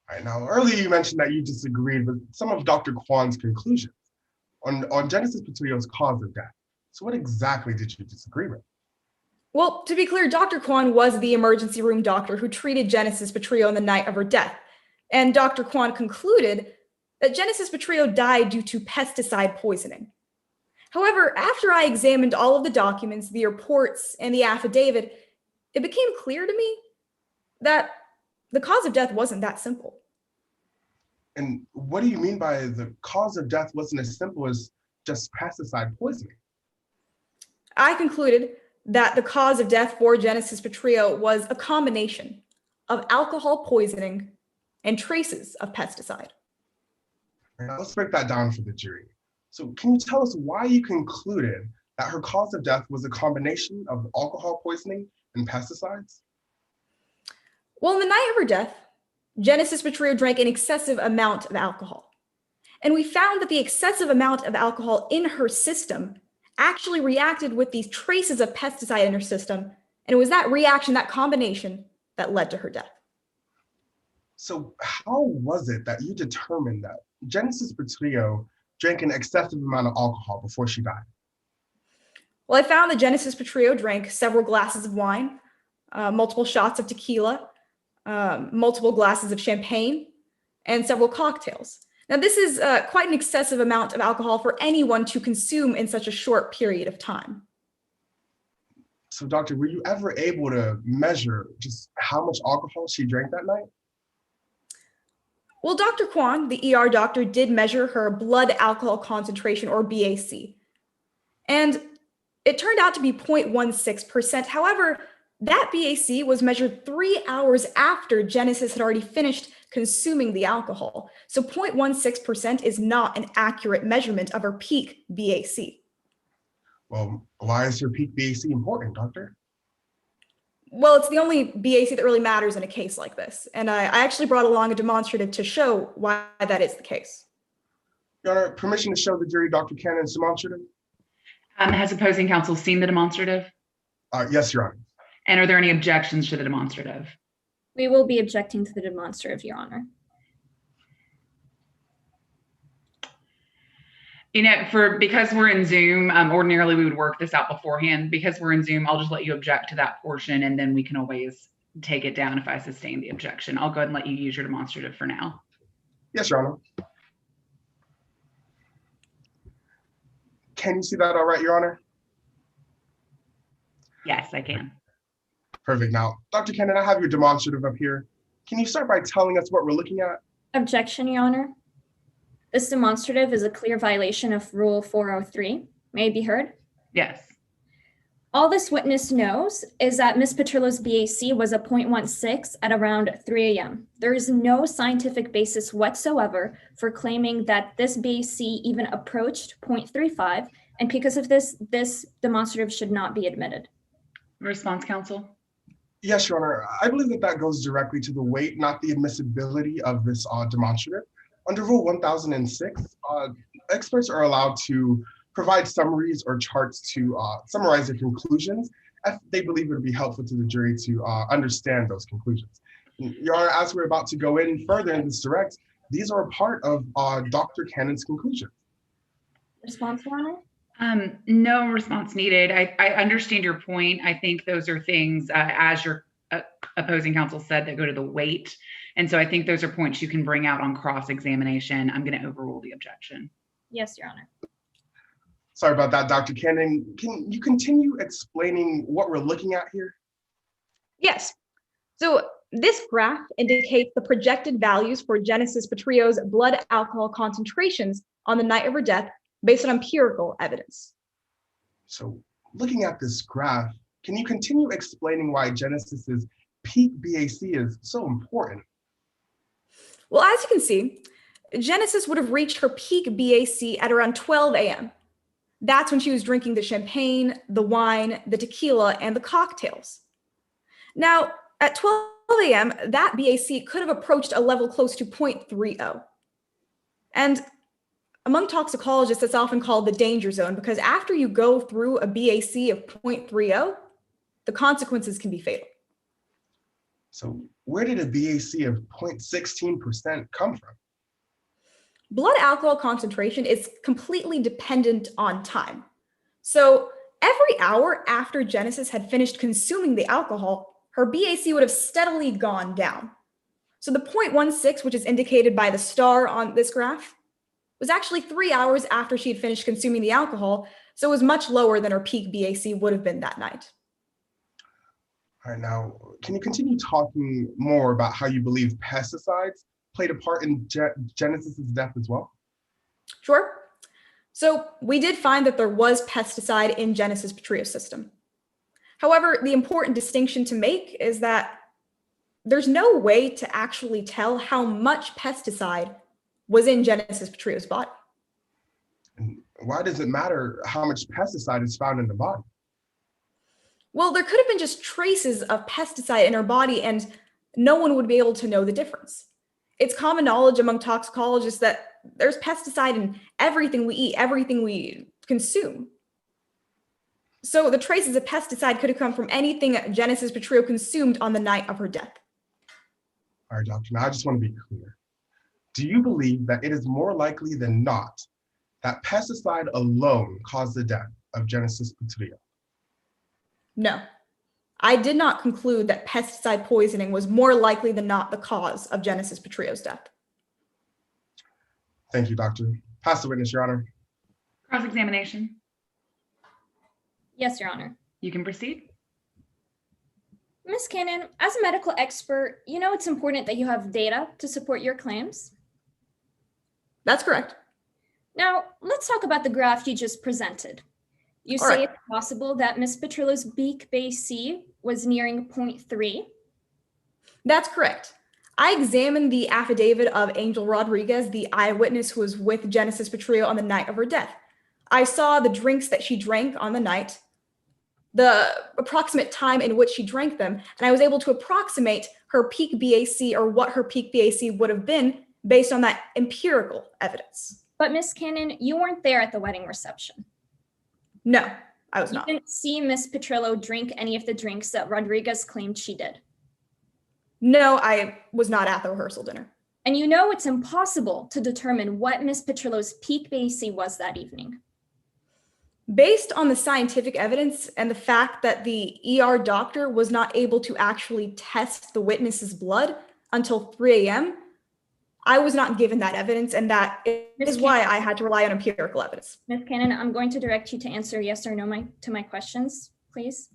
All right, now earlier you mentioned that you disagreed with some of Dr. Kwan's conclusions on Genesis Petrillo's cause of death. So what exactly did you disagree with? Well, to be clear, Dr. Kwan was the emergency room doctor who treated Genesis Petrillo on the night of her death. And Dr. Kwan concluded that Genesis Petrillo died due to pesticide poisoning. However, after I examined all of the documents, the reports, and the affidavit, it became clear to me that the cause of death wasn't that simple. And what do you mean by the cause of death wasn't as simple as just pesticide poisoning? I concluded that the cause of death for Genesis Petrillo was a combination of alcohol poisoning and traces of pesticide. Now, let's break that down for the jury. So can you tell us why you concluded that her cause of death was a combination of alcohol poisoning and pesticides? Well, on the night of her death, Genesis Petrillo drank an excessive amount of alcohol. And we found that the excessive amount of alcohol in her system actually reacted with these traces of pesticide in her system. And it was that reaction, that combination, that led to her death. So how was it that you determined that Genesis Petrillo drank an excessive amount of alcohol before she died? Well, I found that Genesis Petrillo drank several glasses of wine, multiple shots of tequila, multiple glasses of champagne, and several cocktails. Now, this is quite an excessive amount of alcohol for anyone to consume in such a short period of time. So, doctor, were you ever able to measure just how much alcohol she drank that night? Well, Dr. Kwan, the ER doctor, did measure her blood alcohol concentration, or BAC. And it turned out to be 0.16%. However, that BAC was measured 3 hours after Genesis had already finished consuming the alcohol. So 0.16% is not an accurate measurement of her peak BAC. Well, why is her peak BAC important, doctor? Well, it's the only BAC that really matters in a case like this. And I actually brought along a demonstrative to show why that is the case. Your Honor, permission to show the jury Dr. Cannon's demonstrative? Has opposing counsel seen the demonstrative? Yes, Your Honor. And are there any objections to the demonstrative? We will be objecting to the demonstrative, Your Honor. You know, because we're in Zoom, ordinarily we would work this out beforehand. Because we're in Zoom, I'll just let you object to that portion, and then we can always take it down if I sustain the objection. I'll go ahead and let you use your demonstrative for now. Yes, Your Honor. Can you see that all right, Your Honor? Yes, I can. Perfect. Now, Dr. Cannon, I have your demonstrative up here. Can you start by telling us what we're looking at? Objection, Your Honor. This demonstrative is a clear violation of Rule 403. May it be heard? Yes. All this witness knows is that Ms. Petrillo's BAC was a 0.16 at around 3 a.m. There is no scientific basis whatsoever for claiming that this BAC even approached 0.35, and because of this demonstrative should not be admitted. Response, counsel? Yes, Your Honor. I believe that goes directly to the weight, not the admissibility of this demonstrative. Under Rule 1006, experts are allowed to provide summaries or charts to summarize their conclusions if they believe it would be helpful to the jury to understand those conclusions. Your Honor, as we're about to go in further in this direct, these are a part of Dr. Cannon's conclusions. Response, Your Honor? No response needed. I understand your point. I think those are things, as your opposing counsel said, that go to the weight. And so I think those are points you can bring out on cross-examination. I'm going to overrule the objection. Yes, Your Honor. Sorry about that, Dr. Cannon. Can you continue explaining what we're looking at here? Yes. So this graph indicates the projected values for Genesis Petrillo's blood alcohol concentrations on the night of her death based on empirical evidence. So looking at this graph, can you continue explaining why Genesis's peak BAC is so important? Well, as you can see, Genesis would have reached her peak BAC at around 12 a.m. That's when she was drinking the champagne, the wine, the tequila, and the cocktails. Now, at 12 a.m., that BAC could have approached a level close to 0.30. And among toxicologists, it's often called the danger zone because after you go through a BAC of 0.30, the consequences can be fatal. So where did a BAC of 0.16% come from? Blood alcohol concentration is completely dependent on time. So every hour after Genesis had finished consuming the alcohol, her BAC would have steadily gone down. So the 0.16, which is indicated by the star on this graph, was actually 3 hours after she had finished consuming the alcohol, so it was much lower than her peak BAC would have been that night. All right, now, can you continue talking more about how you believe pesticides played a part in Genesis's death as well? Sure. So we did find that there was pesticide in Genesis Petrillo's system. However, the important distinction to make is that there's no way to actually tell how much pesticide was in Genesis Petrillo's body. And why does it matter how much pesticide is found in the body? Well, there could have been just traces of pesticide in her body and no one would be able to know the difference. It's common knowledge among toxicologists that there's pesticide in everything we eat, everything we consume. So the traces of pesticide could have come from anything Genesis Petrillo consumed on the night of her death. All right, doctor, now I just want to be clear. Do you believe that it is more likely than not that pesticide alone caused the death of Genesis Petrillo? No, I did not conclude that pesticide poisoning was more likely than not the cause of Genesis Petrillo's death. Thank you, doctor. Pass the witness, Your Honor. Cross-examination. Yes, Your Honor. You can proceed. Ms. Cannon, as a medical expert, you know it's important that you have data to support your claims. That's correct. Now, let's talk about the graph you just presented. You All say right. it's possible that Ms. Petrillo's peak base C was nearing 0.3. That's correct. I examined the affidavit of Angel Rodriguez, the eyewitness who was with Genesis Petrillo on the night of her death. I saw the drinks that she drank on the night, the approximate time in which she drank them, and I was able to approximate her peak BAC or what her peak BAC would have been based on that empirical evidence. But Ms. Cannon, you weren't there at the wedding reception. No, I was not. You didn't see Ms. Petrillo drink any of the drinks that Rodriguez claimed she did. No, I was not at the rehearsal dinner. And you know it's impossible to determine what Ms. Petrillo's peak BAC was that evening. Based on the scientific evidence and the fact that the ER doctor was not able to actually test the witness's blood until 3 a.m., I was not given that evidence, and that is why I had to rely on empirical evidence. Ms. Cannon, I'm going to direct you to answer yes or no to my questions, please.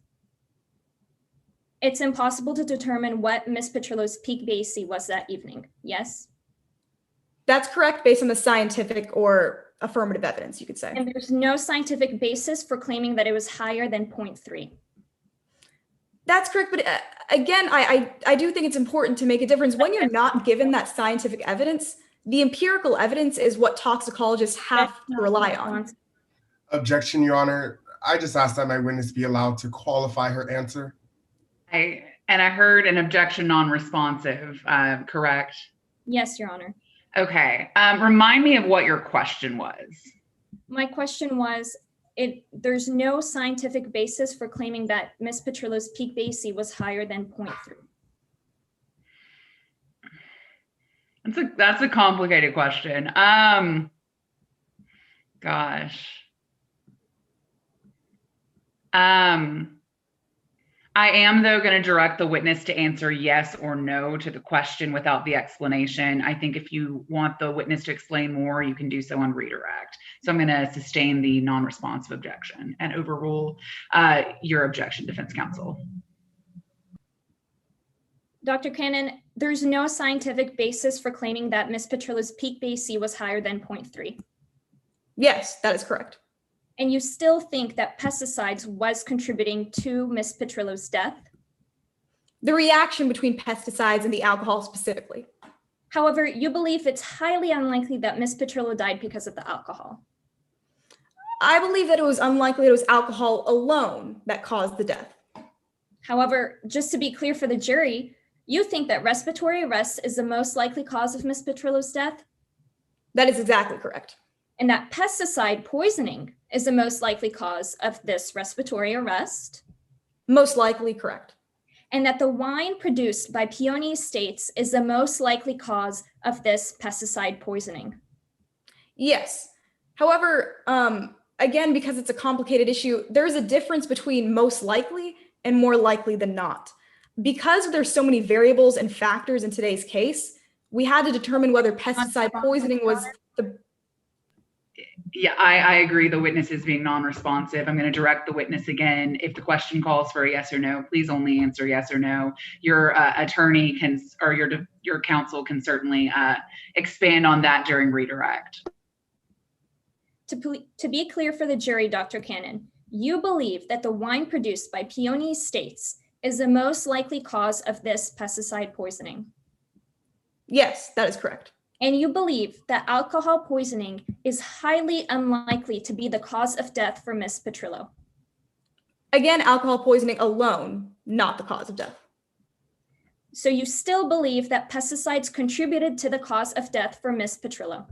It's impossible to determine what Ms. Petrillo's peak BAC was that evening, yes? That's correct based on the scientific or affirmative evidence, you could say. And there's no scientific basis for claiming that it was higher than 0.3. That's correct, but again, I do think it's important to make a difference. When you're not given that scientific evidence, the empirical evidence is what toxicologists have to rely on. Objection, Your Honor. I just asked that my witness be allowed to qualify her answer. I heard an objection non-responsive, correct? Yes, Your Honor. Okay. Remind me of what your question was. My question was, there's no scientific basis for claiming that Ms. Petrillo's peak BAC was higher than 0.3. That's a complicated question. Gosh. I am, though, going to direct the witness to answer yes or no to the question without the explanation. I think if you want the witness to explain more, you can do so on redirect. So I'm going to sustain the non-responsive objection and overrule your objection, defense counsel. Dr. Cannon, there's no scientific basis for claiming that Ms. Petrillo's peak BAC was higher than 0.3. Yes, that is correct. And you still think that pesticides was contributing to Ms. Petrillo's death? The reaction between pesticides and the alcohol specifically. However, you believe it's highly unlikely that Ms. Petrillo died because of the alcohol. I believe that it was unlikely it was alcohol alone that caused the death. However, just to be clear for the jury, you think that respiratory arrest is the most likely cause of Ms. Petrillo's death? That is exactly correct. And that pesticide poisoning is the most likely cause of this respiratory arrest? Most likely correct. And that the wine produced by Peony Estates is the most likely cause of this pesticide poisoning? Yes. However, again, because it's a complicated issue, there's a difference between most likely and more likely than not. Because there's so many variables and factors in today's case, we had to determine whether pesticide poisoning was the... Yeah, I agree. The witness is being non-responsive. I'm going to direct the witness again. If the question calls for a yes or no, please only answer yes or no. Your attorney can, or your counsel can certainly expand on that during redirect. To be clear for the jury, Dr. Cannon, you believe that the wine produced by Peony Estates is the most likely cause of this pesticide poisoning? Yes, that is correct. And you believe that alcohol poisoning is highly unlikely to be the cause of death for Ms. Petrillo? Again, alcohol poisoning alone, not the cause of death. So you still believe that pesticides contributed to the cause of death for Ms. Petrillo?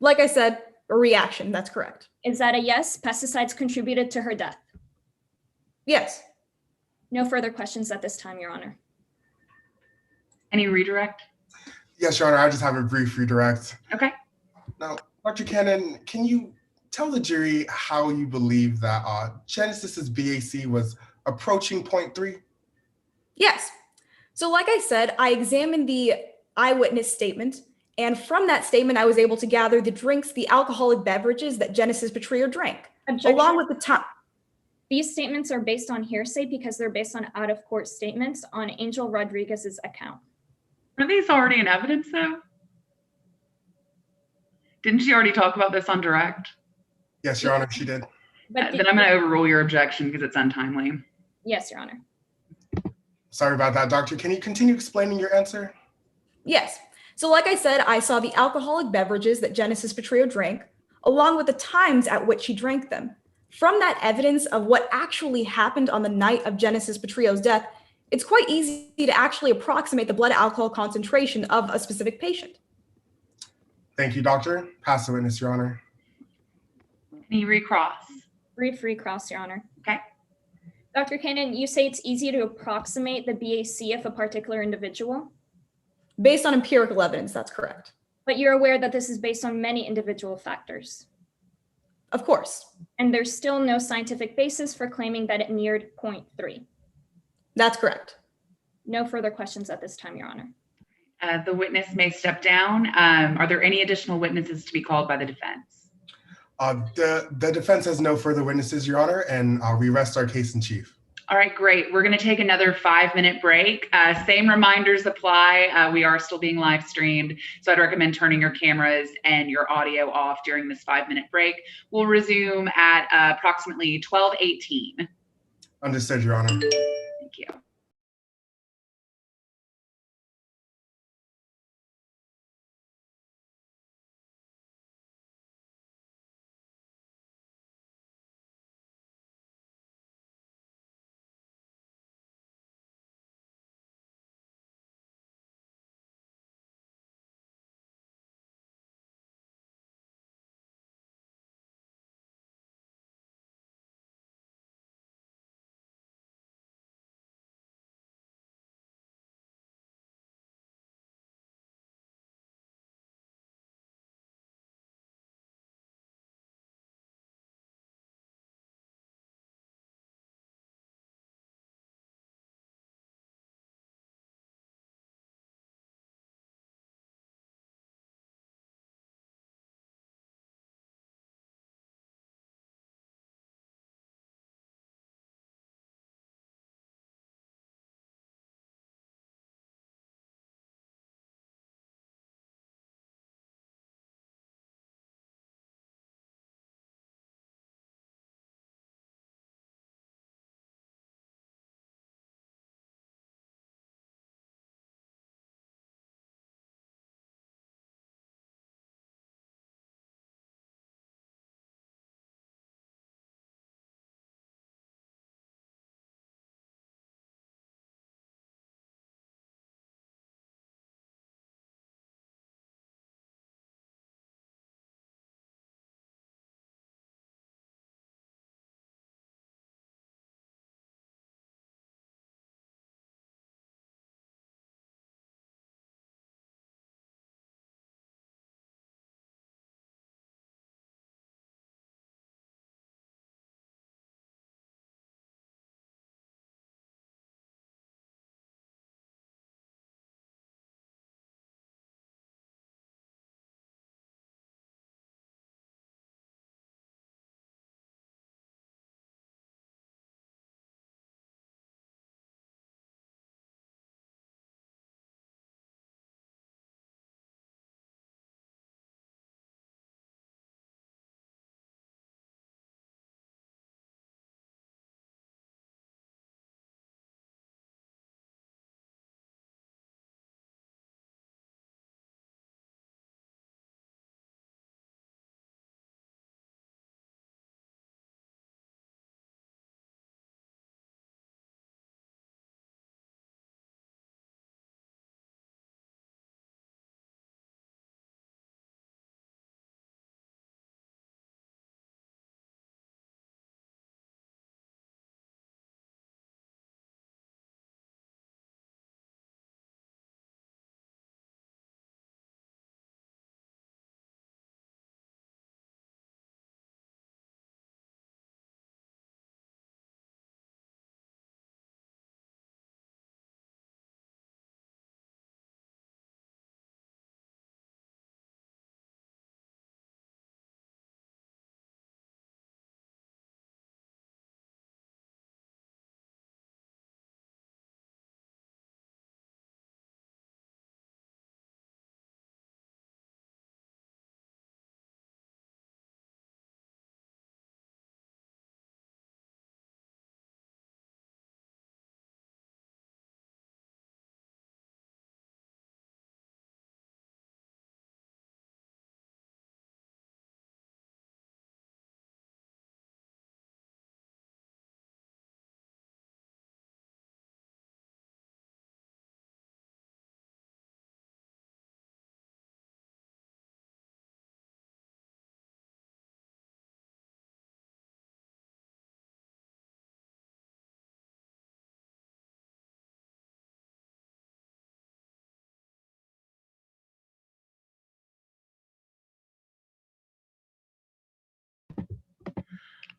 Like I said, a reaction, that's correct. Is that a yes? Pesticides contributed to her death? Yes. No further questions at this time, Your Honor. Any redirect? Yes, Your Honor, I just have a brief redirect. Okay. Now, Dr. Cannon, can you tell the jury how you believe that Genesis's BAC was approaching 0.3? Yes. So like I said, I examined the eyewitness statement, and from that statement, I was able to gather the drinks, the alcoholic beverages that Genesis Petrillo drank, Objection. along with the time. These statements are based on hearsay because they're based on out-of-court statements on Angel Rodriguez's account. Are these already in evidence though? Didn't she already talk about this on direct? Yes, Your Honor, she did. But Then I'm going to overrule your objection because it's untimely. Yes, Your Honor. Sorry about that, Doctor. Can you continue explaining your answer? Yes. So like I said, I saw the alcoholic beverages that Genesis Petrillo drank, along with the times at which she drank them. From that evidence of what actually happened on the night of Genesis Petrillo's death, it's quite easy to actually approximate the blood alcohol concentration of a specific patient. Thank you, Doctor. Pass the witness, Your Honor. Can you recross? Brief recross, Your Honor. Okay. Dr. Cannon, you say it's easy to approximate the BAC of a particular individual? Based on empirical evidence, that's correct. But you're aware that this is based on many individual factors? Of course. And there's still no scientific basis for claiming that it neared 0.3? That's correct. No further questions at this time, Your Honor. The witness may step down. Are there any additional witnesses to be called by the defense? The defense has no further witnesses, Your Honor, and we rest our case in chief. All right, great. We're going to take another 5-minute break. Same reminders apply. We are still being live streamed, so I'd recommend turning your cameras and your audio off during this 5-minute break. We'll resume at approximately 12:18. Understood, Your Honor. Thank you.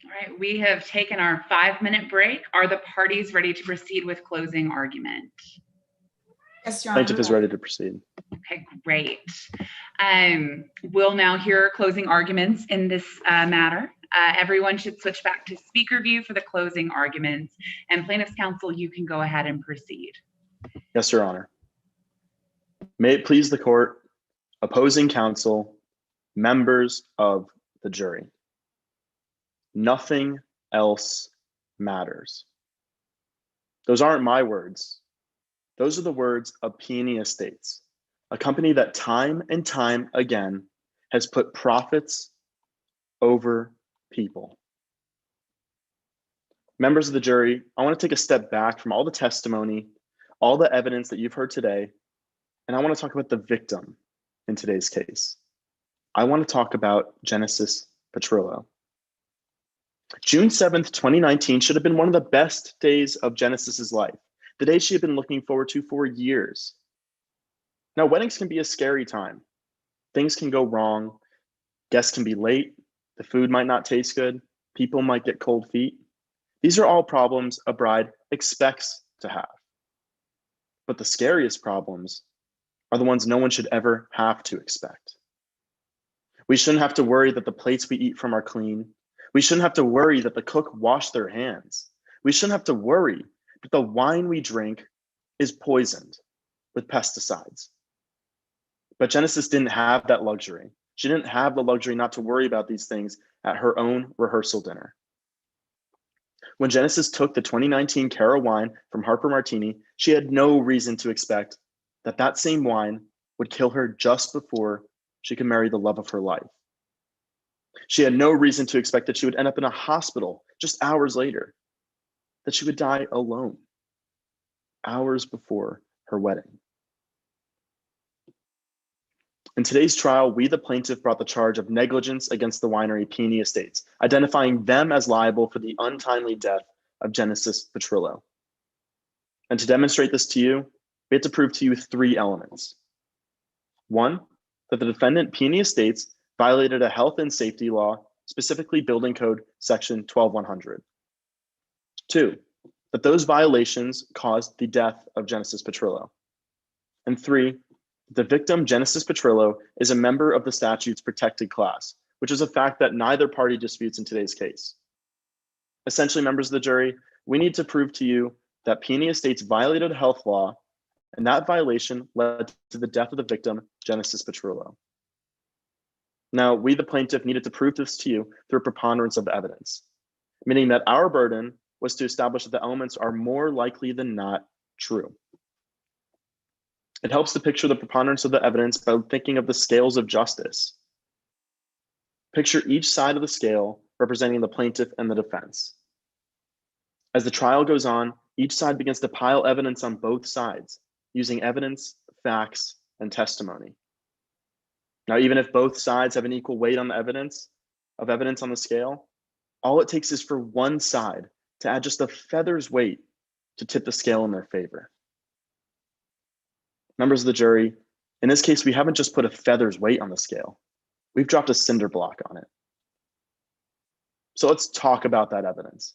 All right, we have taken our 5-minute break. Are the parties ready to proceed with closing argument? Yes, Your Honor. Plaintiff is ready to proceed. Okay, great. We'll now hear closing arguments in this matter. Everyone should switch back to speaker view for the closing arguments. And plaintiff's counsel, you can go ahead and proceed. Yes, Your Honor. May it please the court, opposing counsel, members of the jury. Nothing else matters. Those aren't my words. Those are the words of Peony Estates, a company that time and time again has put profits over people. Members of the jury, I want to take a step back from all the testimony, all the evidence that you've heard today, and I want to talk about the victim in today's case. I want to talk about Genesis Petrillo. June 7th, 2019 should have been one of the best days of Genesis's life, the day she had been looking forward to for years. Now, weddings can be a scary time. Things can go wrong. Guests can be late. The food might not taste good. People might get cold feet. These are all problems a bride expects to have. But the scariest problems are the ones no one should ever have to expect. We shouldn't have to worry that the plates we eat from are clean. We shouldn't have to worry that the cook washed their hands. We shouldn't have to worry that the wine we drink is poisoned with pesticides. But Genesis didn't have that luxury. She didn't have the luxury not to worry about these things at her own rehearsal dinner. When Genesis took the 2019 Cara wine from Harper Martini, she had no reason to expect that that same wine would kill her just before she could marry the love of her life. She had no reason to expect that she would end up in a hospital just hours later, that she would die alone hours before her wedding. In today's trial, we, the plaintiff, brought the charge of negligence against the winery Peony Estates, identifying them as liable for the untimely death of Genesis Petrillo. And to demonstrate this to you, we had to prove to you 3 elements. 1, that the defendant, Peony Estates, violated a health and safety law, specifically Building Code Section 12100. 2, that those violations caused the death of Genesis Petrillo. And 3, the victim, Genesis Petrillo, is a member of the statute's protected class, which is a fact that neither party disputes in today's case. Essentially, members of the jury, we need to prove to you that Peony Estates violated a health law, and that violation led to the death of the victim, Genesis Petrillo. Now, we, the plaintiff, needed to prove this to you through a preponderance of the evidence, meaning that our burden was to establish that the elements are more likely than not true. It helps to picture the preponderance of the evidence by thinking of the scales of justice. Picture each side of the scale representing the plaintiff and the defense. As the trial goes on, each side begins to pile evidence on both sides, using evidence, facts, and testimony. Now, even if both sides have an equal weight on the evidence on the scale, all it takes is for one side to add just a feather's weight to tip the scale in their favor. Members of the jury, in this case, we haven't just put a feather's weight on the scale. We've dropped a cinder block on it. So let's talk about that evidence.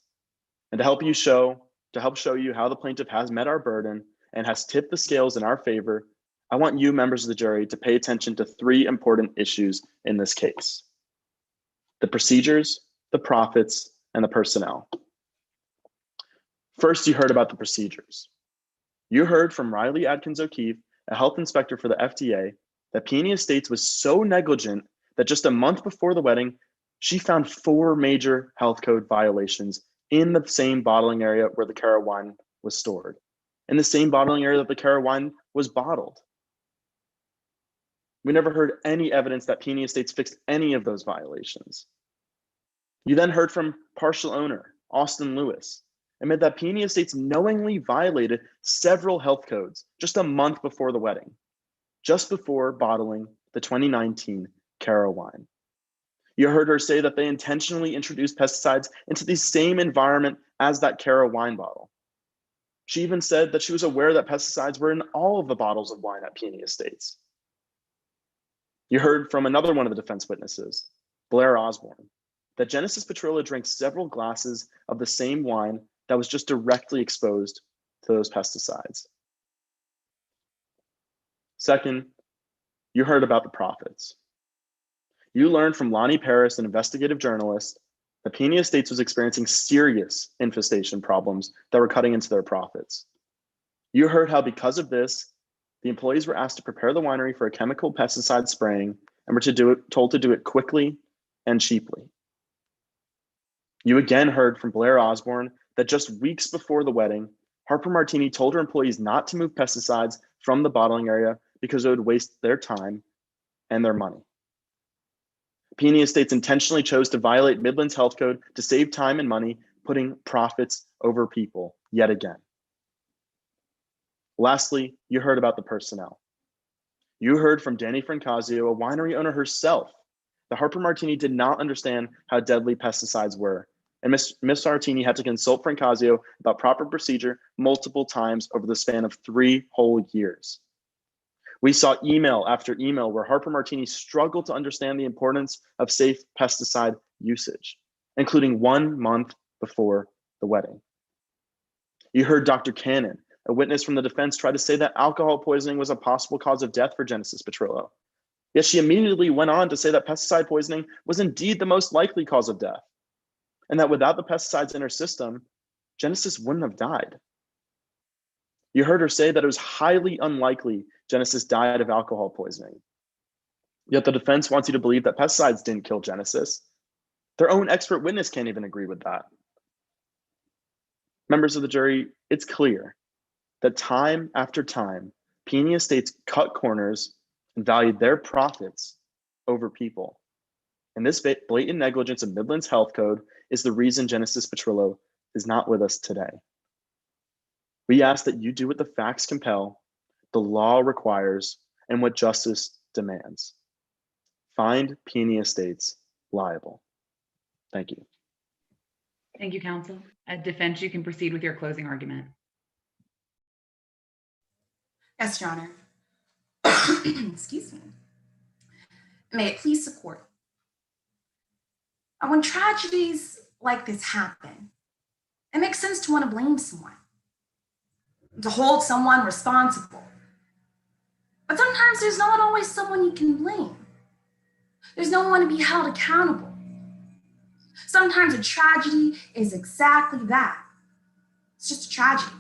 And to help show you how the plaintiff has met our burden and has tipped the scales in our favor, I want you, members of the jury, to pay attention to 3 important issues in this case: the procedures, the profits, and the personnel. First, you heard about the procedures. You heard from Riley Adkins O'Keefe, a health inspector for the FDA, that Peony Estates was so negligent that just a month before the wedding, she found 4 major health code violations in the same bottling area where the Cara wine was stored, in the same bottling area that the Cara wine was bottled. We never heard any evidence that Peony Estates fixed any of those violations. You then heard from partial owner, Austin Lewis, admit that Peony Estates knowingly violated several health codes just a month before the wedding, just before bottling the 2019 Cara wine. You heard her say that they intentionally introduced pesticides into the same environment as that Cara wine bottle. She even said that she was aware that pesticides were in all of the bottles of wine at Peony Estates. You heard from another one of the defense witnesses, Blair Osborne, that Genesis Petroleum drank several glasses of the same wine that was just directly exposed to those pesticides. Second, you heard about the profits. You learned from Lonnie Paris, an investigative journalist, that Peony Estates was experiencing serious infestation problems that were cutting into their profits. You heard how because of this, the employees were asked to prepare the winery for a chemical pesticide spraying and were told to do it quickly and cheaply. You again heard from Blair Osborne that just weeks before the wedding, Harper Martini told her employees not to move pesticides from the bottling area because it would waste their time and their money. Peony Estates intentionally chose to violate Midland's health code to save time and money, putting profits over people yet again. Lastly, you heard about the personnel. You heard from Danny Francasio, a winery owner herself, that Harper Martini did not understand how deadly pesticides were. And Ms. Martini had to consult Francasio about proper procedure multiple times over the span of 3 whole years. We saw email after email where Harper Martini struggled to understand the importance of safe pesticide usage, including 1 month before the wedding. You heard Dr. Cannon, a witness from the defense, try to say that alcohol poisoning was a possible cause of death for Genesis Petroleum. Yet she immediately went on to say that pesticide poisoning was indeed the most likely cause of death, and that without the pesticides in her system, Genesis wouldn't have died. You heard her say that it was highly unlikely Genesis died of alcohol poisoning. Yet the defense wants you to believe that pesticides didn't kill Genesis. Their own expert witness can't even agree with that. Members of the jury, it's clear that time after time, Peony Estates cut corners and valued their profits over people. And this blatant negligence of Midland's health code is the reason Genesis Petroleum is not with us today. We ask that you do what the facts compel, the law requires, and what justice demands. Find Peony Estates liable. Thank you. Thank you, counsel. Defense, you can proceed with your closing argument. Yes, Your Honor. Excuse me. May it please the court. When tragedies like this happen, it makes sense to want to blame someone, to hold someone responsible. But sometimes there's not always someone you can blame. There's no one to be held accountable. Sometimes a tragedy is exactly that. It's just a tragedy.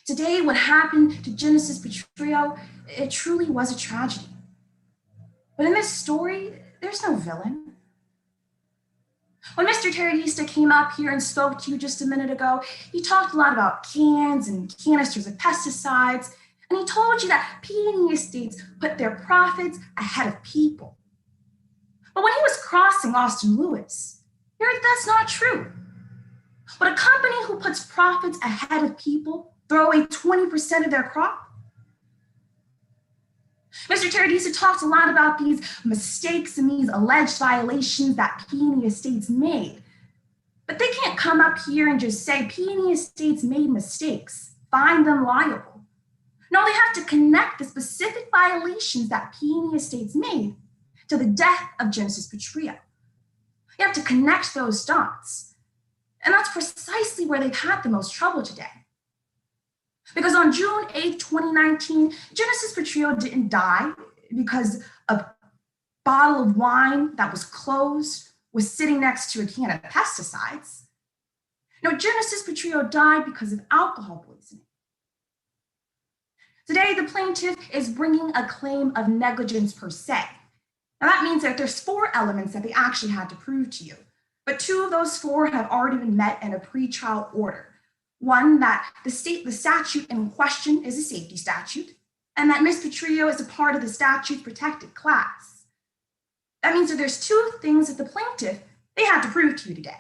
Today, what happened to Genesis Petroleum, it truly was a tragedy. But in this story, there's no villain. When Mr. Terradista came up here and spoke to you just a minute ago, he talked a lot about cans and canisters of pesticides, and he told you that Peony Estates put their profits ahead of people. But when he was crossing Austin Lewis, you heard that's not true. Would a company who puts profits ahead of people throw away 20% of their crop? Mr. Terradista talked a lot about these mistakes and these alleged violations that Peony Estates made. But they can't come up here and just say Peony Estates made mistakes, find them liable. No, they have to connect the specific violations that Peony Estates made to the death of Genesis Petroleum. You have to connect those dots. And that's precisely where they've had the most trouble today. Because on June 8th, 2019, Genesis Petroleum didn't die because a bottle of wine that was closed was sitting next to a can of pesticides. No, Genesis Petroleum died because of alcohol poisoning. Today, the plaintiff is bringing a claim of negligence per se. Now that means that there's 4 elements that they actually had to prove to you, but 2 of those 4 have already been met in a pretrial order. One, that the statute in question is a safety statute, and that Ms. Petrillo is a part of the statute's protected class. That means that there's 2 things that the plaintiff, they had to prove to you today.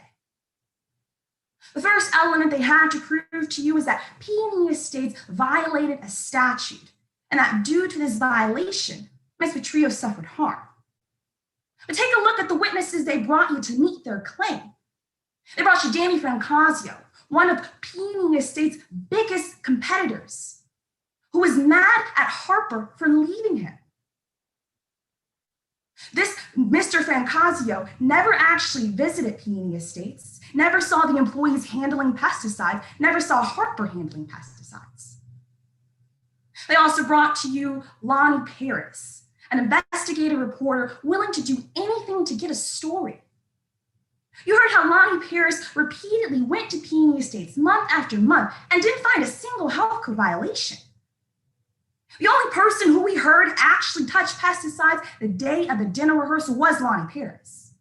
The first element they had to prove to you is that Peony Estates violated a statute, and that due to this violation, Ms. Petrillo suffered harm. But take a look at the witnesses they brought you to meet their claim. They brought you Danny Francasio, one of Peony Estates' biggest competitors, who was mad at Harper for leaving him. This Mr. Francasio never actually visited Peony Estates, never saw the employees handling pesticides, never saw Harper handling pesticides. They also brought to you Lonnie Paris, an investigative reporter willing to do anything to get a story. You heard how Lonnie Paris repeatedly went to Peony Estates month after month and didn't find a single health code violation. The only person who we heard actually touch pesticides the day of the dinner rehearsal was Lonnie Paris.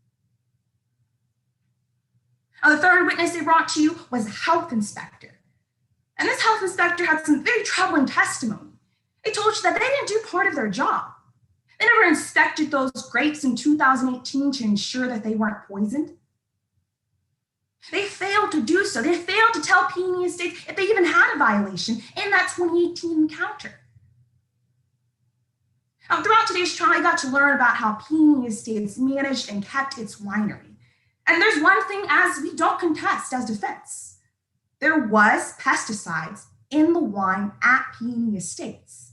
Now, the third witness they brought to you was a health inspector. And this health inspector had some very troubling testimony. They told you that they didn't do part of their job. They never inspected those grapes in 2018 to ensure that they weren't poisoned. They failed to do so. They failed to tell Peony Estates if they even had a violation in that 2018 encounter. Now, throughout today's trial, I got to learn about how Peony Estates managed and kept its winery. And there's one thing as we don't contest as defense. There was pesticides in the wine at Peony Estates.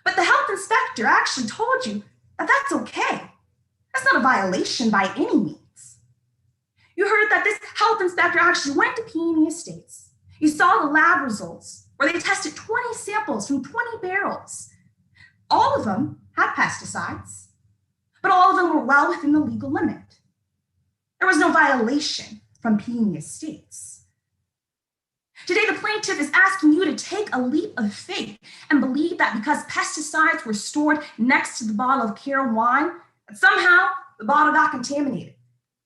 But the health inspector actually told you that that's okay. That's not a violation by any means. You heard that this health inspector actually went to Peony Estates. You saw the lab results where they tested 20 samples from 20 barrels. All of them had pesticides, but all of them were well within the legal limit. There was no violation from Peony Estates. Today, the plaintiff is asking you to take a leap of faith and believe that because pesticides were stored next to the bottle of Cara wine, that somehow the bottle got contaminated.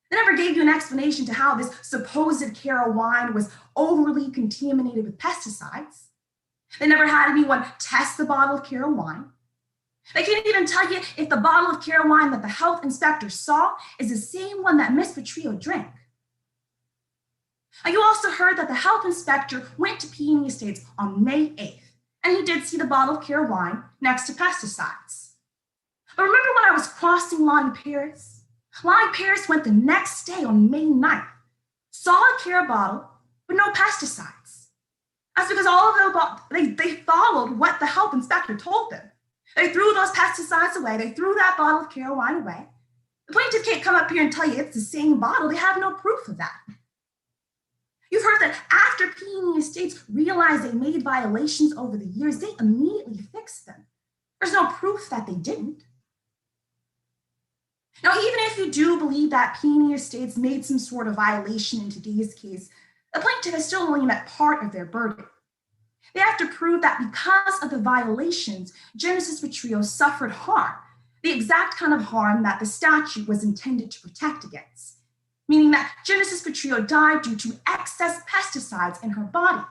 They never gave you an explanation to how this supposed Cara wine was overly contaminated with pesticides. They never had anyone test the bottle of Cara wine. They can't even tell you if the bottle of Cara wine that the health inspector saw is the same one that Miss Petrillo drank. You also heard that the health inspector went to Peony Estates on May 8th, and he did see the bottle of Cara wine next to pesticides. But remember when I was crossing Lonnie Paris? Lonnie Paris went the next day on May 9th, saw a Cara bottle, but no pesticides. That's because all of they followed what the health inspector told them. They threw those pesticides away. They threw that bottle of Cara wine away. The plaintiff can't come up here and tell you it's the same bottle. They have no proof of that. You've heard that after Peony Estates realized they made violations over the years, they immediately fixed them. There's no proof that they didn't. Now, even if you do believe that Peony Estates made some sort of violation in today's case, the plaintiff has still only met part of their burden. They have to prove that because of the violations, Genesis Petrillo suffered harm, the exact kind of harm that the statute was intended to protect against, meaning that Genesis Petrillo died due to excess pesticides in her body.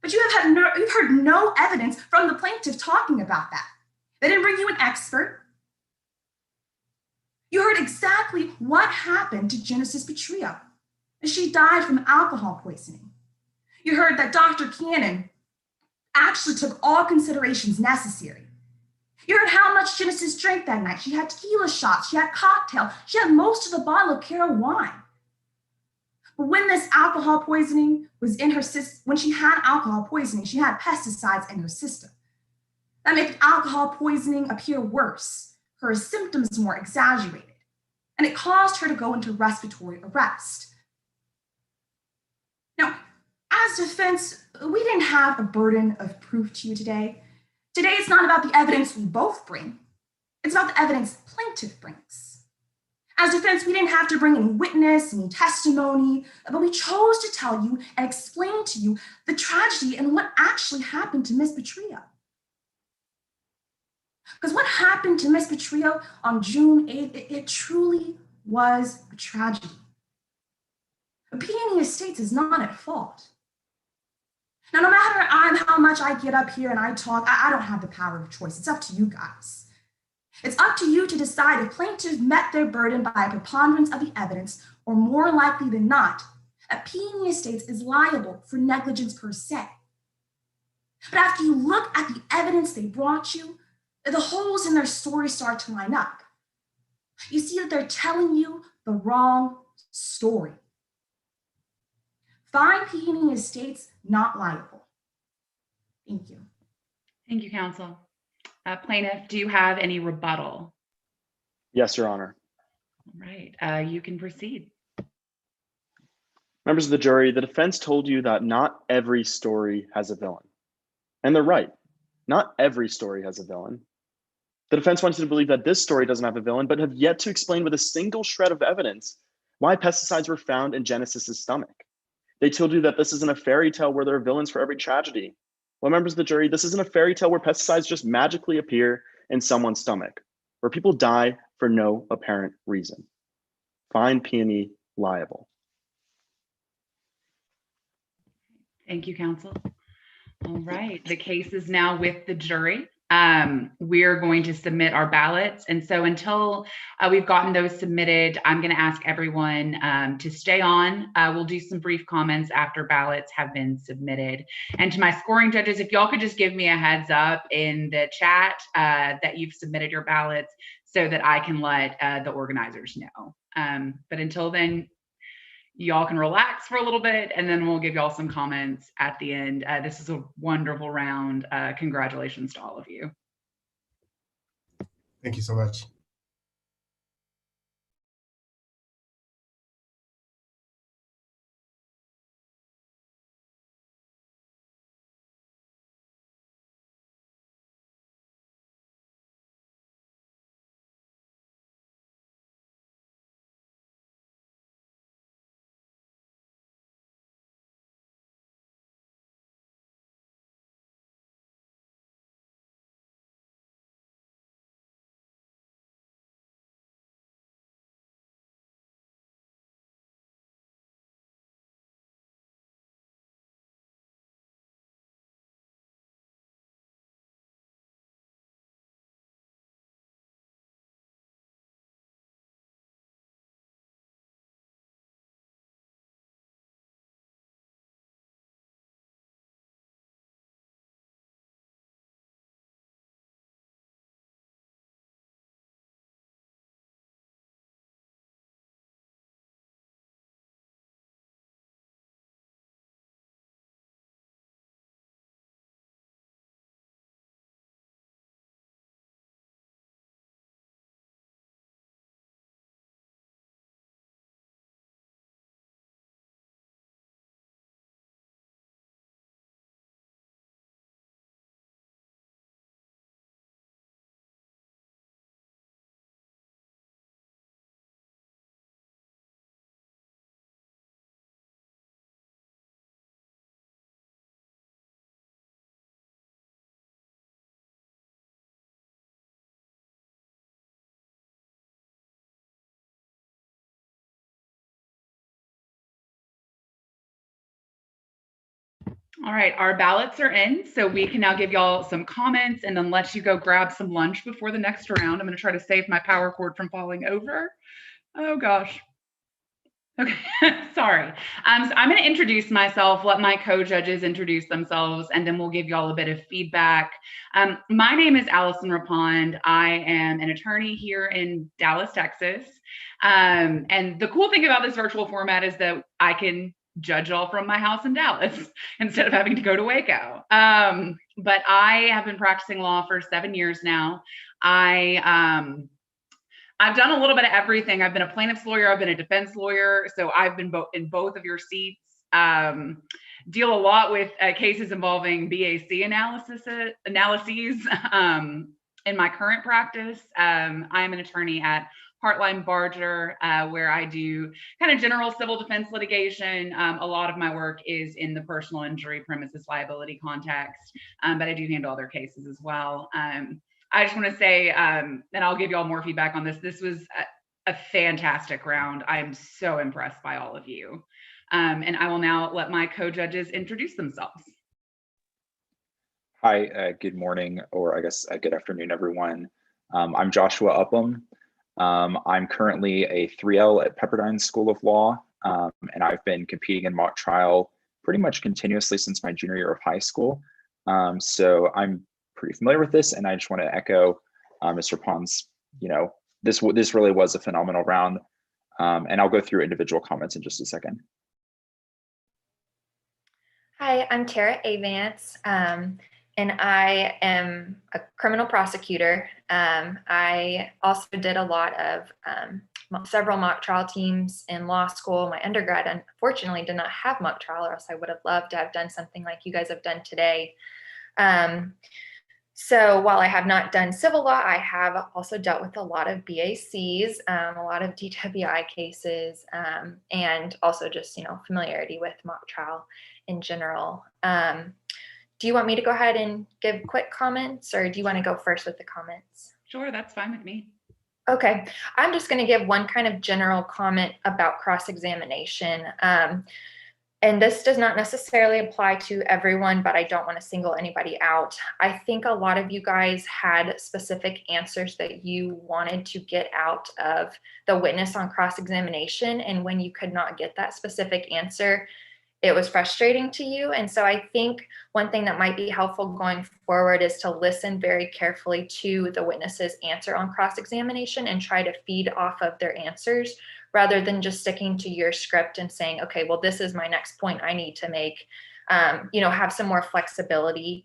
But you've heard no evidence from the plaintiff talking about that. They didn't bring you an expert. You heard exactly what happened to Genesis Petrillo. She died from alcohol poisoning. You heard that Dr. Cannon actually took all considerations necessary. You heard how much Genesis drank that night. She had tequila shots, she had cocktail, she had most of the bottle of Cara wine. But when this alcohol poisoning was in her system, when she had alcohol poisoning, she had pesticides in her system. That made alcohol poisoning appear worse, her symptoms more exaggerated, and it caused her to go into respiratory arrest. Now, as defense, we didn't have a burden of proof to you today. Today, it's not about the evidence we both bring. It's about the evidence plaintiff brings. As defense, we didn't have to bring any witness, any testimony, but we chose to tell you and explain to you the tragedy and what actually happened to Miss Petrillo. Because what happened to Miss Petrillo on June 8th, it truly was a tragedy. Peony Estates is not at fault. Now, no matter how much I get up here and I talk, I don't have the power of choice. It's up to you guys. It's up to you to decide if plaintiffs met their burden by a preponderance of the evidence, or more likely than not, that Peony Estates is liable for negligence per se. But after you look at the evidence they brought you, the holes in their story start to line up. You see that they're telling you the wrong story. Find Peony Estates not liable. Thank you. Thank you, counsel. Plaintiff, do you have any rebuttal? Yes, Your Honor. All right, you can proceed. Members of the jury, the defense told you that not every story has a villain. And they're right. Not every story has a villain. The defense wants you to believe that this story doesn't have a villain, but have yet to explain with a single shred of evidence why pesticides were found in Genesis's stomach. They told you that this isn't a fairy tale where there are villains for every tragedy. Well, members of the jury, this isn't a fairy tale where pesticides just magically appear in someone's stomach, where people die for no apparent reason. Find P&E liable. Thank you, counsel. All right, the case is now with the jury. We're going to submit our ballots. And so until we've gotten those submitted, I'm going to ask everyone to stay on. We'll do some brief comments after ballots have been submitted. And to my scoring judges, if y'all could just give me a heads up in the chat that you've submitted your ballots so that I can let the organizers know. But until then, y'all can relax for a little bit, and then we'll give y'all some comments at the end. This is a wonderful round. Congratulations to all of you. Thank you so much. All right, our ballots are in, so we can now give y'all some comments and then let you go grab some lunch before the next round. I'm going to try to save my power cord from falling over. Oh gosh. Okay, sorry. So I'm going to introduce myself, let my co-judges introduce themselves, and then we'll give y'all a bit of feedback. My name is Allison Rapond. I am an attorney here in Dallas, Texas. And the cool thing about this virtual format is that I can judge all from my house in Dallas instead of having to go to Waco. But I have been practicing law for 7 years now. I've done a little bit of everything. I've been a plaintiff's lawyer. I've been a defense lawyer. So I've been in both of your seats. Deal a lot with cases involving BAC analyses in my current practice. I'm an attorney at Heartline Barger, where I do kind of general civil defense litigation. A lot of my work is in the personal injury premises liability context, but I do handle other cases as well. I just want to say, and I'll give you all more feedback on this. This was a fantastic round. I'm so impressed by all of you. And I will now let my co-judges introduce themselves. Hi, good morning, or I guess good afternoon, everyone. I'm Joshua Upham. I'm currently a 3L at Pepperdine School of Law, and I've been competing in mock trial pretty much continuously since my junior year of high school. So I'm pretty familiar with this, and I just want to echo Mr. Pond's, this really was a phenomenal round, and I'll go through individual comments in just a second. Hi, I'm Tara Avance. and I am a criminal prosecutor. I also did a lot of several mock trial teams in law school. My undergrad, unfortunately, did not have mock trial, or else I would have loved to have done something like you guys have done today. So while I have not done civil law, I have also dealt with a lot of BACs, a lot of DWI cases, and also just, familiarity with mock trial in general. Do you want me to go ahead and give quick comments, or do you want to go first with the comments? Sure, that's fine with me. Okay, I'm just going to give one kind of general comment about cross-examination. And this does not necessarily apply to everyone, but I don't want to single anybody out. I think a lot of you guys had specific answers that you wanted to get out of the witness on cross-examination. And when you could not get that specific answer, it was frustrating to you. And so I think one thing that might be helpful going forward is to listen very carefully to the witness's answer on cross-examination and try to feed off of their answers, rather than just sticking to your script and saying, okay, well, this is my next point I need to make, have some more flexibility.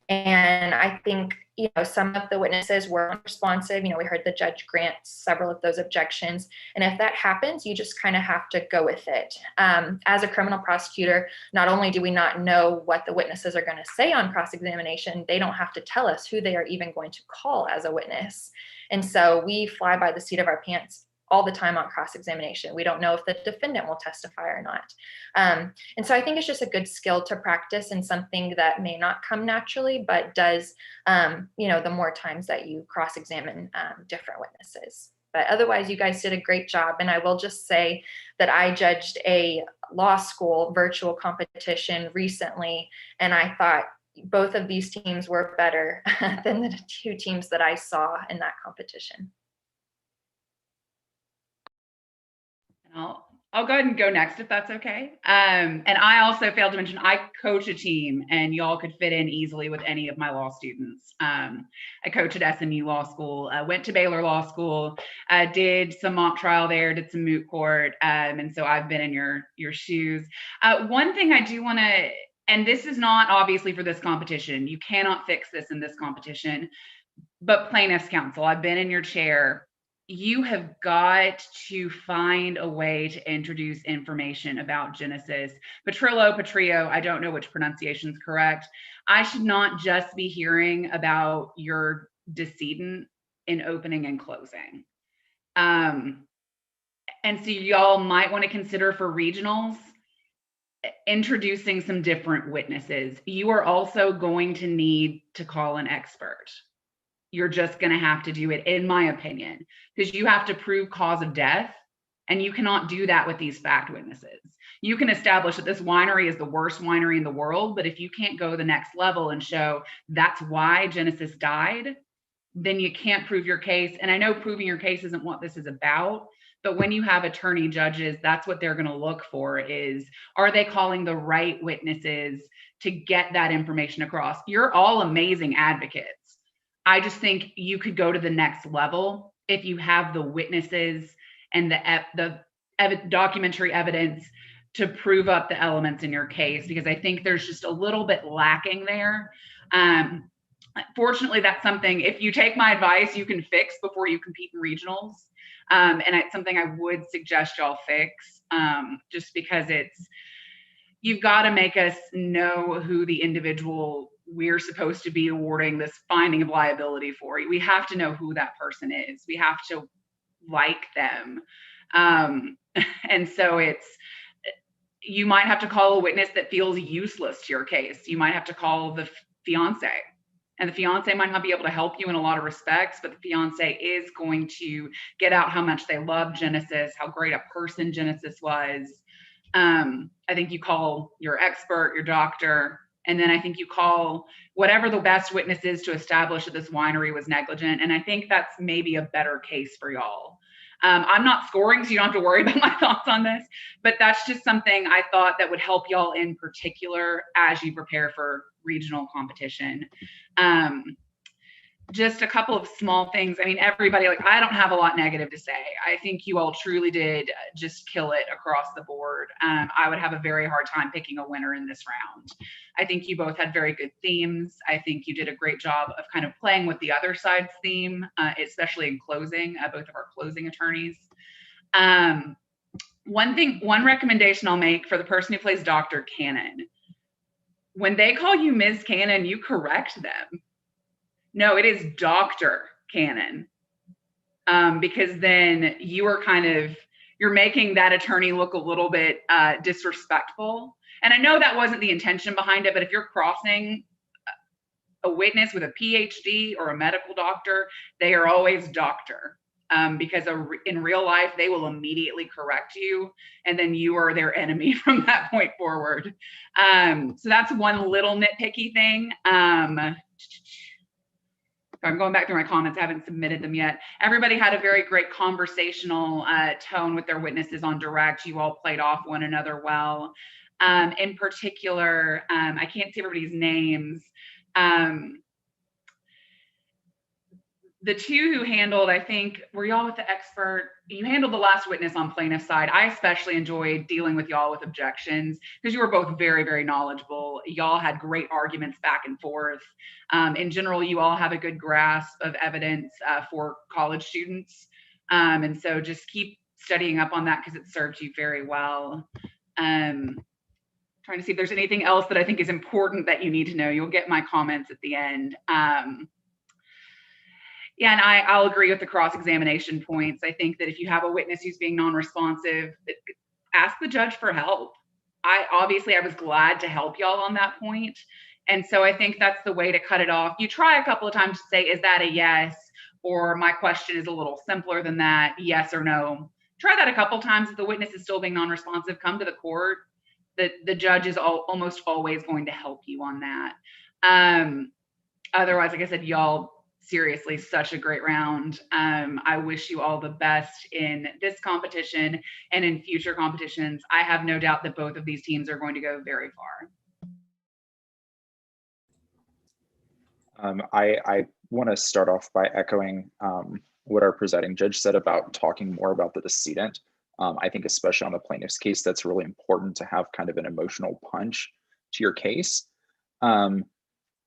And I think, some of the witnesses were unresponsive. We heard the judge grant several of those objections. And if that happens, you just kind of have to go with it. As a criminal prosecutor, not only do we not know what the witnesses are going to say on cross-examination, they don't have to tell us who they are even going to call as a witness. And so we fly by the seat of our pants all the time on cross-examination. We don't know if the defendant will testify or not. And so I think it's just a good skill to practice, and something that may not come naturally, but does, the more times that you cross-examine different witnesses. But otherwise, you guys did a great job. And I will just say that I judged a law school virtual competition recently, and I thought both of these teams were better than the two teams that I saw in that competition. I'll go ahead and go next if that's okay. And I also failed to mention I coach a team, and y'all could fit in easily with any of my law students. I coach at SMU Law School, went to Baylor Law School, did some mock trial there, did some moot court, and so I've been in your shoes. One thing I do want to, and this is not obviously for this competition, you cannot fix this in this competition, but plaintiff's counsel, I've been in your chair. You have got to find a way to introduce information about Genesis. Petrillo, I don't know which pronunciation is correct. I should not just be hearing about your decedent in opening and closing. And so y'all might want to consider for regionals, introducing some different witnesses. You are also going to need to call an expert. You're just going to have to do it, in my opinion, because you have to prove cause of death, and you cannot do that with these fact witnesses. You can establish that this winery is the worst winery in the world, but if you can't go the next level and show that's why Genesis died, then you can't prove your case. And I know proving your case isn't what this is about, but when you have attorney judges, that's what they're going to look for is, are they calling the right witnesses to get that information across? You're all amazing advocates. I just think you could go to the next level if you have the witnesses and the documentary evidence to prove up the elements in your case, because I think there's just a little bit lacking there. Fortunately, that's something, if you take my advice, you can fix before you compete in regionals. And it's something I would suggest y'all fix, just because you've got to make us know who the individual we're supposed to be awarding this finding of liability for. We have to know who that person is. We have to like them. And so you might have to call a witness that feels useless to your case. You might have to call the fiance, and the fiance might not be able to help you in a lot of respects, but the fiance is going to get out how much they love Genesis, how great a person Genesis was. I think you call your expert, your doctor, and then I think you call whatever the best witness is to establish that this winery was negligent. And I think that's maybe a better case for y'all. I'm not scoring, so you don't have to worry about my thoughts on this, but that's just something I thought that would help y'all in particular as you prepare for regional competition. Just a couple of small things. I mean, everybody, like, I don't have a lot negative to say. I think you all truly did just kill it across the board. I would have a very hard time picking a winner in this round. I think you both had very good themes. I think you did a great job of kind of playing with the other side's theme, especially in closing, both of our closing attorneys. One recommendation I'll make for the person who plays Dr. Cannon, when they call you Ms. Cannon, you correct them. No, it is Dr. Cannon, because then you're making that attorney look a little bit disrespectful. And I know that wasn't the intention behind it, but if you're crossing a witness with a PhD or a medical doctor, they are always doctor, because in real life, they will immediately correct you, and then you are their enemy from that point forward. So that's one little nitpicky thing. I'm going back through my comments. I haven't submitted them yet. Everybody had a very great conversational tone with their witnesses on direct. You all played off one another well. In particular, I can't see everybody's names. The two who handled, I think, were y'all with the expert? You handled the last witness on plaintiff's side. I especially enjoyed dealing with y'all with objections because you were both very, very knowledgeable. Y'all had great arguments back and forth. In general, you all have a good grasp of evidence for college students. And so just keep studying up on that because it served you very well. Trying to see if there's anything else that I think is important that you need to know. You'll get my comments at the end. Yeah, and I'll agree with the cross-examination points. I think that if you have a witness who's being non-responsive, ask the judge for help. I was glad to help y'all on that point. And so I think that's the way to cut it off. You try a couple of times to say, is that a yes? Or my question is a little simpler than that, yes or no. Try that a couple times. If the witness is still being non-responsive, come to the court. The judge is almost always going to help you on that. Otherwise, like I said, y'all, seriously, such a great round. I wish you all the best in this competition and in future competitions. I have no doubt that both of these teams are going to go very far. I want to start off by echoing what our presiding judge said about talking more about the decedent. I think especially on the plaintiff's case, that's really important to have kind of an emotional punch to your case. I'm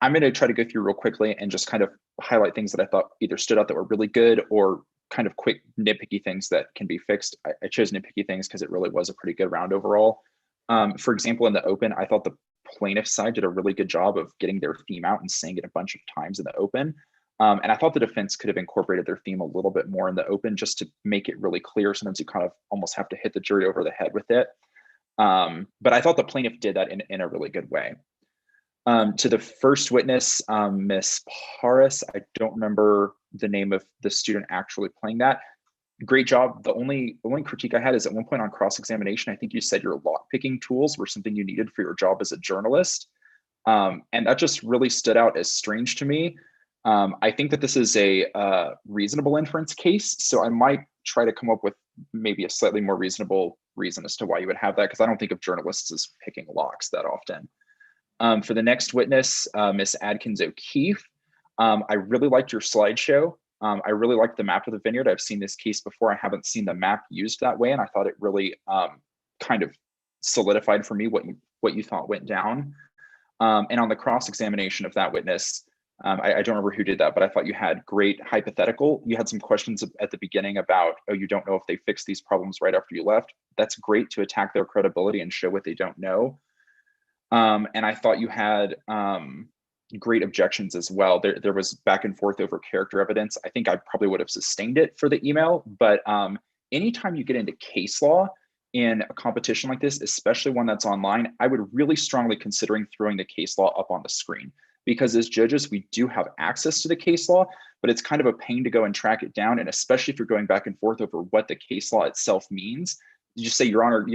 going to try to go through real quickly and just kind of highlight things that I thought either stood out that were really good or kind of quick nitpicky things that can be fixed. I chose nitpicky things because it really was a pretty good round overall. For example, in the open, I thought the plaintiff side did a really good job of getting their theme out and saying it a bunch of times in the open. And I thought the defense could have incorporated their theme a little bit more in the open just to make it really clear. Sometimes you kind of almost have to hit the jury over the head with it. But I thought the plaintiff did that in a really good way. To the first witness, Miss Paris, I don't remember the name of the student actually playing that. Great job. The only critique I had is at one point on cross-examination, I think you said your lock-picking tools were something you needed for your job as a journalist. And that just really stood out as strange to me. I think that this is a reasonable inference case, so I might try to come up with maybe a slightly more reasonable reason as to why you would have that, because I don't think of journalists as picking locks that often. For the next witness, Miss Adkins O'Keefe, I really liked your slideshow. I really liked the map of the vineyard. I've seen this case before. I haven't seen the map used that way, and I thought it really kind of solidified for me what you thought went down. And on the cross-examination of that witness, I don't remember who did that, but I thought you had great hypothetical. You had some questions at the beginning about, oh, you don't know if they fixed these problems right after you left. That's great to attack their credibility and show what they don't know. And I thought you had great objections as well. There was back and forth over character evidence. I think I probably would have sustained it for the email, but anytime you get into case law in a competition like this, especially one that's online, I would really strongly considering throwing the case law up on the screen, because as judges, we do have access to the case law, but it's kind of a pain to go and track it down. And especially if you're going back and forth over what the case law itself means, you just say, Your Honor,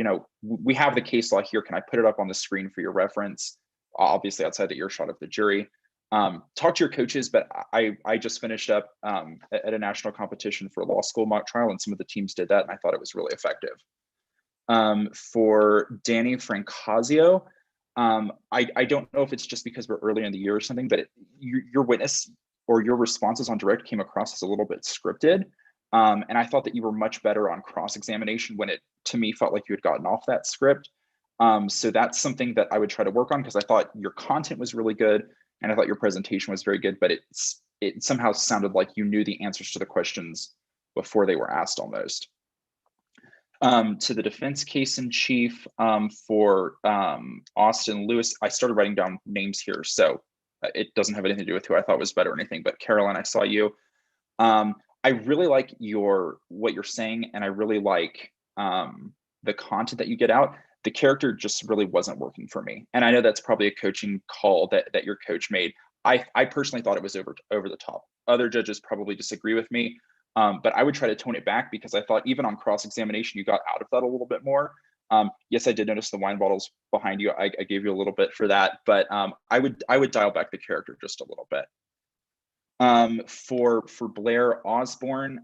we have the case law here. Can I put it up on the screen for your reference? Obviously outside the earshot of the jury. Talk to your coaches, but I just finished up at a national competition for a law school mock trial, and some of the teams did that, and I thought it was really effective. For Danny Francasio, I don't know if it's just because we're early in the year or something, but your witness, or your responses on direct came across as a little bit scripted. And I thought that you were much better on cross-examination when it, to me, felt like you had gotten off that script. So that's something that I would try to work on, because I thought your content was really good and I thought your presentation was very good, but it somehow sounded like you knew the answers to the questions before they were asked almost. To the defense case in chief, for Austin Lewis, I started writing down names here, so it doesn't have anything to do with who I thought was better or anything, but Caroline, I saw you. I really like what you're saying, and I really like the content that you get out. The character just really wasn't working for me. And I know that's probably a coaching call that your coach made. I personally thought it was over the top. Other judges probably disagree with me, but I would try to tone it back, because I thought even on cross-examination, you got out of that a little bit more. Yes, I did notice the wine bottles behind you. I gave you a little bit for that, but I would dial back the character just a little bit. For Blair Osborne,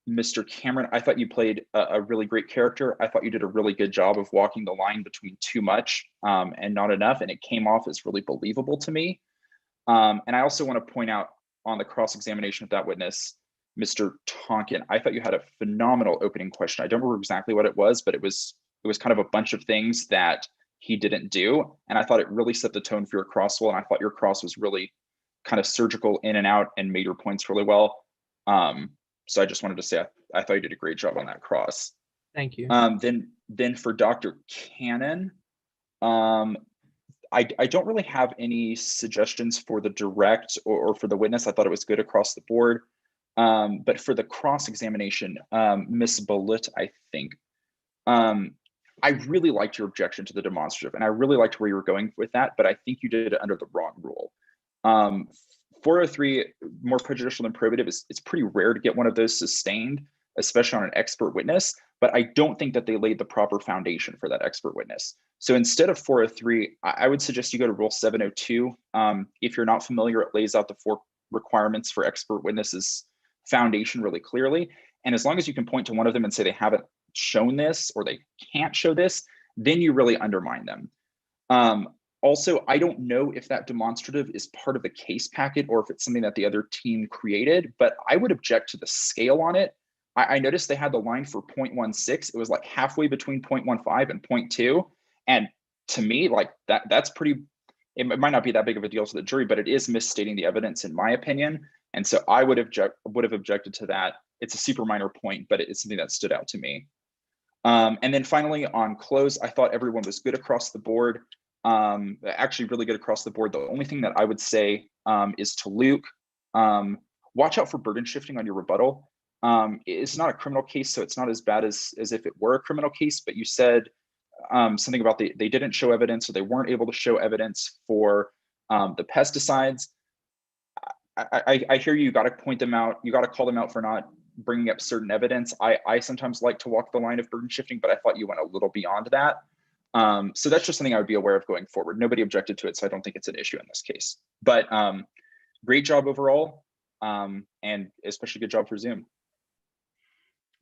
Mr. Cameron, I thought you played a really great character. I thought you did a really good job of walking the line between too much and not enough, and it came off as really believable to me. And I also want to point out on the cross-examination of that witness, Mr. Tonkin, I thought you had a phenomenal opening question. I don't remember exactly what it was, but it was kind of a bunch of things that he didn't do, and I thought it really set the tone for your cross well, and I thought your cross was really kind of surgical in and out and made your points really well. So I just wanted to say I thought you did a great job on that cross. Thank you. Then for Dr. Cannon, I don't really have any suggestions for the direct or for the witness. I thought it was good across the board. But for the cross-examination, Miss Bullitt, I think, I really liked your objection to the demonstrative, and I really liked where you were going with that, but I think you did it under the wrong rule. 403, more prejudicial than probative, it's pretty rare to get one of those sustained, especially on an expert witness, but I don't think that they laid the proper foundation for that expert witness. So instead of 403, I would suggest you go to Rule 702. If you're not familiar, it lays out the 4 requirements for expert witnesses foundation really clearly. And as long as you can point to one of them and say they haven't shown this or they can't show this, then you really undermine them. Also, I don't know if that demonstrative is part of the case packet or if it's something that the other team created, but I would object to the scale on it. I noticed they had the line for 0.16. It was like halfway between 0.15 and 0.2. And to me, like that's pretty, it might not be that big of a deal to the jury, but it is misstating the evidence in my opinion. And so I would have objected to that. It's a super minor point, but it's something that stood out to me. And then finally on close, I thought everyone was good across the board. Actually really good across the board. The only thing that I would say is to Luke, watch out for burden shifting on your rebuttal. It's not a criminal case, so it's not as bad as if it were a criminal case, but you said something about they didn't show evidence or they weren't able to show evidence for the pesticides. I hear you got to point them out. You got to call them out for not bringing up certain evidence. I sometimes like to walk the line of burden shifting, but I thought you went a little beyond that. So that's just something I would be aware of going forward. Nobody objected to it, so I don't think it's an issue in this case. But great job overall, and especially good job for Zoom.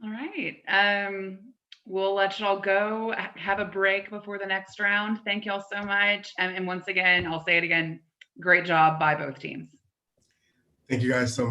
All right. We'll let y'all go. Have a break before the next round. Thank y'all so much. And once again, I'll say it again, great job by both teams. Thank you guys so much.